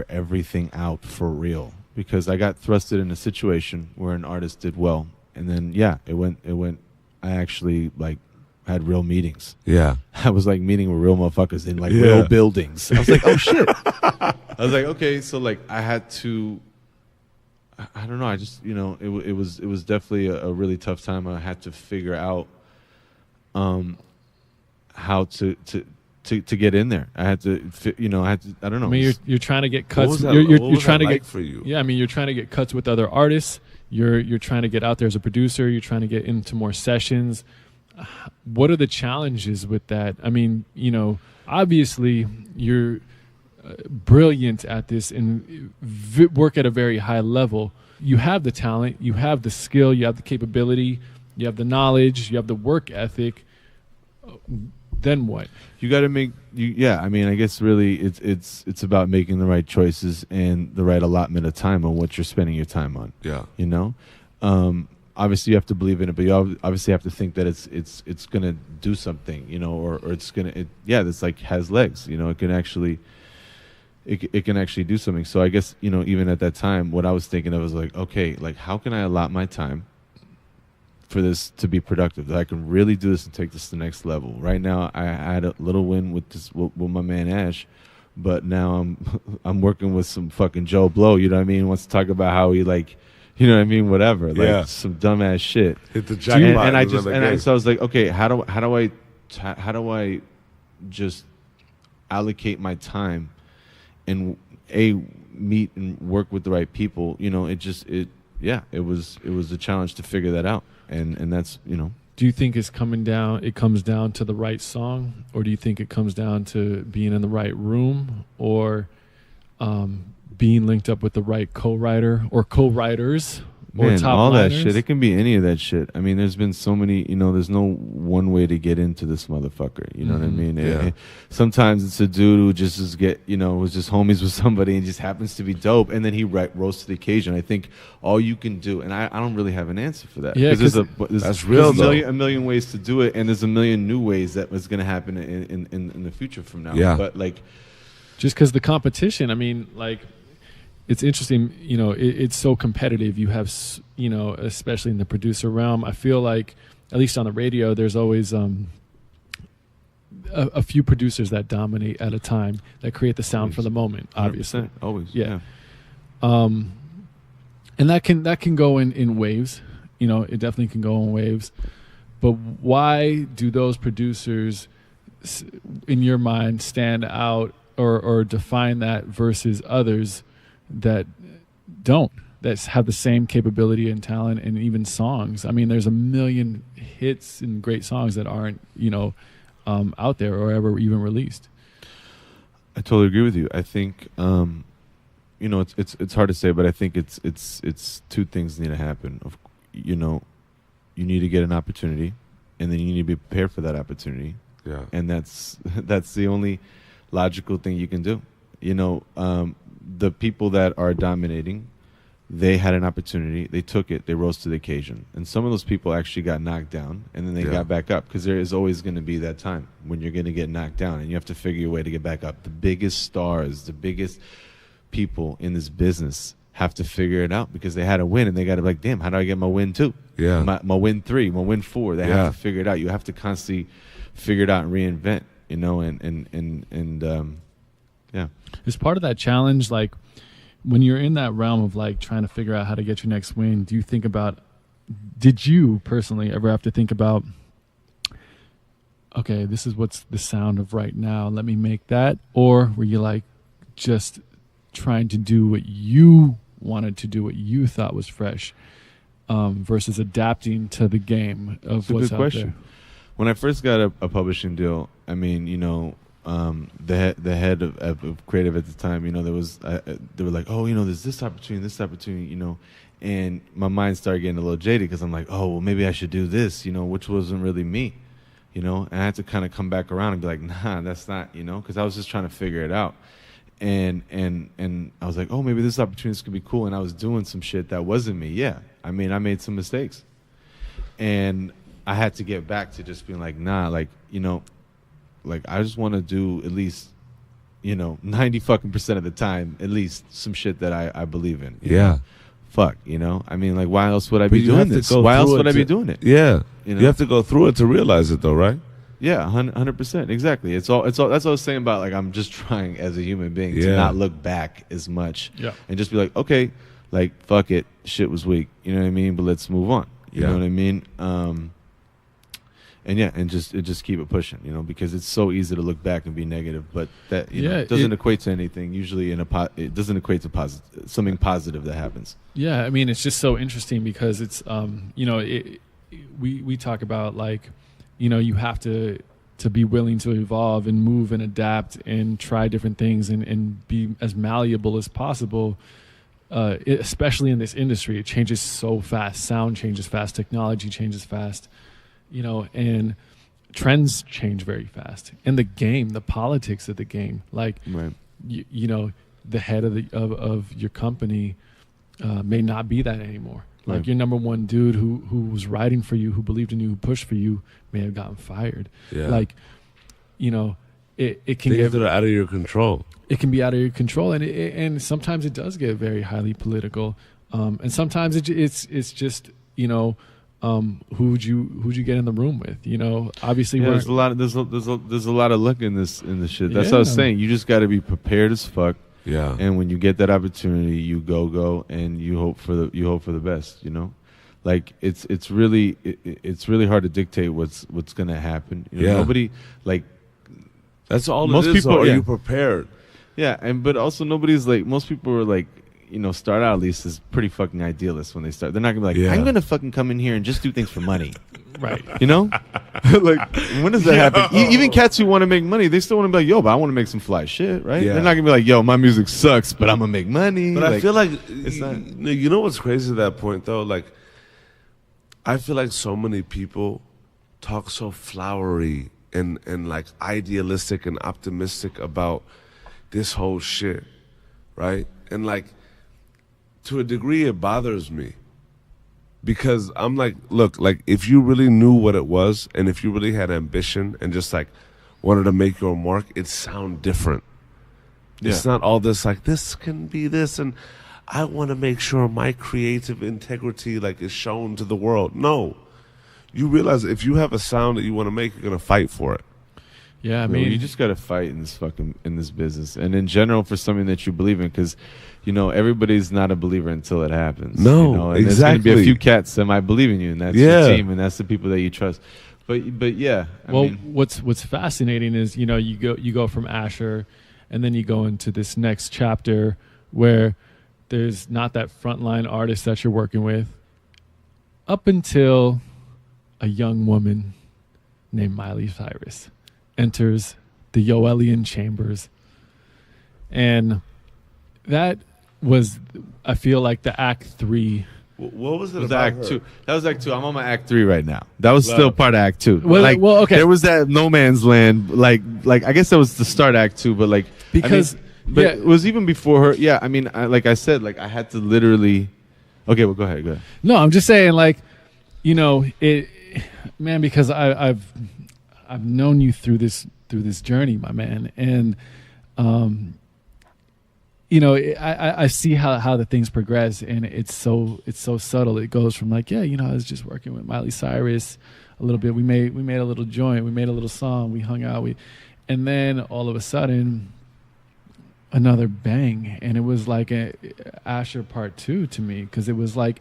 everything out for real, because I got thrusted in a situation where an artist did well, and then it went. I actually like had real meetings. Yeah. I was like meeting with real motherfuckers in like real buildings. I was like, oh shit. I was like, okay, so like I had to. I don't know. I just it was definitely a really tough time. I had to figure out how to get in there. I had to I don't know. I mean, you're trying to get cuts. What You're was trying that to like get for you? Yeah, I mean, you're trying to get cuts with other artists. You're trying to get out there as a producer. You're trying to get into more sessions. What are the challenges with that? I mean, obviously you're brilliant at this and work at a very high level. You have the talent, you have the skill, you have the capability, you have the knowledge, you have the work ethic. Then what? You got to make I mean, I guess really it's about making the right choices and the right allotment of time on what you're spending your time on. Yeah. Obviously you have to believe in it, but you obviously have to think that it's gonna do something, or it's gonna this like has legs, it can actually it can actually do something. So I guess even at that time, what I was thinking of was like, okay, like how can I allot my time for this to be productive, that I can really do this and take this to the next level. Right now I had a little win with my man Ash, but now I'm working with some fucking Joe Blow, you know what I mean, wants to talk about how he like, you know what I mean, whatever, like some dumbass shit. Hit the jackpot. So I was like, okay, how do I just allocate my time and meet and work with the right people? It was a challenge to figure that out, and that's Do you think it comes down to the right song, or do you think it comes down to being in the right room, or being linked up with the right co-writer or co-writers or top all liners? that shit? It can be any of that shit. I mean, there's been so many, there's no one way to get into this motherfucker. You know what I mean? Sometimes it's a dude who just was just homies with somebody and just happens to be dope, and then he rose to the occasion. I think all you can do, and I don't really have an answer for that. Yeah, that's real. There's a million ways to do it, and there's a million new ways that was going to happen in the future from now. Yeah. But like, just because the competition, I mean, like, it's interesting, it's so competitive. You have, especially in the producer realm, I feel like, at least on the radio, there's always a few producers that dominate at a time, that create the sound for the moment, obviously. Always. Yeah. And that can go in waves, it definitely can go in waves. But why do those producers, in your mind, stand out or define that versus others that don't, that have the same capability and talent and even songs? I mean, there's a million hits and great songs that aren't, out there or ever even released. I totally agree with you. I think, it's hard to say, but I think it's two things need to happen. You need to get an opportunity, and then you need to be prepared for that opportunity. Yeah. And that's the only logical thing you can do. The people that are dominating, they had an opportunity, they took it, they rose to the occasion. And some of those people actually got knocked down, and then they got back up, because there is always going to be that time when you're going to get knocked down, and you have to figure your way to get back up. The biggest stars, the biggest people in this business have to figure it out, because they had a win, and they got to be like, damn, how do I get my win 2? Yeah. My win 3, my win 4. They have to figure it out. You have to constantly figure it out and reinvent, yeah. Is part of that challenge, like, when you're in that realm of like trying to figure out how to get your next win, did you personally ever have to think about, okay, this is what's the sound of right now, let me make that? Or were you like just trying to do what you wanted to do, what you thought was fresh, versus adapting to the game of what's out there? When I first got a publishing deal, I mean, the head of creative at the time, they were like, oh, there's this opportunity, and my mind started getting a little jaded, because I'm like, oh, well, maybe I should do this, which wasn't really me, you know, and I had to kind of come back around and be like, nah, that's not, you know, because I was just trying to figure it out. And I was like, oh, maybe this opportunity could be cool. And I was doing some shit that wasn't me. Yeah. I mean, I made some mistakes. And I had to get back to just being like, nah, like, you know, like I just want to do at least, you know, 90% of the time, at least some shit that I believe in. You know? Fuck, you know? I mean, like, why else would I be doing this? Why else would I be doing it? Yeah. You know? You have to go through it to realize it, though, right? Yeah, 100%. Exactly. It's all. That's what I was saying about, like, I'm just trying as a human being to not look back as much. Yeah. And just be like, okay, like, fuck it. Shit was weak. You know what I mean? But let's move on. You know what I mean? And yeah, and just keep it pushing, you know, because it's so easy to look back and be negative, but that know, doesn't equate to anything. Usually, it doesn't equate to something positive that happens. Yeah, I mean, it's just so interesting because it's you know, we talk about, like, you know, you have to be willing to evolve and move and adapt and try different things and be as malleable as possible. Especially in this industry, it changes so fast. Sound changes fast. Technology changes fast. You know, and trends change very fast. And the game, the politics of the game, like, right. you know, the head of your company may not be that anymore. Like, Right. your number one dude who was riding for you, who believed in you, who pushed for you, may have gotten fired. Yeah. Like, you know, it can Things get that are out of your control. It can be out of your control, and sometimes it does get very highly political, and sometimes it's just, you know, who'd you get in the room with, you know? Obviously, there's a lot of there's a lot of luck in this shit. That's what I was saying. You just got to be prepared as fuck. Yeah. And when you get that opportunity, you go, and you hope for the best. You know, like it's really hard to dictate what's gonna happen. You know, nobody, like, that's all. Most it is, people are yeah. you prepared? Yeah, but also nobody's like, most people are like, you know, start out at least as pretty fucking idealists when they start. They're not gonna be like, I'm gonna fucking come in here and just do things for money. right. You know, like, when does that happen? Even cats who want to make money, they still want to be like, yo, but I want to make some fly shit, right? Yeah. They're not gonna be like, yo, my music sucks, but I'm gonna make money. But like, I feel like it's not. You know what's crazy at that point though? Like, I feel like so many people talk so flowery and like idealistic and optimistic about this whole shit, right? And like, to a degree, it bothers me. Because I'm like, look, like, if you really knew what it was, and if you really had ambition and just like wanted to make your mark, it'd sound different. Yeah. It's not all this like, this can be this, and I want to make sure my creative integrity like is shown to the world. No, you realize if you have a sound that you want to make, you're gonna fight for it. Yeah, I Bro, mean, you just gotta fight in this business, and in general for something that you believe in, because, you know, everybody's not a believer until it happens. No, you know? And exactly. There's gonna be a few cats that might believe in you, and that's your team, and that's the people that you trust. But yeah, I mean, what's fascinating is, you know, you go from Asher, and then you go into this next chapter where there's not that frontline artist that you're working with, up until a young woman named Miley Cyrus enters the Yoelian chambers. And that was, I feel like, the Act 3. What was it was about Act her? 2. That was Act 2. I'm on my Act 3 right now. That was still part of Act 2. Well, okay. There was that no man's land. Like I guess that was the start of Act 2, but like, Because, I mean, but it was even before her. Yeah, I mean, like I said, like, I had to literally. Okay, well, go ahead. No, I'm just saying, like, you know, man, because I've known you through this journey, my man, and you know, I see how the things progress, and it's so subtle. It goes from like, yeah, you know, I was just working with Miley Cyrus a little bit. We made a little joint, we made a little song, we hung out, and then all of a sudden, another bang, and it was like a Asher Part 2 to me, because it was like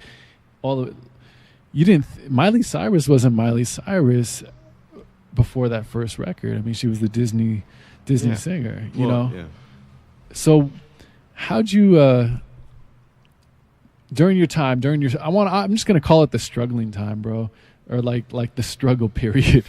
all of it. You didn't. Miley Cyrus wasn't Miley Cyrus before that first record. I mean, she was the Disney singer, you know. Yeah. So, how'd you during your I'm just gonna call it the struggling time, bro, or like the struggle period.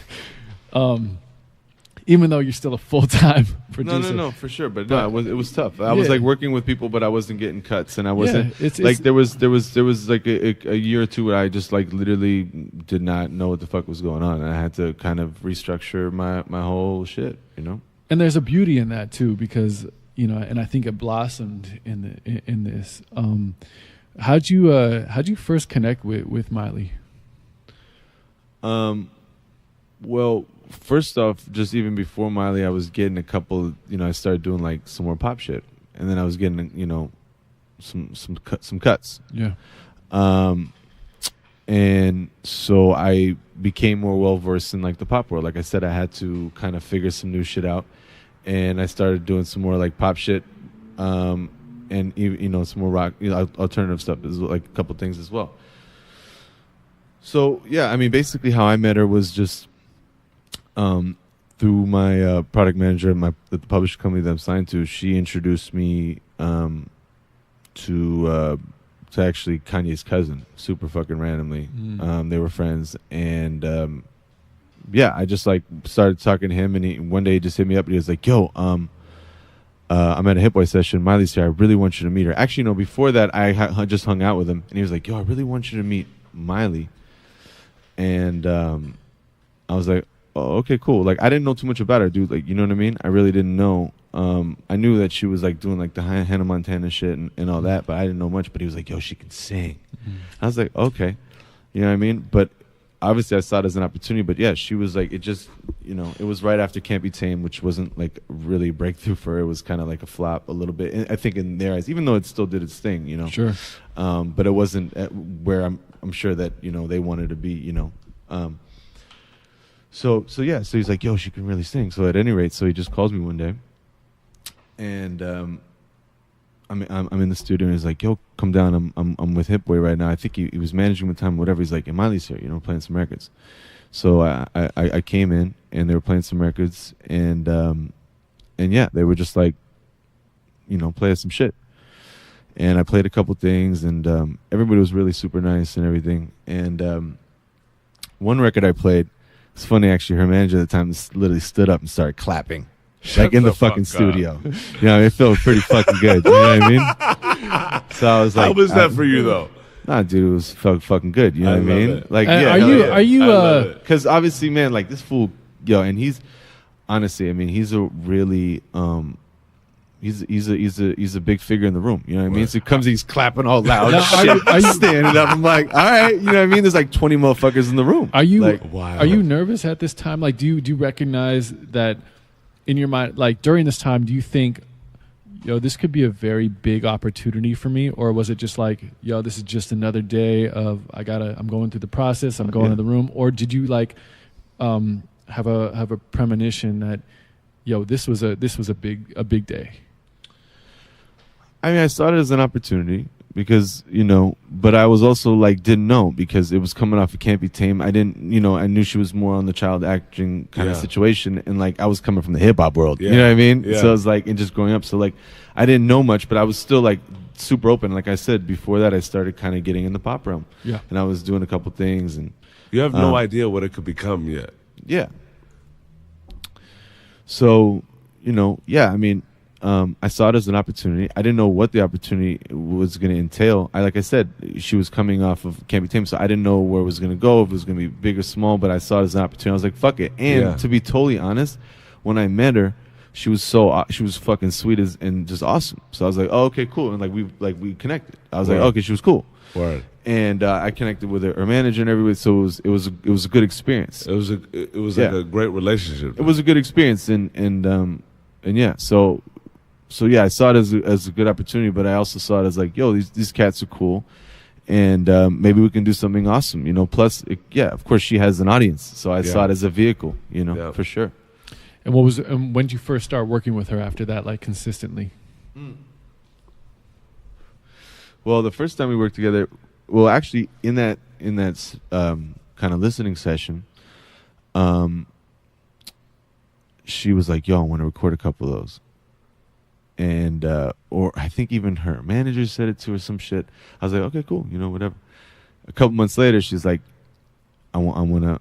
even though you're still a full-time producer. No, for sure. But no, it was tough. I was like working with people, but I wasn't getting cuts, and I wasn't there was like a year or two where I just like literally did not know what the fuck was going on, and I had to kind of restructure my whole shit, you know. And there's a beauty in that too, because and I think it blossomed in this. How'd you first connect with Miley? Well, first off, just even before Miley, I was getting a couple. I started doing like some more pop shit, and then I was getting some cuts. Yeah. And so I became more well versed in like the pop world. Like I said, I had to kind of figure some new shit out, and I started doing some more like pop shit, and even some more rock, alternative stuff, like a couple things as well. So yeah, I mean, basically how I met her was just through my product manager at the publishing company that I'm signed to. She introduced me to actually Kanye's cousin, super fucking randomly. They were friends, and I just like started talking to him, and one day he just hit me up and he was like, "Yo, I'm at a Hit Boy session. Miley's here. I really want you to meet her." Actually, before that, I just hung out with him, and he was like, "Yo, I really want you to meet Miley." And I was like, "Oh, okay, cool." Like, I didn't know too much about her, dude. Like, you know what I mean? I really didn't know. I knew that she was like doing like the Hannah Montana shit and all that, but I didn't know much. But he was like, "Yo, she can sing." I was like, "Okay," you know what I mean? But obviously, I saw it as an opportunity. But yeah, she was like, it just, it was right after Can't Be Tamed, which wasn't like really a breakthrough for her. It was kind of like a flop a little bit, I think, in their eyes, even though it still did its thing, Sure. But it wasn't where I'm sure that they wanted to be, So he's like, "Yo, she can really sing." So at any rate, so he just calls me one day, and I'm in the studio, and he's like, "Yo, come down. I'm with Hit Boy right now." I think he was managing with time, whatever. He's like, "And Miley's here, playing some records." So I came in, and they were playing some records, and yeah, they were just like, play us some shit. And I played a couple things, and everybody was really super nice and everything. And one record I played, it's funny actually, her manager at the time literally stood up and started clapping. Like in the fucking studio. It felt pretty fucking good. You know what I mean? So I was like, how was that for you though? Nah, dude, it was fucking good. You know what I mean? It. Like, are you? Because obviously, man, like this fool, and he's honestly, I mean, he's a really he's a big figure in the room. You know what I mean? So he comes, he's clapping all loud. Are you standing up? I'm like, all right. You know what I mean? There's like 20 motherfuckers in the room. Are you like, wow. Are you nervous at this time? Like, do you recognize that in your mind? Like during this time, do you think, this could be a very big opportunity for me, or was it just like, this is just another day of I'm going through the process. I'm going to the room, or did you like have a premonition that, this was a big day? I mean, I saw it as an opportunity because, but I was also like, didn't know because it was coming off of Can't Be Tamed. I didn't, I knew she was more on the child acting kind of situation. And like, I was coming from the hip hop world, you know what I mean? Yeah. So I was like, and just growing up. So like, I didn't know much, but I was still like super open. Like I said, before that, I started kind of getting in the pop realm. Yeah. And I was doing a couple things. And you have no idea what it could become yet. Yeah. So, I mean, I saw it as an opportunity. I didn't know what the opportunity was going to entail. Like I said, she was coming off of Can't Be Tamed, so I didn't know where it was going to go, if it was going to be big or small, but I saw it as an opportunity. I was like, fuck it. And to be totally honest, when I met her, she was fucking sweet and just awesome. So I was like, oh, okay, cool. And we connected. I was like, okay, she was cool. Word. And I connected with her manager and everybody. So it was a good experience. It was like a great relationship. It was a good experience, and yeah. So yeah, I saw it as a good opportunity, but I also saw it as like, yo, these cats are cool, and maybe we can do something awesome. Plus, of course, she has an audience, so I saw it as a vehicle, for sure. And when did you first start working with her after that, like consistently? Well, the first time we worked together, actually in that kind of listening session, she was like, yo, I want to record a couple of those. And or I think even her manager said it to her, some shit. I was like, okay, cool, whatever. A couple months later, she's like, I want to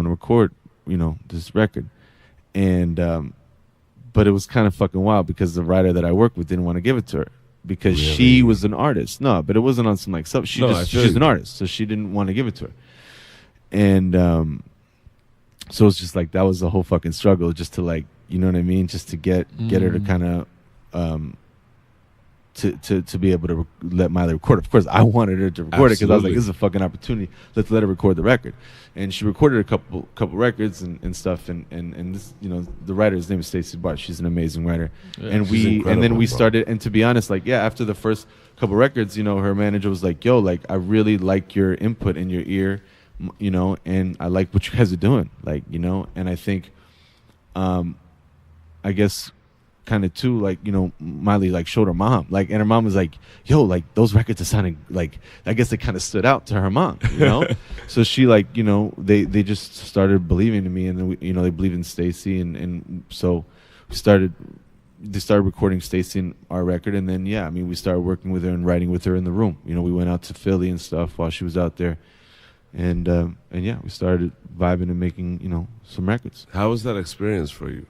record, this record. and but it was kind of fucking wild because the writer that I worked with didn't want to give it to her because she was an artist. No, but it wasn't on some like stuff. She's an artist, so she didn't want to give it to her. And so it's just like that was the whole fucking struggle, just to like, you know what I mean, just to get her to kind of to be able to let Miley record. Of course, I wanted her to record it because I was like, this is a fucking opportunity. Let's let her record the record. And she recorded a couple records and stuff. And this, you know, the writer's name is Stacey Barth. She's an amazing writer. Yeah, and then we started. And to be honest, like, yeah, after the first couple records, you know, her manager was like, yo, like, I really like your input in your ear, you know, and I like what you guys are doing, like, you know. And I think, I guess, kind of too, like, you know, Miley like showed her mom, like, and her mom was like, yo, like, those records are sounding like, I guess they kind of stood out to her mom, you know. So she, like, you know, they just started believing in me, and then we, you know, they believed in Stacey, and so they started recording Stacey in our record. And then, yeah, I mean, we started working with her and writing with her in the room. You know, we went out to Philly and stuff while she was out there, and yeah, we started vibing and making, you know, some records. How was that experience for you?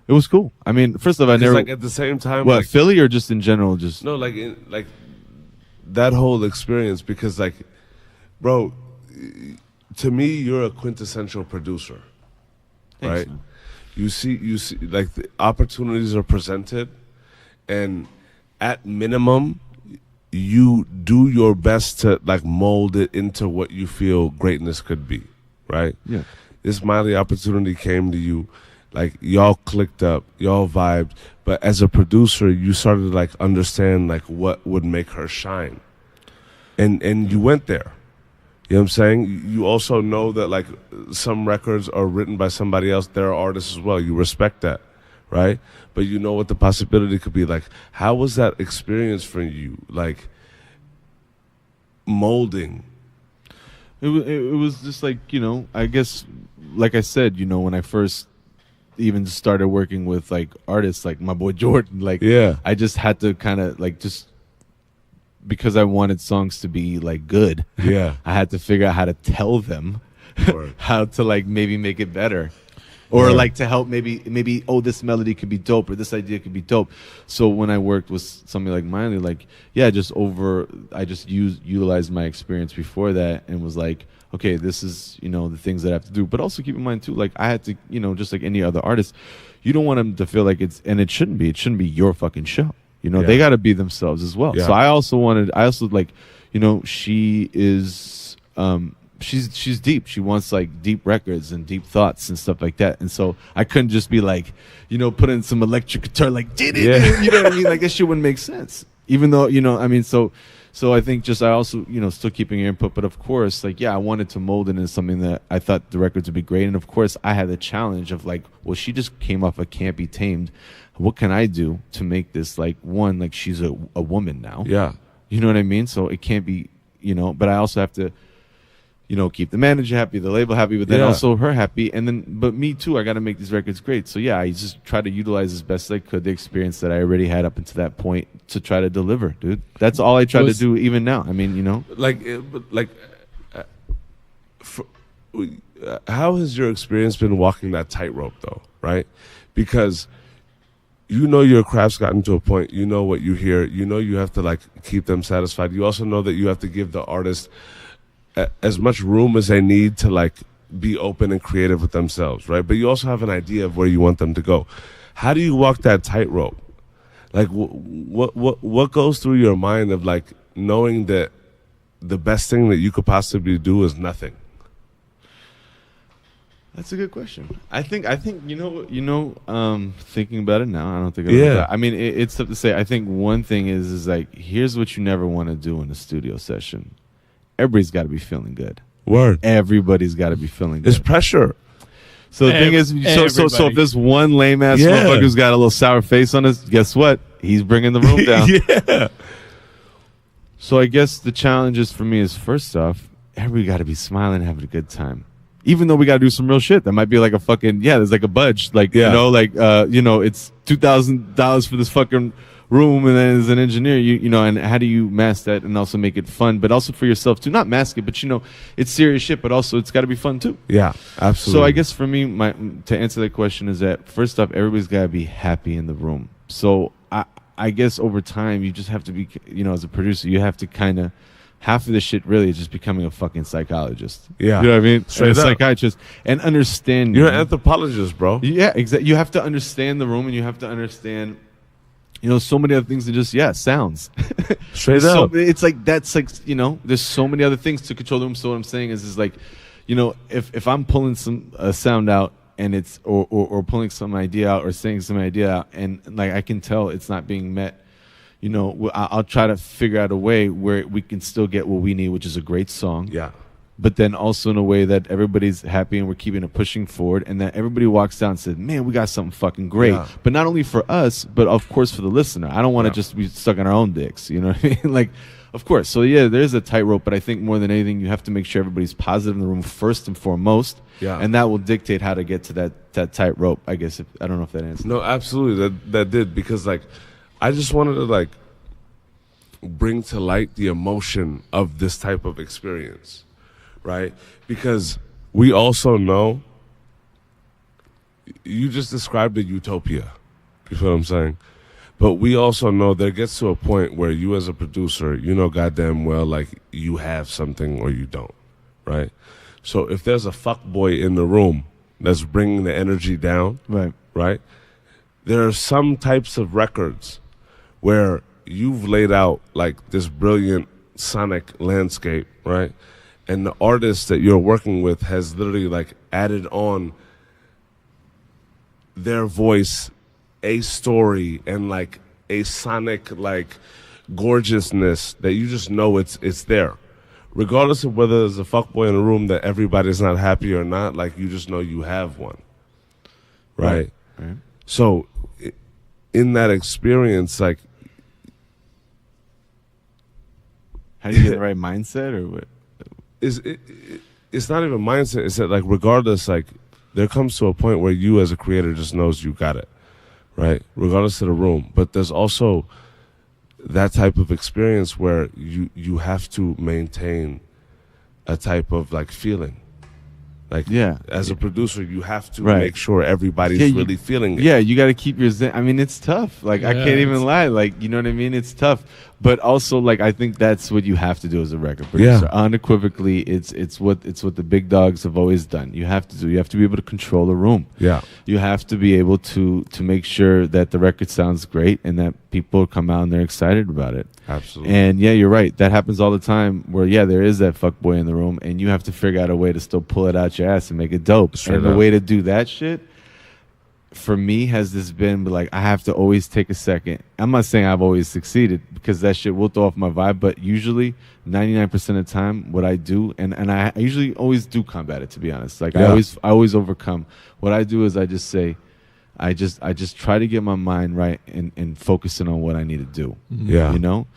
It was cool. I mean, first of all, I never, like, at the same time, what, like, Philly or just in general, just no, like, like that whole experience, because, like, bro, to me, you're a quintessential producer, right? Thanks. You see, like, the opportunities are presented, and at minimum, you do your best to, like, mold it into what you feel greatness could be, right? Yeah. This Miley opportunity came to you. Like, y'all clicked up, y'all vibed, but as a producer, you started to, like, understand, like, what would make her shine, and you went there. You know what I'm saying? You also know that, like, some records are written by somebody else. They're artists as well. You respect that, right? But you know what the possibility could be. Like, how was that experience for you? Like, molding. It was just like, you know, I guess, like I said, you know, when I first even started working with, like, artists like my boy Jordan, like, yeah, I just had to kind of, like, just because I wanted songs to be, like, good, yeah, I had to figure out how to tell them how to, like, maybe make it better, or yeah, like to help maybe oh, this melody could be dope, or this idea could be dope. So when I worked with somebody like Miley, like, yeah, I just utilized my experience before that and was like, okay, this is, you know, the things that I have to do. But also keep in mind too, like, I had to, you know, just like any other artist, you don't want them to feel like it shouldn't be your fucking show. You know, they got to be themselves as well. Yeah. So I also like, you know, she is, she's deep. She wants, like, deep records and deep thoughts and stuff like that. And so I couldn't just be like, you know, put in some electric guitar, like, you know what I mean? Like, that shit wouldn't make sense. Even though, you know, I mean, so I think just I also, you know, still keeping your input. But of course, like, yeah, I wanted to mold it into something that I thought the records would be great. And of course, I had the challenge of, like, well, she just came off a Can't Be Tamed. What can I do to make this, like, one, like, she's a woman now. Yeah. You know what I mean? So it can't be, you know, but I also have to, you know, keep the manager happy, the label happy, but then also her happy. And then, but me too, I got to make these records great. So yeah, I just try to utilize as best as I could the experience that I already had up until that point to try to deliver, dude. That's all I try to do even now. I mean, you know, how has your experience been walking that tightrope though, right? Because you know your craft's gotten to a point, you know what you hear, you know you have to, like, keep them satisfied. You also know that you have to give the artist as much room as they need to, like, be open and creative with themselves, right? But you also have an idea of where you want them to go. How do you walk that tightrope? Like, what goes through your mind of, like, knowing that the best thing that you could possibly do is nothing? That's a good question. I think you know, thinking about it now, I don't think about I mean, it's tough to say. I think one thing is like, here's what you never want to do in a studio session. Everybody's got to be feeling good. Word. Everybody's got to be feeling good. There's pressure. So the thing is, so if this one lame ass motherfucker who's got a little sour face on us, guess what? He's bringing the room down. Yeah. So I guess the challenges for me is, first off, everybody got to be smiling and having a good time. Even though we got to do some real shit. That might be like a fucking, there's like a budge. Like, you know, like, you know, it's $2,000 for this fucking room, and then as an engineer, you know, and how do you mask that and also make it fun, but also for yourself to not mask it, but you know, it's serious shit, but also it's got to be fun too. Yeah, absolutely. So I guess for me, to answer that question is that first off, everybody's got to be happy in the room. So I guess over time, you just have to be, you know, as a producer, you have to kind of, half of the shit really is just becoming a fucking psychologist. Yeah. You know what I mean? Straight a up. psychiatrist. And understand. You're an anthropologist, bro. Yeah, exactly. You have to understand the room, and you have to understand, you know, so many other things than just, sounds. Straight up. It's like, that's like, you know, there's so many other things to control the room. So what I'm saying is like, you know, if I'm pulling a sound out, and it's or pulling some idea out or saying some idea out, and like I can tell it's not being met, you know, I'll try to figure out a way where we can still get what we need, which is a great song. Yeah. But then also in a way that everybody's happy and we're keeping it pushing forward, and that everybody walks down and says, man, we got something fucking great. Yeah. But not only for us, but of course for the listener. I don't want to just be stuck on our own dicks, you know what I mean? Like, of course. So yeah, there's a tightrope, but I think more than anything, you have to make sure everybody's positive in the room first and foremost. Yeah. And that will dictate how to get to that tightrope, I guess. I don't know if that answers. No, absolutely. That did, because like I just wanted to like bring to light the emotion of this type of experience, right? Because we also know, you just described a utopia. You feel what I'm saying? But we also know there gets to a point where you as a producer, you know goddamn well, like, you have something or you don't, right? So if there's a fuckboy in the room that's bringing the energy down, right? There are some types of records where you've laid out like this brilliant sonic landscape, right? And the artist that you're working with has literally like added on their voice, a story, and like a sonic like gorgeousness that you just know it's there. Regardless of whether there's a fuckboy in the room that everybody's not happy or not, like you just know you have one. Right? So in that experience, like, how do you get the right mindset, or what? It's not even mindset. It's that like regardless, like there comes to a point where you as a creator just knows you got it, right? Regardless of the room. But there's also that type of experience where you have to maintain a type of like feeling. Like, as a producer, you have to make sure everybody's really feeling it. Yeah, you got to keep your zen. I mean, it's tough. Like, I can't even lie. Like, you know what I mean? It's tough. But also, like, I think that's what you have to do as a record producer. Unequivocally, it's what the big dogs have always done. You have to do. You have to be able to control the room. Yeah. You have to be able to make sure that the record sounds great and that people come out and they're excited about it. Absolutely. And yeah, you're right. That happens all the time where, there is that fuckboy in the room, and you have to figure out a way to still pull it out your ass and make it dope. Straight and up. the way to do that shit, for me, has this been like, I have to always take a second. I'm not saying I've always succeeded, because that shit will throw off my vibe, but usually 99% of the time what I do, and I usually always do combat it, to be honest. Like, I always overcome. What I do is I just say, I just try to get my mind right and focusing on what I need to do. Yeah. You know?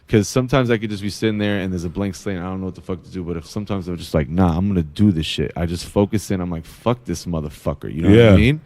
Because sometimes I could just be sitting there and there's a blank slate and I don't know what the fuck to do. But if sometimes I'm just like, nah, I'm going to do this shit. I just focus in. I'm like, fuck this motherfucker. You know what I mean?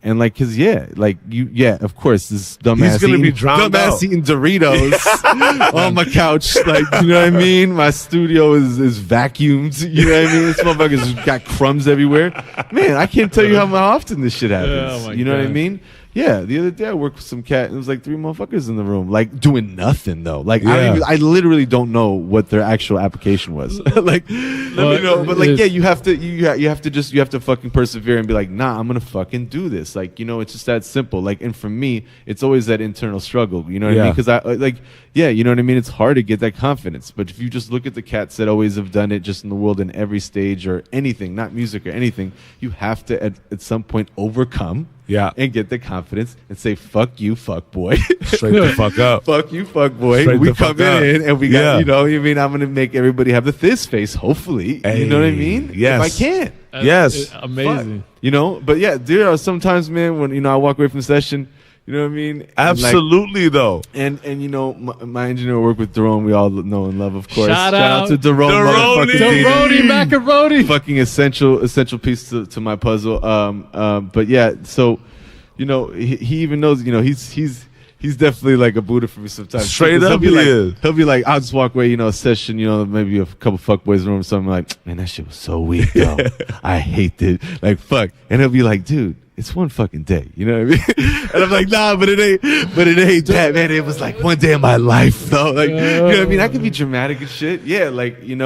And like, cause of course, this dumbass, he's gonna be drowned out. eating Doritos on my couch. Like, you know what I mean? My studio is vacuumed. You know what I mean? This motherfucker's got crumbs everywhere. Man, I can't tell you how often this shit happens. You know what I mean? Yeah, the other day I worked with some cat and there was like 3 motherfuckers in the room, like doing nothing though. Like I literally don't know what their actual application was. Like, let me know. But like, you have to fucking persevere and be like, nah, I'm gonna fucking do this. Like, you know, it's just that simple. Like, and for me, it's always that internal struggle. You know what I mean? Because you know what I mean? It's hard to get that confidence. But if you just look at the cats that always have done it just in the world in every stage or anything, not music or anything, you have to at some point overcome. Yeah, and get the confidence and say, fuck you, fuck boy. Straight the fuck up. Fuck you, fuck boy. Straight we the fuck come in up. and we got, you know what I mean? I'm going to make everybody have the this face, hopefully. Hey, you know what I mean? Yes. If I can. Yes. Amazing. Fuck. You know, but yeah, there are sometimes, man, when, you know, I walk away from the session, you know what I mean? Absolutely, though. And you know, my engineer worked with Daron. We all know and love, of course. Shout out to Daron. Daroni macaroni. Fucking essential piece to my puzzle. But yeah, so, you know, he even knows, you know, he's he's definitely like a Buddha for me sometimes. Straight up, he'll be like, I'll just walk away, a session, maybe a couple fuckboys in the room or something, like, man, that shit was so weak, though. I hate it. Like, fuck. And he'll be like, dude, it's one fucking day, you know what I mean? And I'm like, nah, but it ain't that, man. It was like one day of my life, though. Like, you know what I mean? I can be dramatic and shit. Yeah, like, you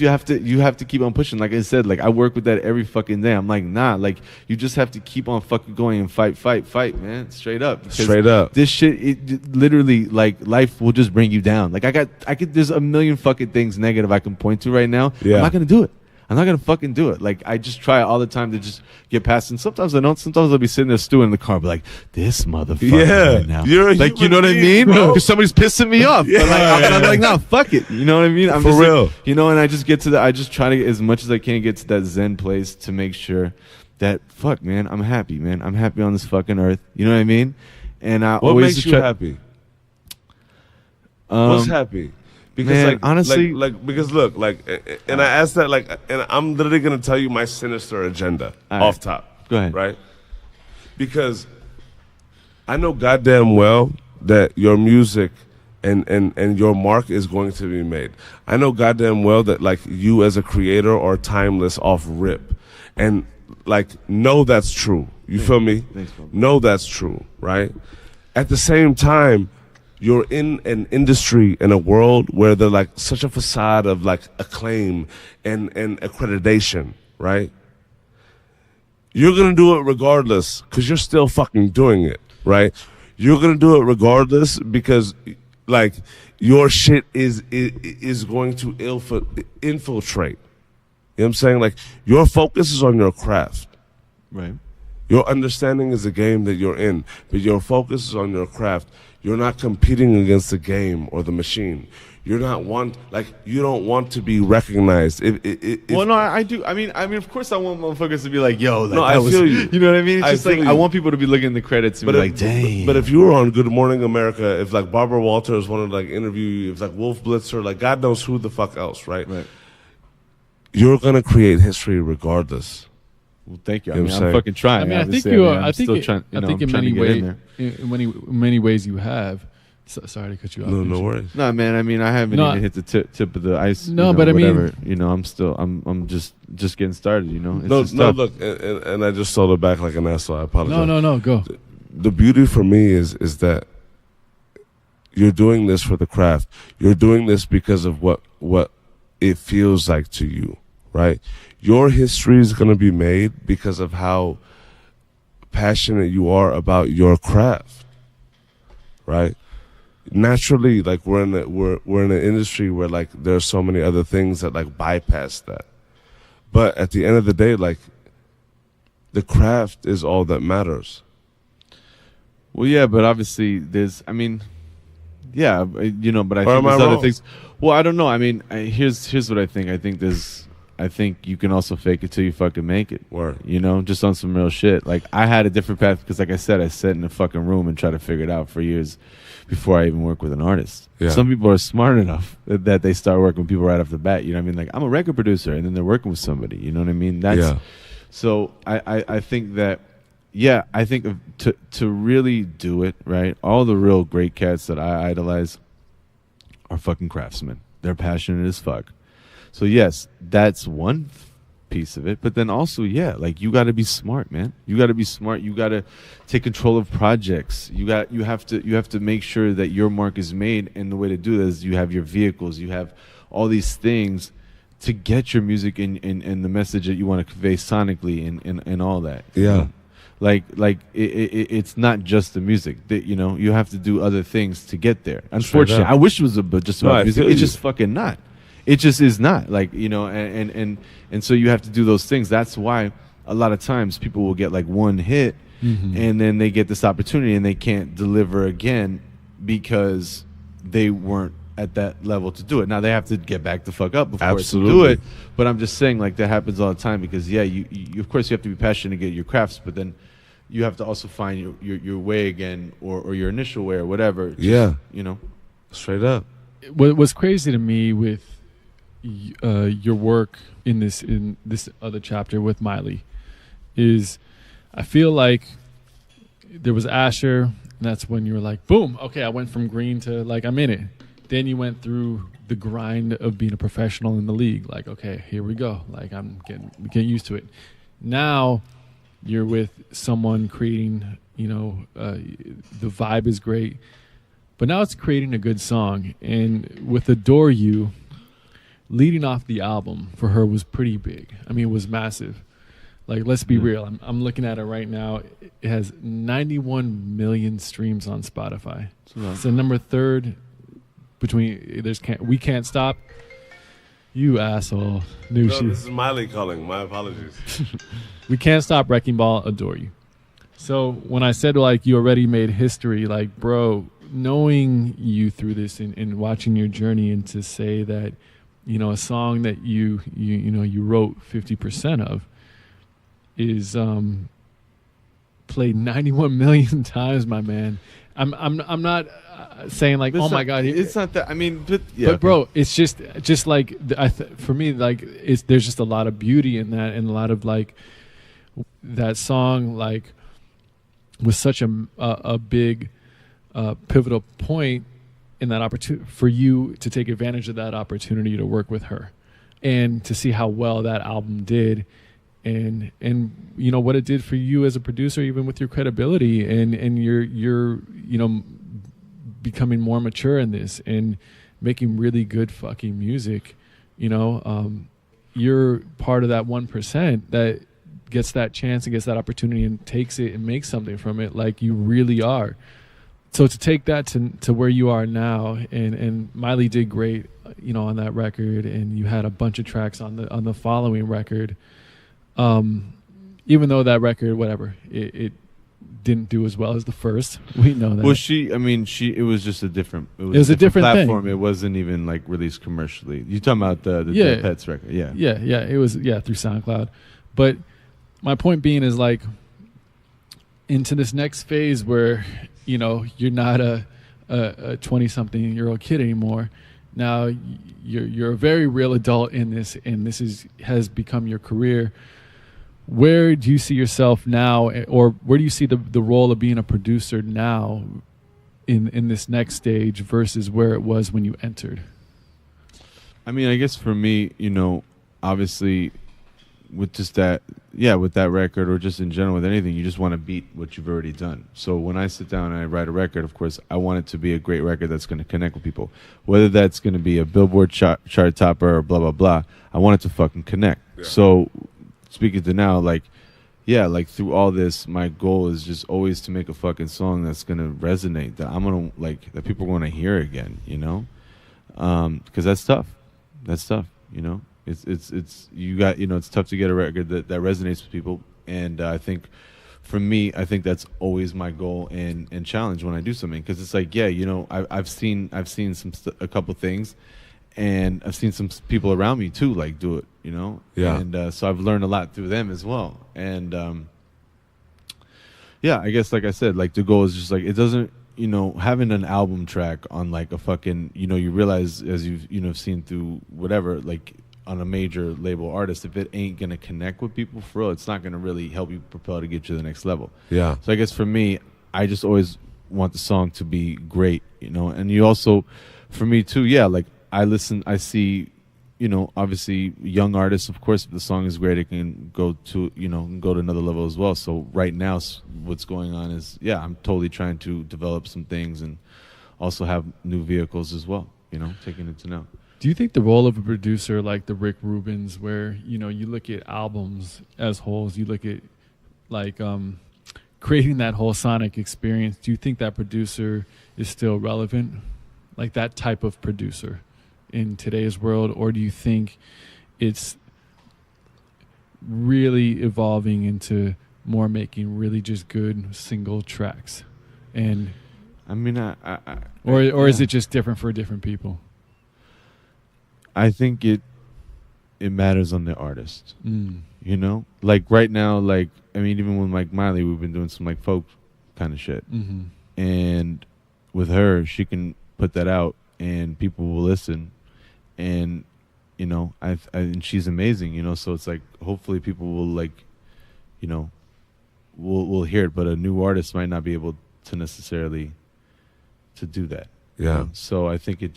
have to keep on pushing. Like I said, like, I work with that every fucking day. I'm like, nah, like, you just have to keep on fucking going and fight, man. Straight up. Because Straight up. This shit, it literally, like, life will just bring you down. Like, there's a million fucking things negative I can point to right now. Yeah. I'm not gonna do it. I'm not gonna fucking do it. Like, I just try all the time to just get past. And sometimes I don't. Sometimes I'll be sitting there stewing in the car, be like, "This motherfucker right now." You're a like, you know what I human mean? being, Because somebody's pissing me off. Yeah. But like, I'm like, "No, fuck it." You know what I mean? I'm For just real. Like, and I just get to I just try to, as much as I can, get to that Zen place to make sure that, fuck, man, I'm happy, man. I'm happy on this fucking earth. You know what I mean? And I What always makes you happy? What's happy? Because man, like honestly, because look, like, and I asked that, like, and I'm literally gonna tell you my sinister agenda off top. Go ahead. Right? Because I know goddamn well that your music and your mark is going to be made. I know goddamn well that, like, you as a creator are timeless off rip, and like, know that's true. You feel me? Thanks, bro. Know that's true, right? At the same time, you're in an industry, in a world where they're like such a facade of like acclaim and accreditation, right? You're going to do it regardless because you're still fucking doing it, right? You're going to do it regardless because like your shit is going to infiltrate. You know what I'm saying? Like, your focus is on your craft. Right. Your understanding is the game that you're in, but your focus is on your craft. You're not competing against the game or the machine. You're not you don't want to be recognized. Well, no, I do. I mean, of course, I want motherfuckers to be like, "Yo, like, No, I feel you. You know what I mean? It's just like, feel I you. want people to be looking at the credits and be like, "Dang." But if you were on Good Morning America, if like Barbara Walters wanted to like interview you, if like Wolf Blitzer, like God knows who the fuck else, right? You're gonna create history regardless. Well, thank you. I You know mean, what I'm I'm fucking trying. I mean, I think obviously. you are. I'm I think still it- trying. I think in I'm trying to many get in ways, there. in many ways you have. Sorry to cut you off. No worries. No, man. I mean, I haven't No, even hit the tip of the ice. No, but I mean- whatever. I'm still. I'm just getting started. It's No, just no. tough. Look, and I just sold it back like an asshole. I apologize. No, go. The beauty for me is that you're doing this for the craft. You're doing this because of what it feels like to you, right? Your history is going to be made because of how passionate you are about your craft, right? Naturally, like, we're in an industry where like there's so many other things that like bypass that. But at the end of the day, like, the craft is all that matters. Well, yeah, but obviously there's. I mean, yeah, but I Or think am I there's other wrong? things. Well, I don't know. I mean, here's what I think. I think you can also fake it till you fucking make it. Word. Just on some real shit. Like, I had a different path because, like I said, I sat in a fucking room and tried to figure it out for years before I even work with an artist. Yeah. Some people are smart enough that they start working with people right off the bat. You know what I mean? Like, I'm a record producer, and then they're working with somebody. You know what I mean? So I think that, yeah, I think to really do it, right, all the real great cats that I idolize are fucking craftsmen. They're passionate as fuck. So yes, that's one piece of it. But then also, yeah, like, you got to be smart, man. You got to be smart. You got to take control of projects. You have to make sure that your mark is made. And the way to do that is you have your vehicles. You have all these things to get your music and the message that you want to convey sonically and all that. Yeah. It's not just the music. You have to do other things to get there. Unfortunately, I wish it was just about I music. feel It's you. just fucking not. It just is not. Like, and so you have to do those things. That's why a lot of times people will get like one hit, and then they get this opportunity and they can't deliver again because they weren't at that level to do it. Now they have to get back the fuck up before to do Absolutely. it. But I'm just saying, like, that happens all the time because, yeah, you of course you have to be passionate to get your crafts, but then you have to also find your way again, or your initial way, or whatever. Yeah. Straight up. What's crazy to me with your work in this other chapter with Miley is, I feel like there was Asher, that's when you were like, boom, okay, I went from green to like I'm in it. Then you went through the grind of being a professional in the league. Like, okay, here we go. Like I'm getting used to it. Now you're with someone creating, the vibe is great. But now it's creating a good song. And with Adore You, leading off the album for her was pretty big. I mean, it was massive. Like, let's be real. I'm looking at it right now. It has 91 million streams on Spotify. It's the number 3rd between We Can't Stop. You asshole. This is Miley calling. My apologies. We Can't Stop, Wrecking Ball, Adore You. So when I said, like, you already made history, like, bro, knowing you through this and watching your journey, and to say that, a song that you wrote 50% of is played 91 million times, my man. I'm not saying like, oh my god, it's not that. I mean, but bro, it's just like for me, like there's just a lot of beauty in that, and a lot of like that song like was such a big pivotal point in that opportunity for you to take advantage of that opportunity to work with her, and to see how well that album did. And what it did for you as a producer, even with your credibility and you're becoming more mature in this and making really good fucking music. You're part of that 1% that gets that chance and gets that opportunity and takes it and makes something from it, like you really are. So to take that to where you are now, and Miley did great, on that record, and you had a bunch of tracks on the following record. Even though that record, whatever, it didn't do as well as the first. We know that. Well, it was just a different. It was a different platform. thing. It wasn't even like released commercially. You talking about the Dead Pets record? Yeah. It was through SoundCloud. But my point being is like into this next phase where you're not a 20-something-year-old kid anymore. Now you're a very real adult in this, and this has become your career. Where do you see yourself now, or where do you see the role of being a producer now in this next stage versus where it was when you entered? I mean, I guess for me, obviously with just that, with that record, or just in general with anything, you just want to beat what you've already done. So when I sit down and I write a record, of course, I want it to be a great record that's going to connect with people. Whether that's going to be a Billboard chart topper or blah, blah, blah, I want it to fucking connect. Yeah. So speaking to now, like through all this, my goal is just always to make a fucking song that's going to resonate, that I'm going to that people are going to hear again, because that's tough. It's you got, it's tough to get a record that resonates with people. And I think for me, that's always my goal and challenge when I do something. Cause it's like, I've seen a couple things, and I've seen some people around me too, like do it, Yeah. And so I've learned a lot through them as well. And I guess, like I said, like the goal is just like, it doesn't, having an album track on like a fucking, you realize as you've seen through whatever, like on a major label artist, if it ain't gonna connect with people for real, it's not gonna really help you propel to get you to the next level. Yeah. So I guess for me, I just always want the song to be great, and you also, for me too, like I see, obviously young artists, of course, if the song is great, it can go to, go to another level as well. So right now what's going on is, I'm totally trying to develop some things and also have new vehicles as well, taking it to now. Do you think the role of a producer like the Rick Rubins, where, you look at albums as wholes, you look at like creating that whole sonic experience, do you think that producer is still relevant? Like that type of producer in today's world? Or do you think it's really evolving into more making really just good single tracks? And I mean, or is it just different for different people? I think it matters on the artist, like right now, like, I mean, even with like Miley, we've been doing some like folk kind of shit. Mm-hmm. And with her, she can put that out and people will listen, and, and she's amazing, so it's like, hopefully people will like, will hear it, but a new artist might not be able to necessarily to do that. Yeah. So I think it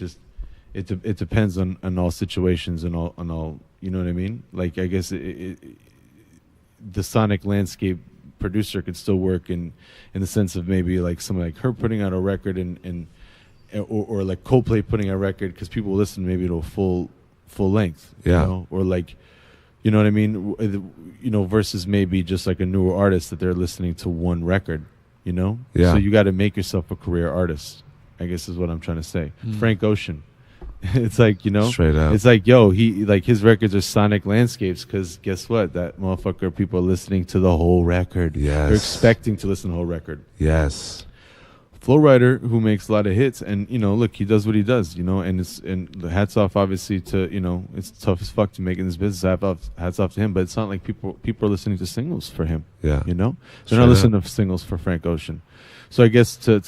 depends on all situations and all, you know what I mean? Like, I guess the sonic landscape producer could still work in the sense of maybe like someone like her putting out a record or like Coldplay putting out a record, because people listen maybe to a full length, Yeah. you know? Or like, you know what I mean? You know, versus maybe just like a newer artist that they're listening to one record, you know? Yeah. So you got to make yourself a career artist, I guess is what I'm trying to say. Frank Ocean. It's like, you know, Straight up. it's like, yo, he like his records are sonic landscapes, because guess what? That motherfucker, people are listening to the whole record. Yes. They're expecting to listen to the whole record. Yes. Flow Rider, who makes a lot of hits, and you know, look, he does what he does, you know, and the hats off obviously to, you know, it's tough as fuck to make in this business. Hats off to him, but it's not like people are listening to singles for him. Yeah. You know, they're Straight not up. listening to singles for Frank Ocean. So I guess to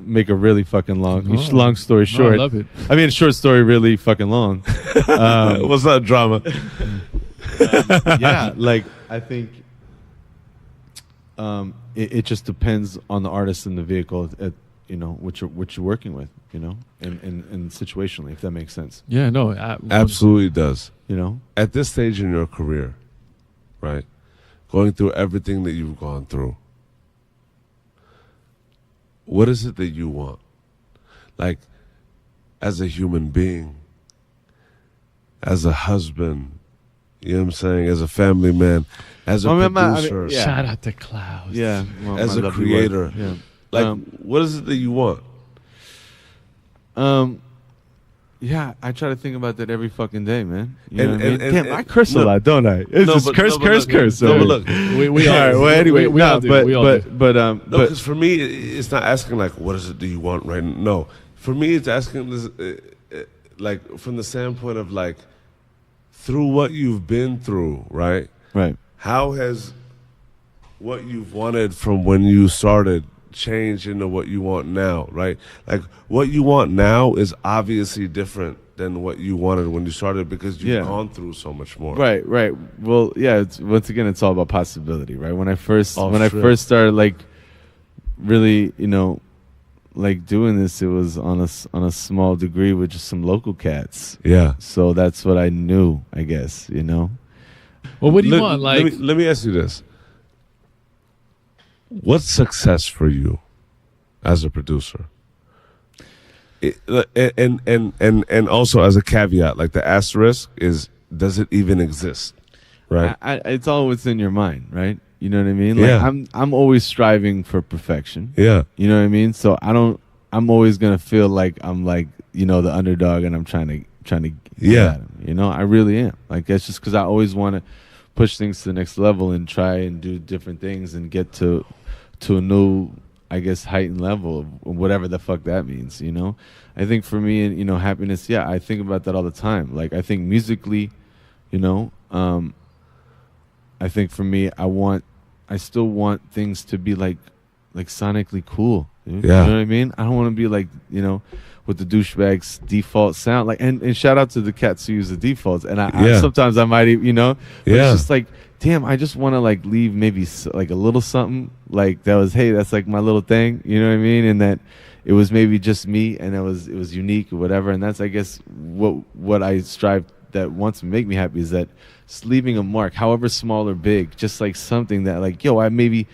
make a really fucking long story short, I love it. I mean, a short story really fucking long. What's that drama? Yeah, like I think it just depends on the artist and the vehicle, you know, which you're working with, you know, and situationally, if that makes sense, Yeah, no, Absolutely does. you know. At this stage in your career, right, going through everything that you've gone through, what is it that you want? Like, as a human being, as a husband, you know what I'm saying, as a family man, as a producer, yeah. Shout out to Klaus. Yeah, well, as my a lovely creator. wife. Yeah. Like, what is it that you want? Yeah, I try to think about that every fucking day, man. You know And- what I mean? and- Damn, and- I curse no. a lot, don't I? It's No, just but- curse, no, but curse, look, curse. no, but look, we all all right. do. Well, anyway, we all do. We all do. but No, but because for me, it's not asking like, what is it do you want right now? No, for me, it's asking this, like, from the standpoint of like, through what you've been through, right? right. How has what you've wanted from when you started changed into what you want now, right? Like, what you want now is obviously different than what you wanted when you started, because you've Yeah. gone through so much more. Right. Well, yeah. Once again, it's all about possibility, right? When I first Oh, I sure. first started, like, really, you know, like doing this, it was on a small degree with just some local cats. Yeah. So that's what I knew, I guess, you know. Well, what do you Let- want? Like, let me ask you this. What's success for you as a producer? And also as a caveat, like the asterisk is, does it even exist? Right? It's all what's in your mind, right? You know what I mean? Like, Yeah. I'm always striving for perfection. Yeah. You know what I mean? So I'm always gonna feel like I'm like, you know, the underdog, and I'm trying to get Yeah. at him. You know, I really am. Like, that's just because I always want to push things to the next level and try and do different things and get to a new, I guess, heightened level of whatever the fuck that means. You know, I think for me, and you know, happiness. Yeah, I think about that all the time. Like, I think musically, you know, I think for me, I still want things to be like sonically cool. Dude. Yeah. You know what I mean? I don't want to be like, you know, with the douchebags default sound. Like, and shout out to the cats who use the defaults. And I sometimes I might, you know, but Yeah. it's just like, damn, I just want to like leave maybe like a little something like that was, hey, that's like my little thing. You know what I mean? And that it was maybe just me, and it was unique or whatever. And that's, I guess, what I strive that wants to make me happy, is that just leaving a mark, however small or big, just like something that like, yo, I maybe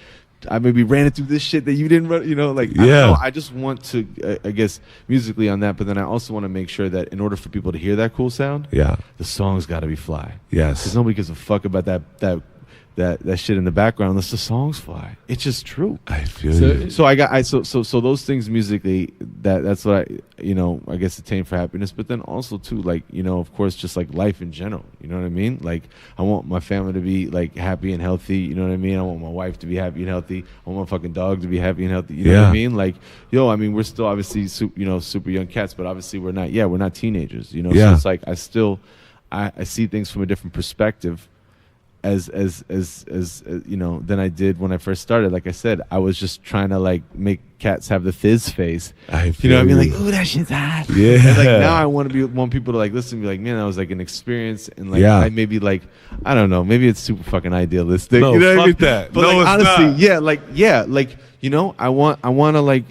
ran into this shit that you didn't run, you know, like, I don't know, I just want to, I guess, musically on that, but then I also want to make sure that in order for people to hear that cool sound, Yeah. the song's got to be fly. Yes. Because nobody gives a fuck about that shit in the background unless the songs fly. It's just true. I feel So- you. So those things musically, that's what I, you know, I guess attain for happiness. But then also too, like, you know, of course, just like life in general. You know what I mean? Like, I want my family to be like happy and healthy. You know what I mean? I want my wife to be happy and healthy. I want my fucking dog to be happy and healthy. You know what I mean? Like, yo, I mean, we're still obviously super young cats, but obviously we're not teenagers. You know, Yeah. so it's like I see things from a different perspective. you know, than I did when I first started. Like I said, I was just trying to like make cats have the fizz face. You know what I mean? Like, oh, that shit's hot. Yeah. And like now I want people to like listen and be like, man, that was like an experience. And like I maybe like, I don't know, maybe it's super fucking idealistic. No, you know fuck what I mean? that. But No, like it's honestly, not. like you know, I want to like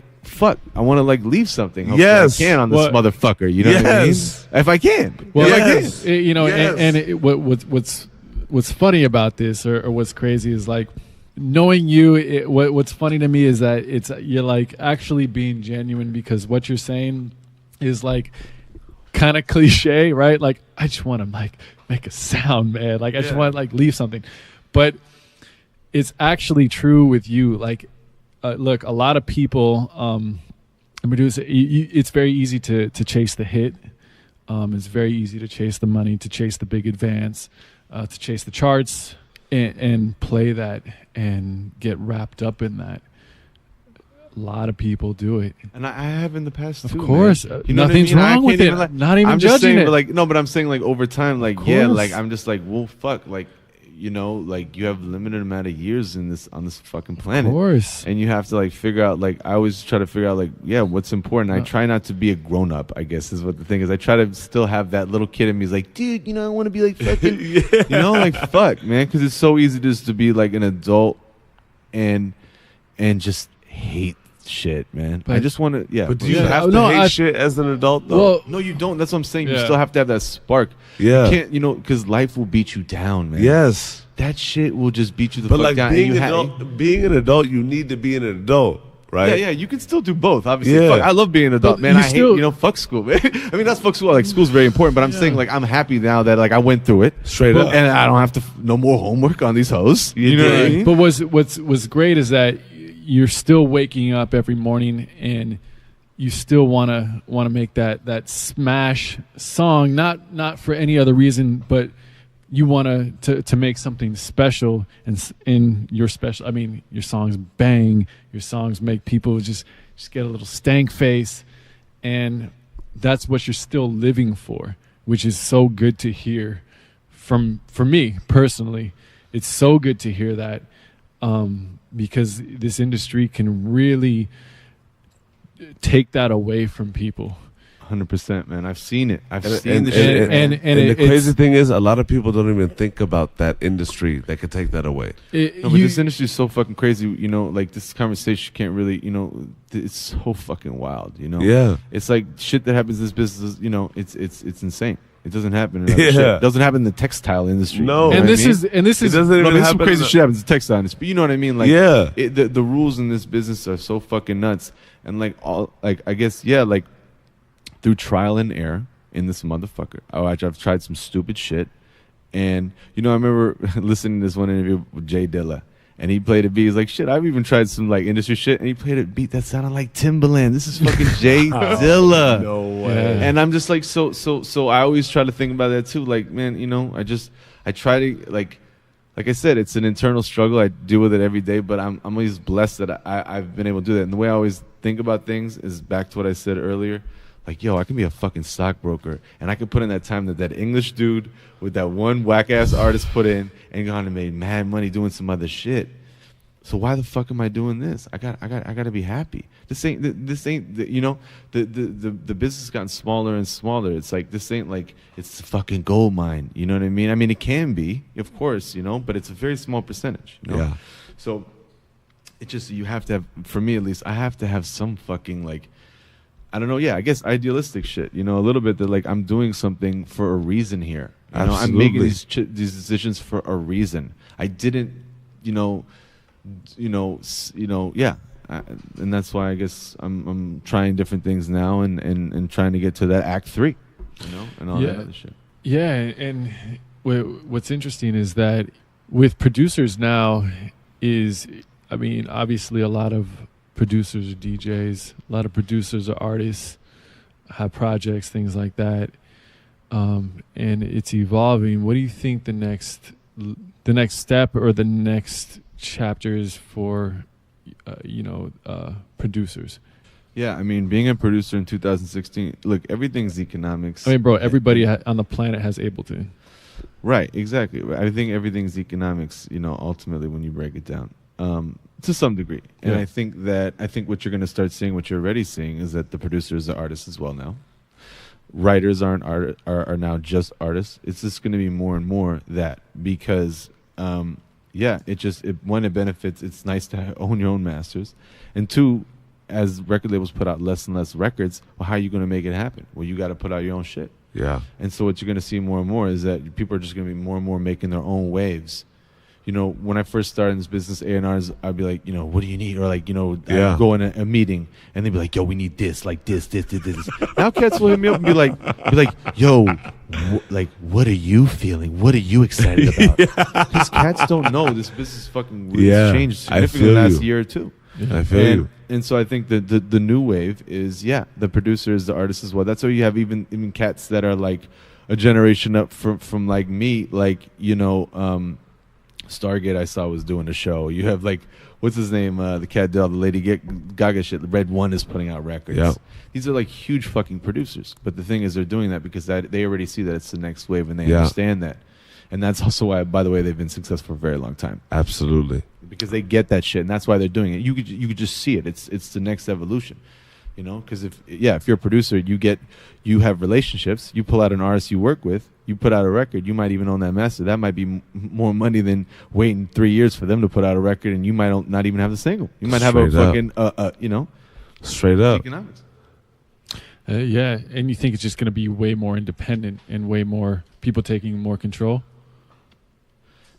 I want to like leave something. Hopefully Yes. I can on this motherfucker. You know what I mean? If I can. Well, if I can. you know, Yes. What's funny about this, or what's crazy, is like knowing you. What's funny to me is that you're like actually being genuine, because what you're saying is like kind of cliche, right? Like, I just want to like make a sound, man. Like I just want to like leave something, but it's actually true with you. Like, look, a lot of people, it's very easy to chase the hit. It's very easy to chase the money, to chase the big advance, to chase the charts, and play that and get wrapped up in that. A lot of people do it, and I have in the past too. Of course, you know nothing's what I mean? wrong with it. Like, Not even I'm just judging saying, it. But like, no, but I'm saying like over time, like course. like I'm just like, well, fuck, like, you know, like you have a limited amount of years on this fucking planet. Of course. And you have to like figure out, like, I always try to figure out like, what's important. I try not to be a grown up, I guess is what the thing is. I try to still have that little kid in me. He's like, dude, you know, I want to be like fucking, you know, like fuck, man, because it's so easy just to be like an adult and just hate shit, man. But I just want to, But do you have to hate shit as an adult, though? Well, no, you don't. That's what I'm saying. You Yeah. still have to have that spark. Yeah. You can't, you know, because life will beat you down, man. Yes. That shit will just beat you the But fuck like down. being And an adult, you need to be an adult, right? yeah, you can still do both. Obviously, Yeah. fuck, I love being an adult, But man. you I hate, still- you know, fuck school, man. I mean, that's fuck school. Like, school's very important, but I'm saying, like, I'm happy now that like I went through it Straight up. and I don't have to no more homework on these hoes. You know what I mean? But what's great is that you're still waking up every morning and you still want to make that smash song, not for any other reason, but you want to make something special, and in your special, I mean, your songs bang, your songs make people just get a little stank face, and that's what you're still living for, which is so good to hear for me personally. It's so good to hear that, because this industry can really take that away from people. 100%, man. I've seen it. I've And, seen and, the shit. and, man. and the it's- crazy thing is, a lot of people don't even think about that industry that could take that away. No, but this industry is so fucking crazy. You know, like this conversation can't really, you know, it's so fucking wild. You know, Yeah. It's like shit that happens in this business. You know, it's insane. It doesn't happen. In other Yeah. shit. It doesn't happen in the textile industry. No. You know and what I this mean? is It doesn't No, even there's some happen. crazy shit happens in the textile industry, but you know what I mean. Like, Yeah. the rules in this business are so fucking nuts, and like all, like I guess, like through trial and error in this motherfucker. I've tried some stupid shit, and you know I remember listening to this one interview with Jay Dilla, and he played a beat. He's like, shit, I've even tried some like industry shit, and he played a beat that sounded like Timbaland. This is fucking Jay Dilla. No way. Yeah. And I'm just like, so I always try to think about that too. Like, man, you know, I try to like I said, it's an internal struggle. I deal with it every day, but I'm always blessed that I've been able to do that. And the way I always think about things is back to what I said earlier. Like, yo, I can be a fucking stockbroker, and I can put in that time that English dude with that one whack ass artist put in, and gone and made mad money doing some other shit. So why the fuck am I doing this? I got to be happy. This ain't you know, the business has gotten smaller and smaller. It's like, this ain't like it's a fucking gold mine. You know what I mean? I mean, it can be, of course, you know, but it's a very small percentage. You know? Yeah. So it just, you have to have, for me at least, I have to have some fucking like, I don't know. Yeah, I guess idealistic shit. You know, a little bit that like I'm doing something for a reason here. You know, I'm making these decisions for a reason. I didn't, yeah. And that's why I guess I'm trying different things now and trying to get to that act 3, you know, and all that other shit. Yeah, and what's interesting is that with producers now is, I mean, obviously a lot of producers are DJs, a lot of producers are artists, have projects, things like that, and it's evolving. What do you think the next step or the next chapter is for, producers? Yeah, I mean, being a producer in 2016, look, everything's economics. I mean, bro, everybody on the planet has Ableton. Right, exactly. I think everything's economics, ultimately when you break it down, to some degree. And Yeah. I think what you're going to start seeing, what you're already seeing, is that the producers are artists as well now. Writers are now just artists. It's just going to be more and more that, because one, it benefits. It's nice to own your own masters, and two, as record labels put out less and less records, well, how are you going to make it happen? Well, you got to put out your own shit. Yeah. And so what you're going to see more and more is that people are just going to be more and more making their own waves. When I first started in this business, A&Rs, I'd be like, what do you need? Or like, I'd go in a meeting and they'd be like, yo, we need this, like this. Now cats will hit me up and be like, yo, what are you feeling? What are you excited about? Because cats don't know this business fucking really changed significantly in the last year or two. Yeah, I feel you. And so I think that the new wave is, the producers, the artists as well. That's why you have even cats that are like a generation up from like me, like, Stargate I saw was doing a show. You have like, what's his name? The cat did all the Lady Gaga shit. The Red One is putting out records. Yep. These are like huge fucking producers. But the thing is, they're doing that because they already see that it's the next wave and they understand that. And that's also why, by the way, they've been successful for a very long time. Absolutely. Because they get that shit, and that's why they're doing it. You could just see it. It's the next evolution. Because if you're a producer, you have relationships. You pull out an artist you work with, you put out a record, you might even own that master. That might be more money than waiting 3 years for them to put out a record, and you might not even have the single. You might have a fucking straight up economics. And you think it's just going to be way more independent and way more people taking more control?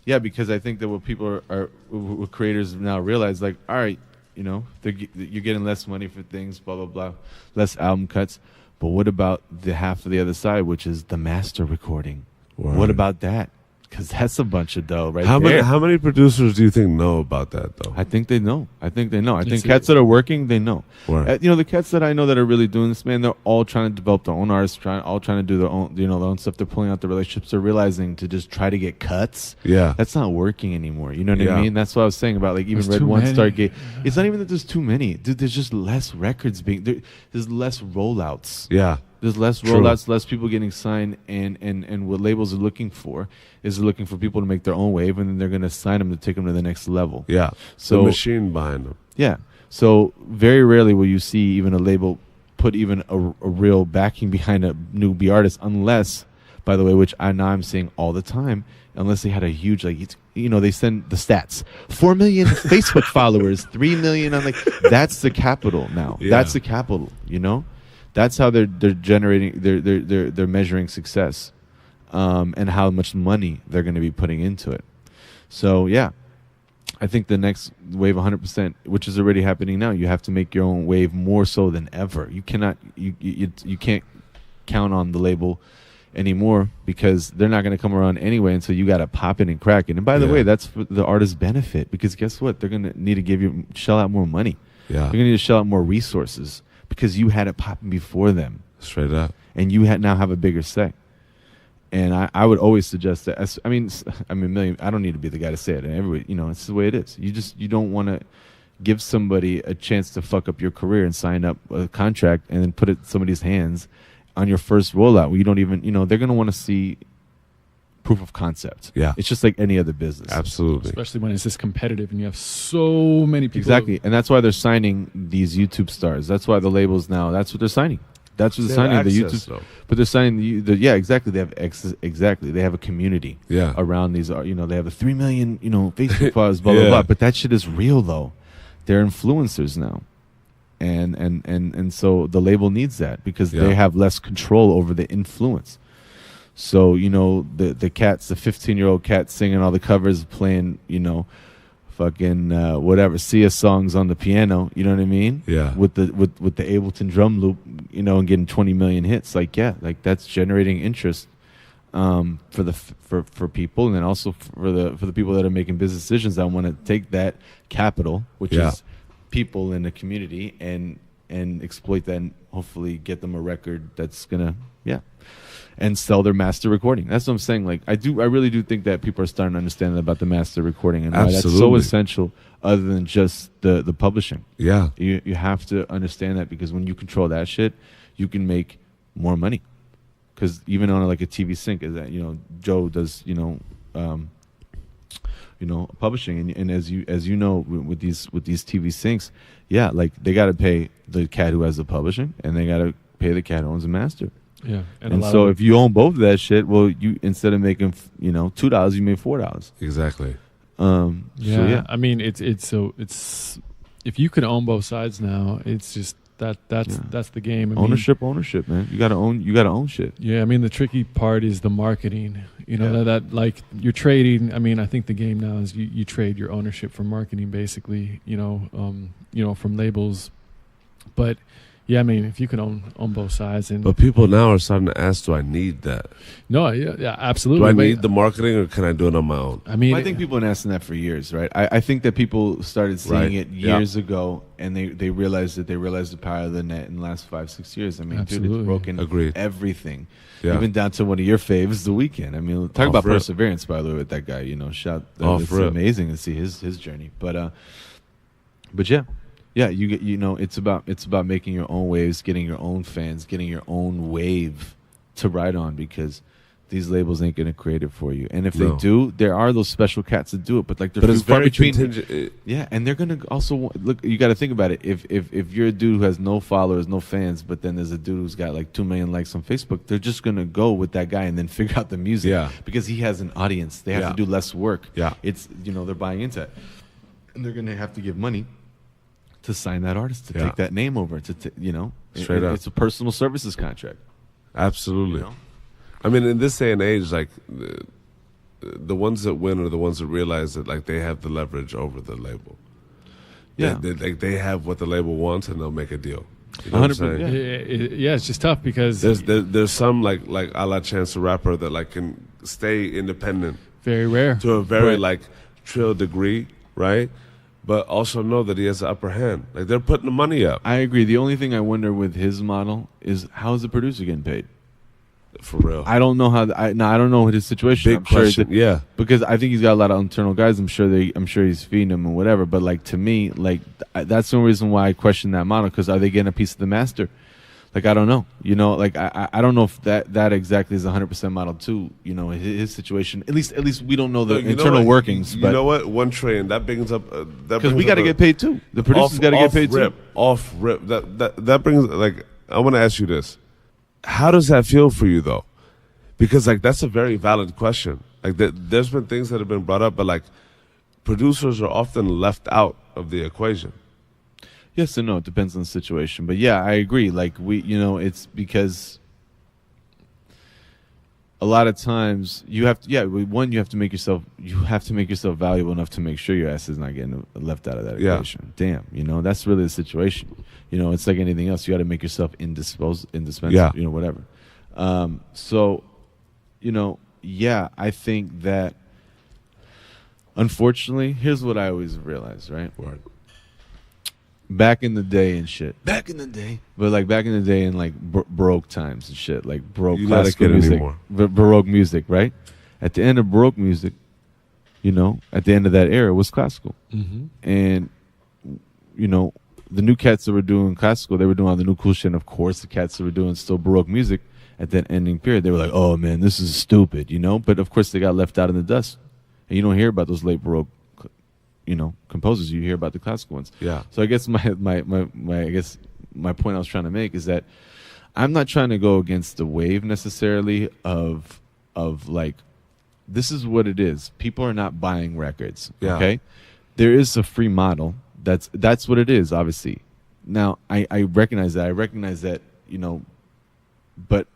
Yeah, because I think that what creators now realize, like, all right, you're getting less money for things, blah, blah, blah, less album cuts. But what about the half of the other side, which is the master recording? Word. What about that? Because that's a bunch of dough how there. How many producers do you think know about that, though? I think they know. I think cats that are working, they know. The cats that I know that are really doing this, man, they're all trying to develop their own artists, all trying to do their own, their own stuff. They're pulling out the relationships. They're realizing to just try to get cuts. Yeah. That's not working anymore. You know what I mean? That's what I was saying about, like, even Red One, Stargate. It's not even that there's too many. Dude, there's just less records there's less rollouts. Yeah. There's less rollouts, less people getting signed, and what labels are looking for is they're looking for people to make their own wave, and then they're going to sign them to take them to the next level. Yeah, so the machine behind them. Yeah, so very rarely will you see even a label put even a real backing behind a newbie artist, unless, by the way, which I'm seeing all the time, unless they had a huge, like, they send the stats, 4 million Facebook followers, 3 million on, like, that's the capital now. Yeah. That's the capital, That's how they're generating, they're measuring success, and how much money they're going to be putting into it. So I think the next wave, 100%, which is already happening now, you have to make your own wave more so than ever. You cannot, you can't count on the label anymore, because they're not going to come around anyway until you got to pop it and crack it. And by the way, that's for the artist's benefit, because guess what? They're going to need to shell out more money. Yeah, they're going to need to shell out more resources, because you had it popping before them. Straight up. And you now have a bigger say. And I would always suggest that. I don't need to be the guy to say it. And everybody, it's the way it is. You don't want to give somebody a chance to fuck up your career and sign up a contract and then put it in somebody's hands on your first rollout where you don't even, they're going to want to see proof of concept. Yeah. It's just like any other business. Absolutely. Especially when it's this competitive and you have so many people. Exactly. And that's why they're signing these YouTube stars. That's why the labels now, that's what they're signing. That's what they're signing. The YouTube. Though. But they're signing exactly. They have exactly. They have a community around these. They have a 3 million, Facebook followers, blah, blah, blah. But that shit is real, though. They're influencers now. And so the label needs that, because they have less control over the influence. So, the cats, the 15-year-old cat singing all the covers, playing, fucking whatever Sia songs on the piano, you know what I mean? Yeah. With the Ableton drum loop, and getting 20 million hits. Like that's generating interest for people, and then also for the people that are making business decisions that want to take that capital, which is people in the community, and exploit that, and hopefully get them a record that's gonna and sell their master recording. That's what I'm saying. Like, I really do think that people are starting to understand about the master recording, and why that's so essential, other than just the publishing. Yeah. You have to understand that, because when you control that shit, you can make more money. because even on like a TV sync, is that Joe does publishing, and as you know with these TV syncs, yeah, like they got to pay the cat who has the publishing, and they got to pay the cat who owns the master. Yeah, and so if you own both of that shit, well, you instead of making $2, you made $4. Exactly. So yeah, I mean it's if you can own both sides now, it's just that's the game. Ownership, man. You gotta own shit. Yeah, I mean the tricky part is the marketing. That like you're trading. I mean, I think the game now is you trade your ownership for marketing, basically. From labels, but yeah, I mean, if you can own both sides, but people now are starting to ask, do I need that? No, yeah, absolutely. Do I need the marketing, or can I do it on my own? I mean, I think people have been asking that for years, right? I think that people started seeing it years ago, and they realized the power of the net in the last 5-6 years. I mean, dude, it's broken everything, even down to one of your faves, The Weeknd. I mean, talk about perseverance, by the way, with that guy. It's amazing to see his journey, but yeah. Yeah, it's about making your own waves, getting your own fans, getting your own wave to ride on, because these labels ain't gonna create it for you. And if they do, there are those special cats that do it, but it's very contingent. Yeah, and they're gonna also look. You got to think about it. If you're a dude who has no followers, no fans, but then there's a dude who's got like 2 million likes on Facebook, they're just gonna go with that guy and then figure out the music, because he has an audience. They have to do less work. Yeah, it's they're buying into it, and they're gonna have to give money to sign that artist, to take that name over, straight up. It's a personal services contract. Absolutely. I mean, in this day and age, like the ones that win are the ones that realize that like they have the leverage over the label. Yeah, they have what the label wants, and they'll make a deal. You know what I'm saying? Yeah, it's just tough because there's some like a la Chance the Rapper that like can stay independent. Very rare. To a very like trill degree, right? But also know that he has the upper hand. Like, they're putting the money up. I agree. The only thing I wonder with his model is, how is the producer getting paid? For real. I don't know how. I don't know what his situation. Big question. Yeah. Because I think he's got a lot of internal guys. I'm sure he's feeding them and whatever. But like, to me, like that's the reason why I question that model. Because are they getting a piece of the master? Like, I don't know. Like I don't know if that exactly is 100% model too. His situation. At least we don't know the internal workings. You know what? One train that brings up because we got to get paid too. The producers got to get paid too. Off rip. That brings like, I want to ask you this. How does that feel for you though? Because like that's a very valid question. Like there's been things that have been brought up, but like producers are often left out of the equation. Yes and no. It depends on the situation. But yeah, I agree. Like it's because a lot of times you have to, you have to make yourself valuable enough to make sure your ass is not getting left out of that equation. Damn, that's really the situation. It's like anything else. You got to make yourself indispensable. Yeah. Whatever. I think that unfortunately, here's what I always realized, right? Word. Back in the day and shit. Back in the day in like Baroque times and shit, like Baroque classical music, Baroque music, right? At the end of Baroque music, at the end of that era was classical, and the new cats that were doing classical, they were doing all the new cool shit. And of course, the cats that were doing still Baroque music at that ending period, they were like, "Oh man, this is stupid," But of course, they got left out in the dust, and you don't hear about those late Baroque composers. You hear about the classical ones. Yeah. So I guess my point I was trying to make is that I'm not trying to go against the wave necessarily of like, this is what it is. People are not buying records. Yeah. Okay. There is a free model. That's what it is, obviously. Now I recognize that, but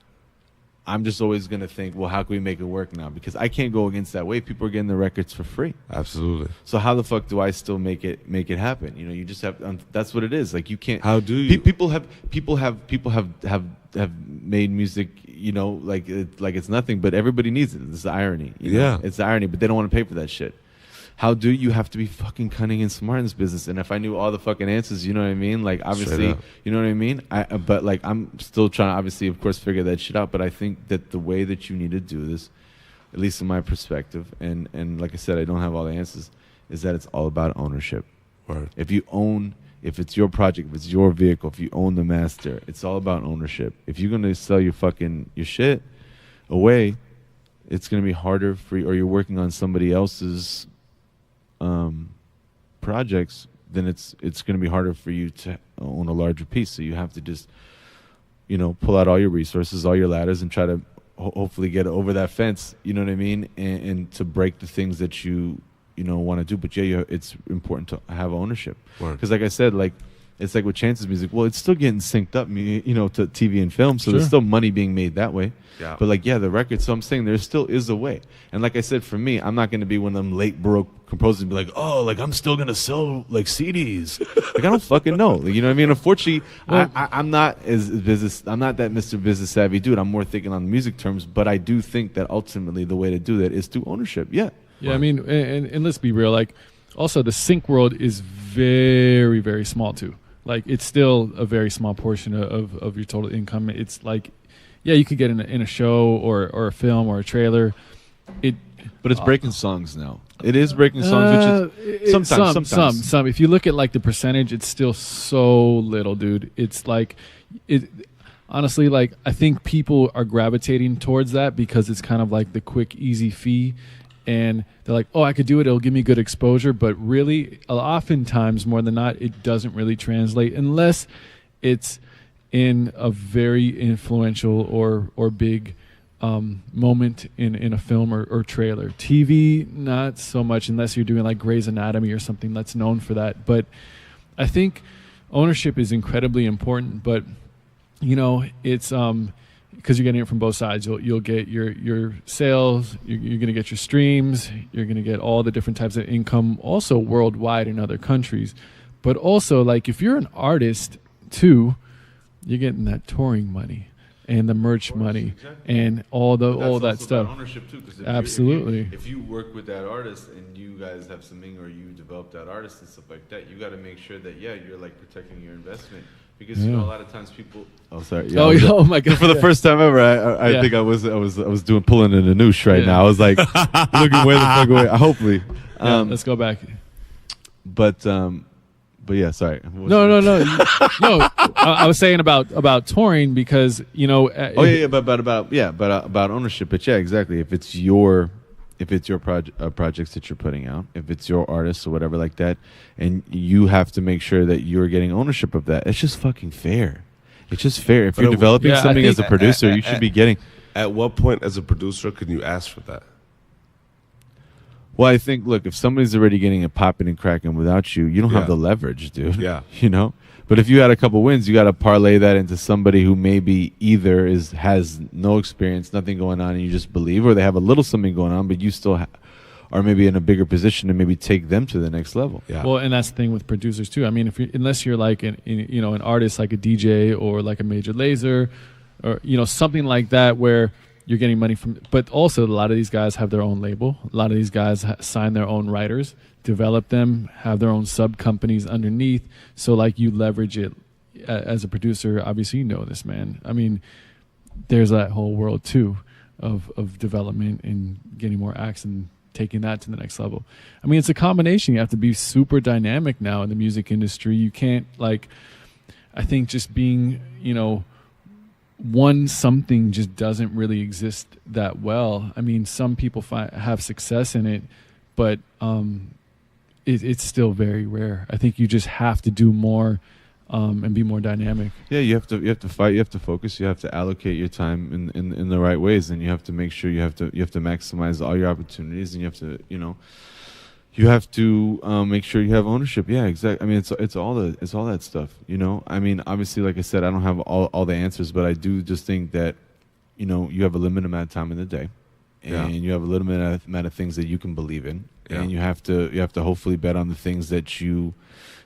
I'm just always going to think, well, how can we make it work now? Because I can't go against that way. People are getting the records for free. Absolutely. So how the fuck do I still make it happen? You just have. That's what it is. Like, you can't. How do you? People have made music. Like it's nothing, but everybody needs it. It's the irony. It's the irony, but they don't want to pay for that shit. How do you have to be fucking cunning and smart in this business? And if I knew all the fucking answers, you know what I mean? Like, obviously, you know what I mean? But like, I'm still trying to, obviously, of course, figure that shit out. But I think that the way that you need to do this, at least in my perspective, and like I said, I don't have all the answers, is that it's all about ownership. Right. If you own if it's your project, if it's your vehicle, if you own the master, it's all about ownership. If you're gonna sell your shit away, it's gonna be harder for you, or you're working on somebody else's projects, then it's gonna be harder for you to own a larger piece. So you have to just, pull out all your resources, all your ladders, and try to hopefully get over that fence. You know what I mean? And to break the things that you want to do. But it's important to have ownership, because like I said, like it's like with Chance's music, well, it's still getting synced up to TV and film, so there's still money being made that way. But like the record, so I'm saying there still is a way. And like I said, for me, I'm not going to be one of them late Baroque composers and be like, oh, like I'm still going to sell like CDs. Like I don't fucking know. Like, you know what I mean? Unfortunately, I'm not I'm not that Mr. Business savvy dude. I'm more thinking on the music terms, but I do think that ultimately the way to do that is through ownership. Yeah, I mean, and let's be real. Like, also the sync world is very, very small too. Like, it's still a very small portion of your total income. It's like, you could get in a show or a film or a trailer. But it's breaking songs now. It is breaking songs, which is sometimes. Some. If you look at like the percentage, it's still so little, dude. It's like honestly, like I think people are gravitating towards that because it's kind of like the quick, easy fee. And they're like, oh, I could do it. It'll give me good exposure. But really, oftentimes, more than not, it doesn't really translate unless it's in a very influential or big moment in a film or trailer. TV, not so much unless you're doing like Grey's Anatomy or something that's known for that. But I think ownership is incredibly important. But, it's... because you're getting it from both sides. You'll get your sales, you're going to get your streams, you're going to get all the different types of income, also worldwide in other countries. But also, like, if you're an artist too, you're getting that touring money and the merch money, exactly. And all that stuff. Ownership too, absolutely. If you work with that artist and you guys have something, or you develop that artist and stuff like that, you got to make sure that you're like protecting your investment. Because a lot of times people. Oh, sorry. Yeah, oh my God! For the first time ever, I think I was pulling in a noosh right now. I was like looking way the fuck away. Hopefully, let's go back. But yeah, sorry. No. I was saying about touring because about ownership. But yeah, exactly. If it's your projects that you're putting out, if it's your artists or whatever like that, and you have to make sure that you're getting ownership of that, it's just fucking fair. It's just fair. If you're developing something as a producer, you should be getting. At what point as a producer can you ask for that? Well, I think, look, if somebody's already getting it popping and cracking without you, you don't have the leverage, dude. Yeah. But if you had a couple wins, you got to parlay that into somebody who maybe either has no experience, nothing going on, and you just believe, or they have a little something going on, but you still are maybe in a bigger position to maybe take them to the next level. Yeah. Well, and that's the thing with producers too. I mean, unless you're like an artist like a DJ or like a Major Lazer, or something like that where you're getting money from. But also, a lot of these guys have their own label. A lot of these guys sign their own writers, develop them, have their own sub companies underneath. So like you leverage it as a producer. Obviously, this, man. I mean, there's that whole world too of development and getting more acts and taking that to the next level. I mean, it's a combination. You have to be super dynamic now in the music industry. You can't I think just being, one something just doesn't really exist that well. I mean, some people have success in it, but it's still very rare. I think you just have to do more and be more dynamic. Yeah, you have to fight. You have to focus. You have to allocate your time in the right ways, and you have to make sure you have to maximize all your opportunities, and you have to make sure you have ownership. Yeah, exactly. I mean, it's all that stuff. I mean, obviously, like I said, I don't have all the answers, but I do just think that you have a limited amount of time in the day, and you have a limited amount of things that you can believe in, and you have to hopefully bet on the things that you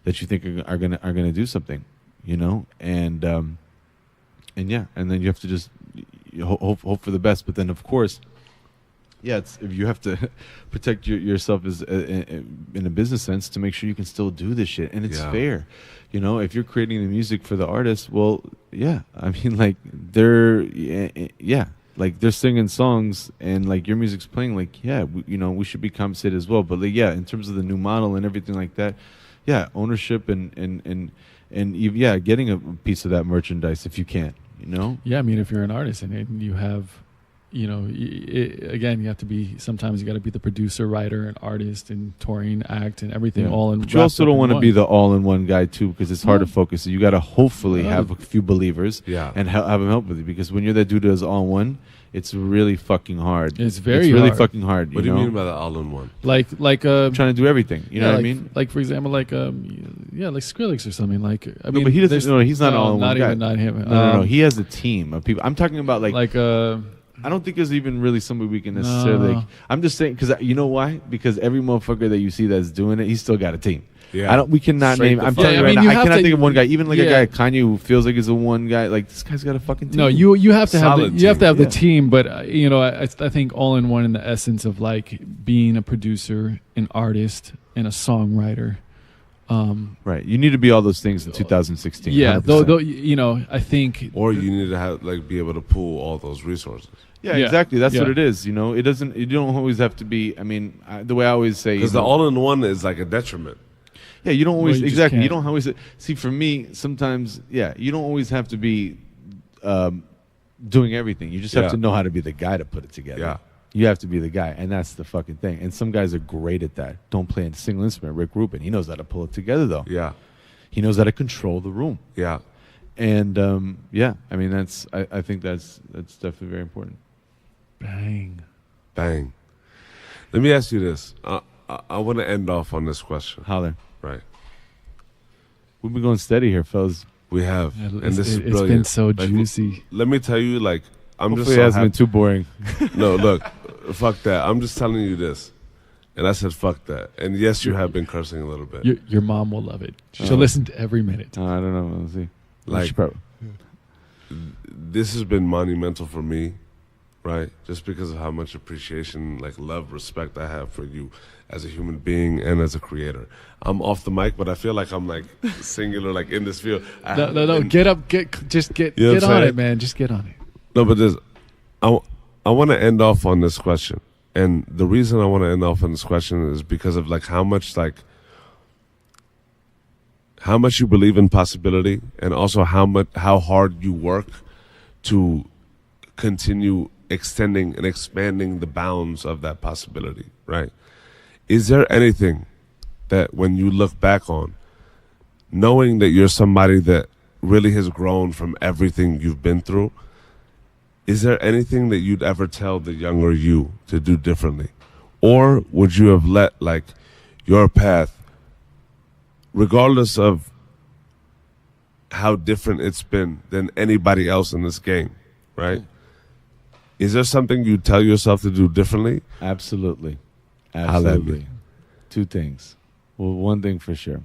think are gonna do something, and then you have to just hope for the best. But then, of course, if you have to protect yourself as in a business sense to make sure you can still do this shit, and it's fair. If you're creating the music for the artist, well, I mean, they're singing songs and your music's playing, we should be compensated as well. But in terms of the new model and everything like that, ownership and getting a piece of that merchandise if you can, you know. Yeah, I mean, if you're an artist and you have, you know, again, you have to be. Sometimes you got to be the producer, writer, and artist, and touring act, and everything all in. But you also don't want to be the all-in-one guy too, because it's hard to focus. So you got to hopefully have a few believers, and have them help with you. Because when you're that dude who does all-in-one, it's really fucking hard. It's really fucking hard. What do you mean by the all-in-one? Like trying to do everything. You know what I mean? Like for example, like Skrillex or something. Like I mean, but he doesn't. No, he's not all-in-one guy. Not him. No. He has a team of people. I'm talking about like. I don't think there's even really somebody we can necessarily. I'm just saying because you know why? Because every motherfucker that you see that's doing it, he's still got a team. Yeah. We cannot name. I'm telling you right now, I cannot think of one guy. Even like a guy Kanye who feels like he's a one guy. Like this guy's got a fucking team. No, you have to have the team. But I think all in one in the essence of like being a producer, an artist, and a songwriter. Right. You need to be all those things in 2016. Yeah. Though I think. Or you need to have be able to pool all those resources. Yeah, exactly. That's what it is. You know, it doesn't. You don't always have to be. I mean, the way I always say, because the all-in-one is like a detriment. Yeah, you don't always exactly. You don't always see. For me, sometimes, you don't always have to be doing everything. You just have to know how to be the guy to put it together. Yeah, you have to be the guy, and that's the fucking thing. And some guys are great at that. Don't play a single instrument. Rick Rubin, he knows how to pull it together, though. Yeah, he knows how to control the room. Yeah, and I mean that's. I think that's definitely very important. Bang. Let me ask you this. I want to end off on this question. Holler. Right. We've been going steady here, fellas. We have. And this is brilliant. It's been so juicy. Let me tell you, I'm Hopefully just so it hasn't been too boring. No, look, fuck that. I'm just telling you this. And I said, fuck that. And yes, you have been cursing a little bit. Your mom will love it. She'll listen to every minute. I don't know. We'll see. This has been monumental for me, right? Just because of how much appreciation, love, respect I have for you as a human being and as a creator. I'm off the mic, but I feel like I'm singular, in this field. No. Get up. Get on it, man. Just get on it. No, but I want to end off on this question. And the reason I want to end off on this question is because of how much you believe in possibility, and also how hard you work to continue extending and expanding the bounds of that possibility, right? Is there anything that when you look back on, knowing that you're somebody that really has grown from everything you've been through, is there anything that you'd ever tell the younger you to do differently? Or would you have let your path, regardless of how different it's been than anybody else in this game, right? Is there something you tell yourself to do differently? Absolutely. Two things. Well, one thing for sure.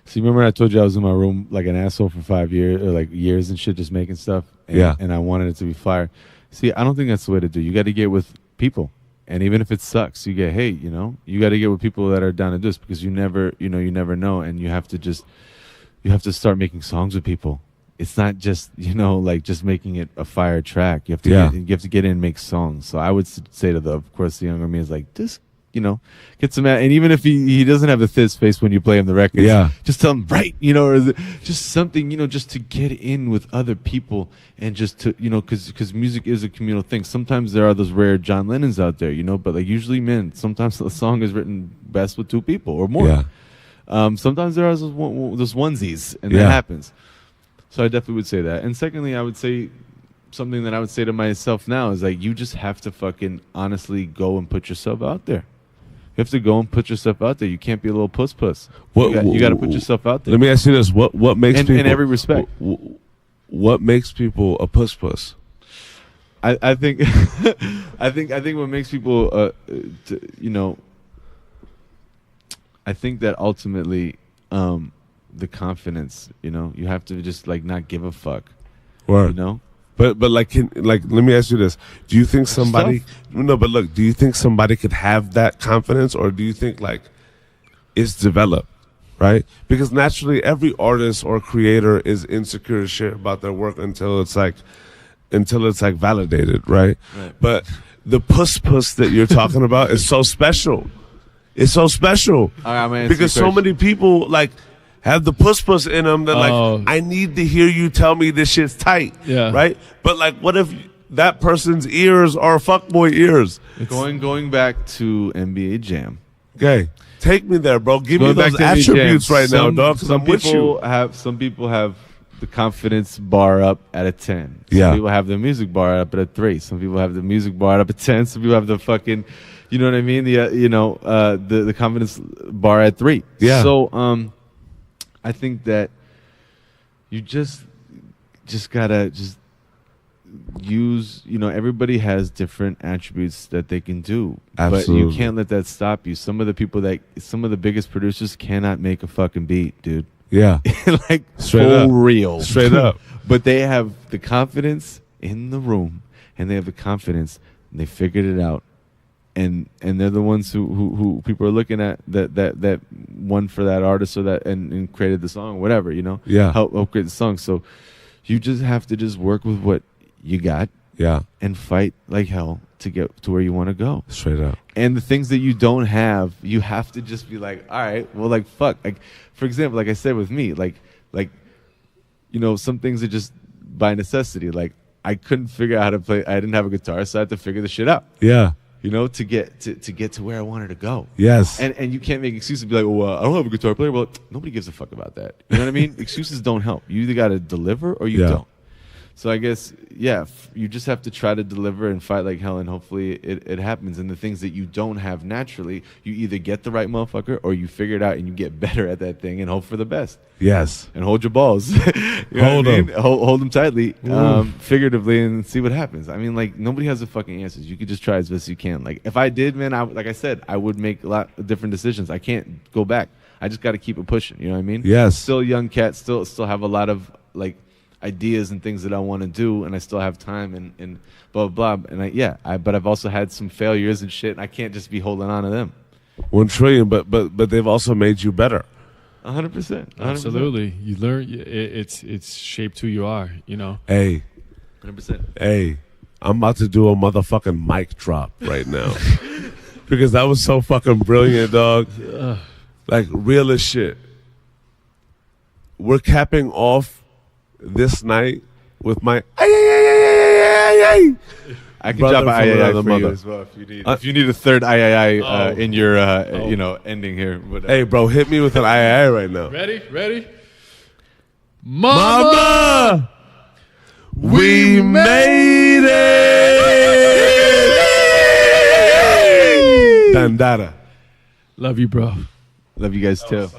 See, remember I told you I was in my room like an asshole for 5 years, or years and shit, just making stuff? And I wanted it to be fire. See, I don't think that's the way to do. You got to get with people. And even if it sucks, you got to get with people that are down to do this, because you never know. And you have to start making songs with people. It's not just, just making it a fire track. You have to get in and make songs. So I would say to of course, the younger me is just, get some, and even if he doesn't have the thiz face when you play him the records, just tell him, right, or just something, just to get in with other people, and just to, because music is a communal thing. Sometimes there are those rare John Lennons out there, but usually, sometimes the song is written best with two people or more. Yeah. Sometimes there are those onesies, and that happens. So I definitely would say that. And secondly, I would say something that I would say to myself now is you just have to fucking honestly go and put yourself out there. You have to go and put yourself out there. You can't be a little puss. You got to put yourself out there. Let me ask you this: What makes people, in every respect? What makes people a puss? I think I think what makes people I think that ultimately the confidence, you have to just not give a fuck. Word. But let me ask you this: do you think somebody? No, but look, do you think somebody could have that confidence, or do you think it's developed, right? Because naturally, every artist or creator is insecure as shit about their work until it's validated, right? But the puss that you're talking about is so special. It's so special. I'm gonna answer because your so question. many people like have the puss in them. They're Oh. like, I need to hear you tell me this shit's tight. Yeah. Right? But like, what if that person's ears are fuckboy ears? Going back to NBA Jam. Okay. Take me there, bro. Give me Going back those to NBA Jam, attributes right now, dog, because I'm with you. Some people have the confidence bar up at a 10. Yeah. Some people have the music bar up at a 3. Some people have the music bar up at 10. Some people have the fucking, you know what I mean? The confidence bar at 3. Yeah. So I think that you just gotta just use, everybody has different attributes that they can do. But Absolutely. you can't let that stop you. Some of the biggest producers cannot make a fucking beat, dude. Yeah. Like Straight for up. real. Straight up. But they have the confidence in the room, and they have the confidence, and they figured it out. And they're the ones who people are looking at that won for that artist or that and created the song, whatever, Yeah. help create the song. So you just have to just work with what you got Yeah. and fight like hell to get to where you want to go. Straight up. And the things that you don't have, you have to just be like, all right, well, like, fuck. Like, for example, like I said with me, like, some things are just by necessity. Like, I couldn't figure out how to play. I didn't have a guitar, so I had to figure the shit out. Yeah. To get to where I wanted to go. Yes. And you can't make excuses and be like, well, I don't have a guitar player. Well, nobody gives a fuck about that. You know what I mean? Excuses don't help. You either got to deliver or you Yeah. don't. So I guess, you just have to try to deliver and fight like hell, and hopefully it happens. And the things that you don't have naturally, you either get the right motherfucker or you figure it out and you get better at that thing and hope for the best. Yes. And hold your balls. Hold them. Hold them tightly, figuratively, and see what happens. I mean, like, nobody has the fucking answers. You could just try as best as you can. Like, if I did, man, like I said, I would make a lot of different decisions. I can't go back. I just got to keep it pushing. You know what I mean? Yes. Still a young cat. Still have a lot of, like, ideas and things that I want to do, and I still have time and blah blah blah. And but I've also had some failures and shit, and I can't just be holding on to them. 1 trillion, but they've also made you better. 100%. Absolutely. You learn. It's shaped who you are. Hey, 100%. hey, I'm about to do a motherfucking mic drop right now because that was so fucking brilliant, dog. Like, real as shit. We're capping off this night with my I can brother drop an from I another for you mother. as well if you need. If you need a third I Oh. in your ending here. Whatever. Hey, bro, hit me with an I right now. Ready? Mama, we made it. Dandara. Love you, bro. Love you guys too.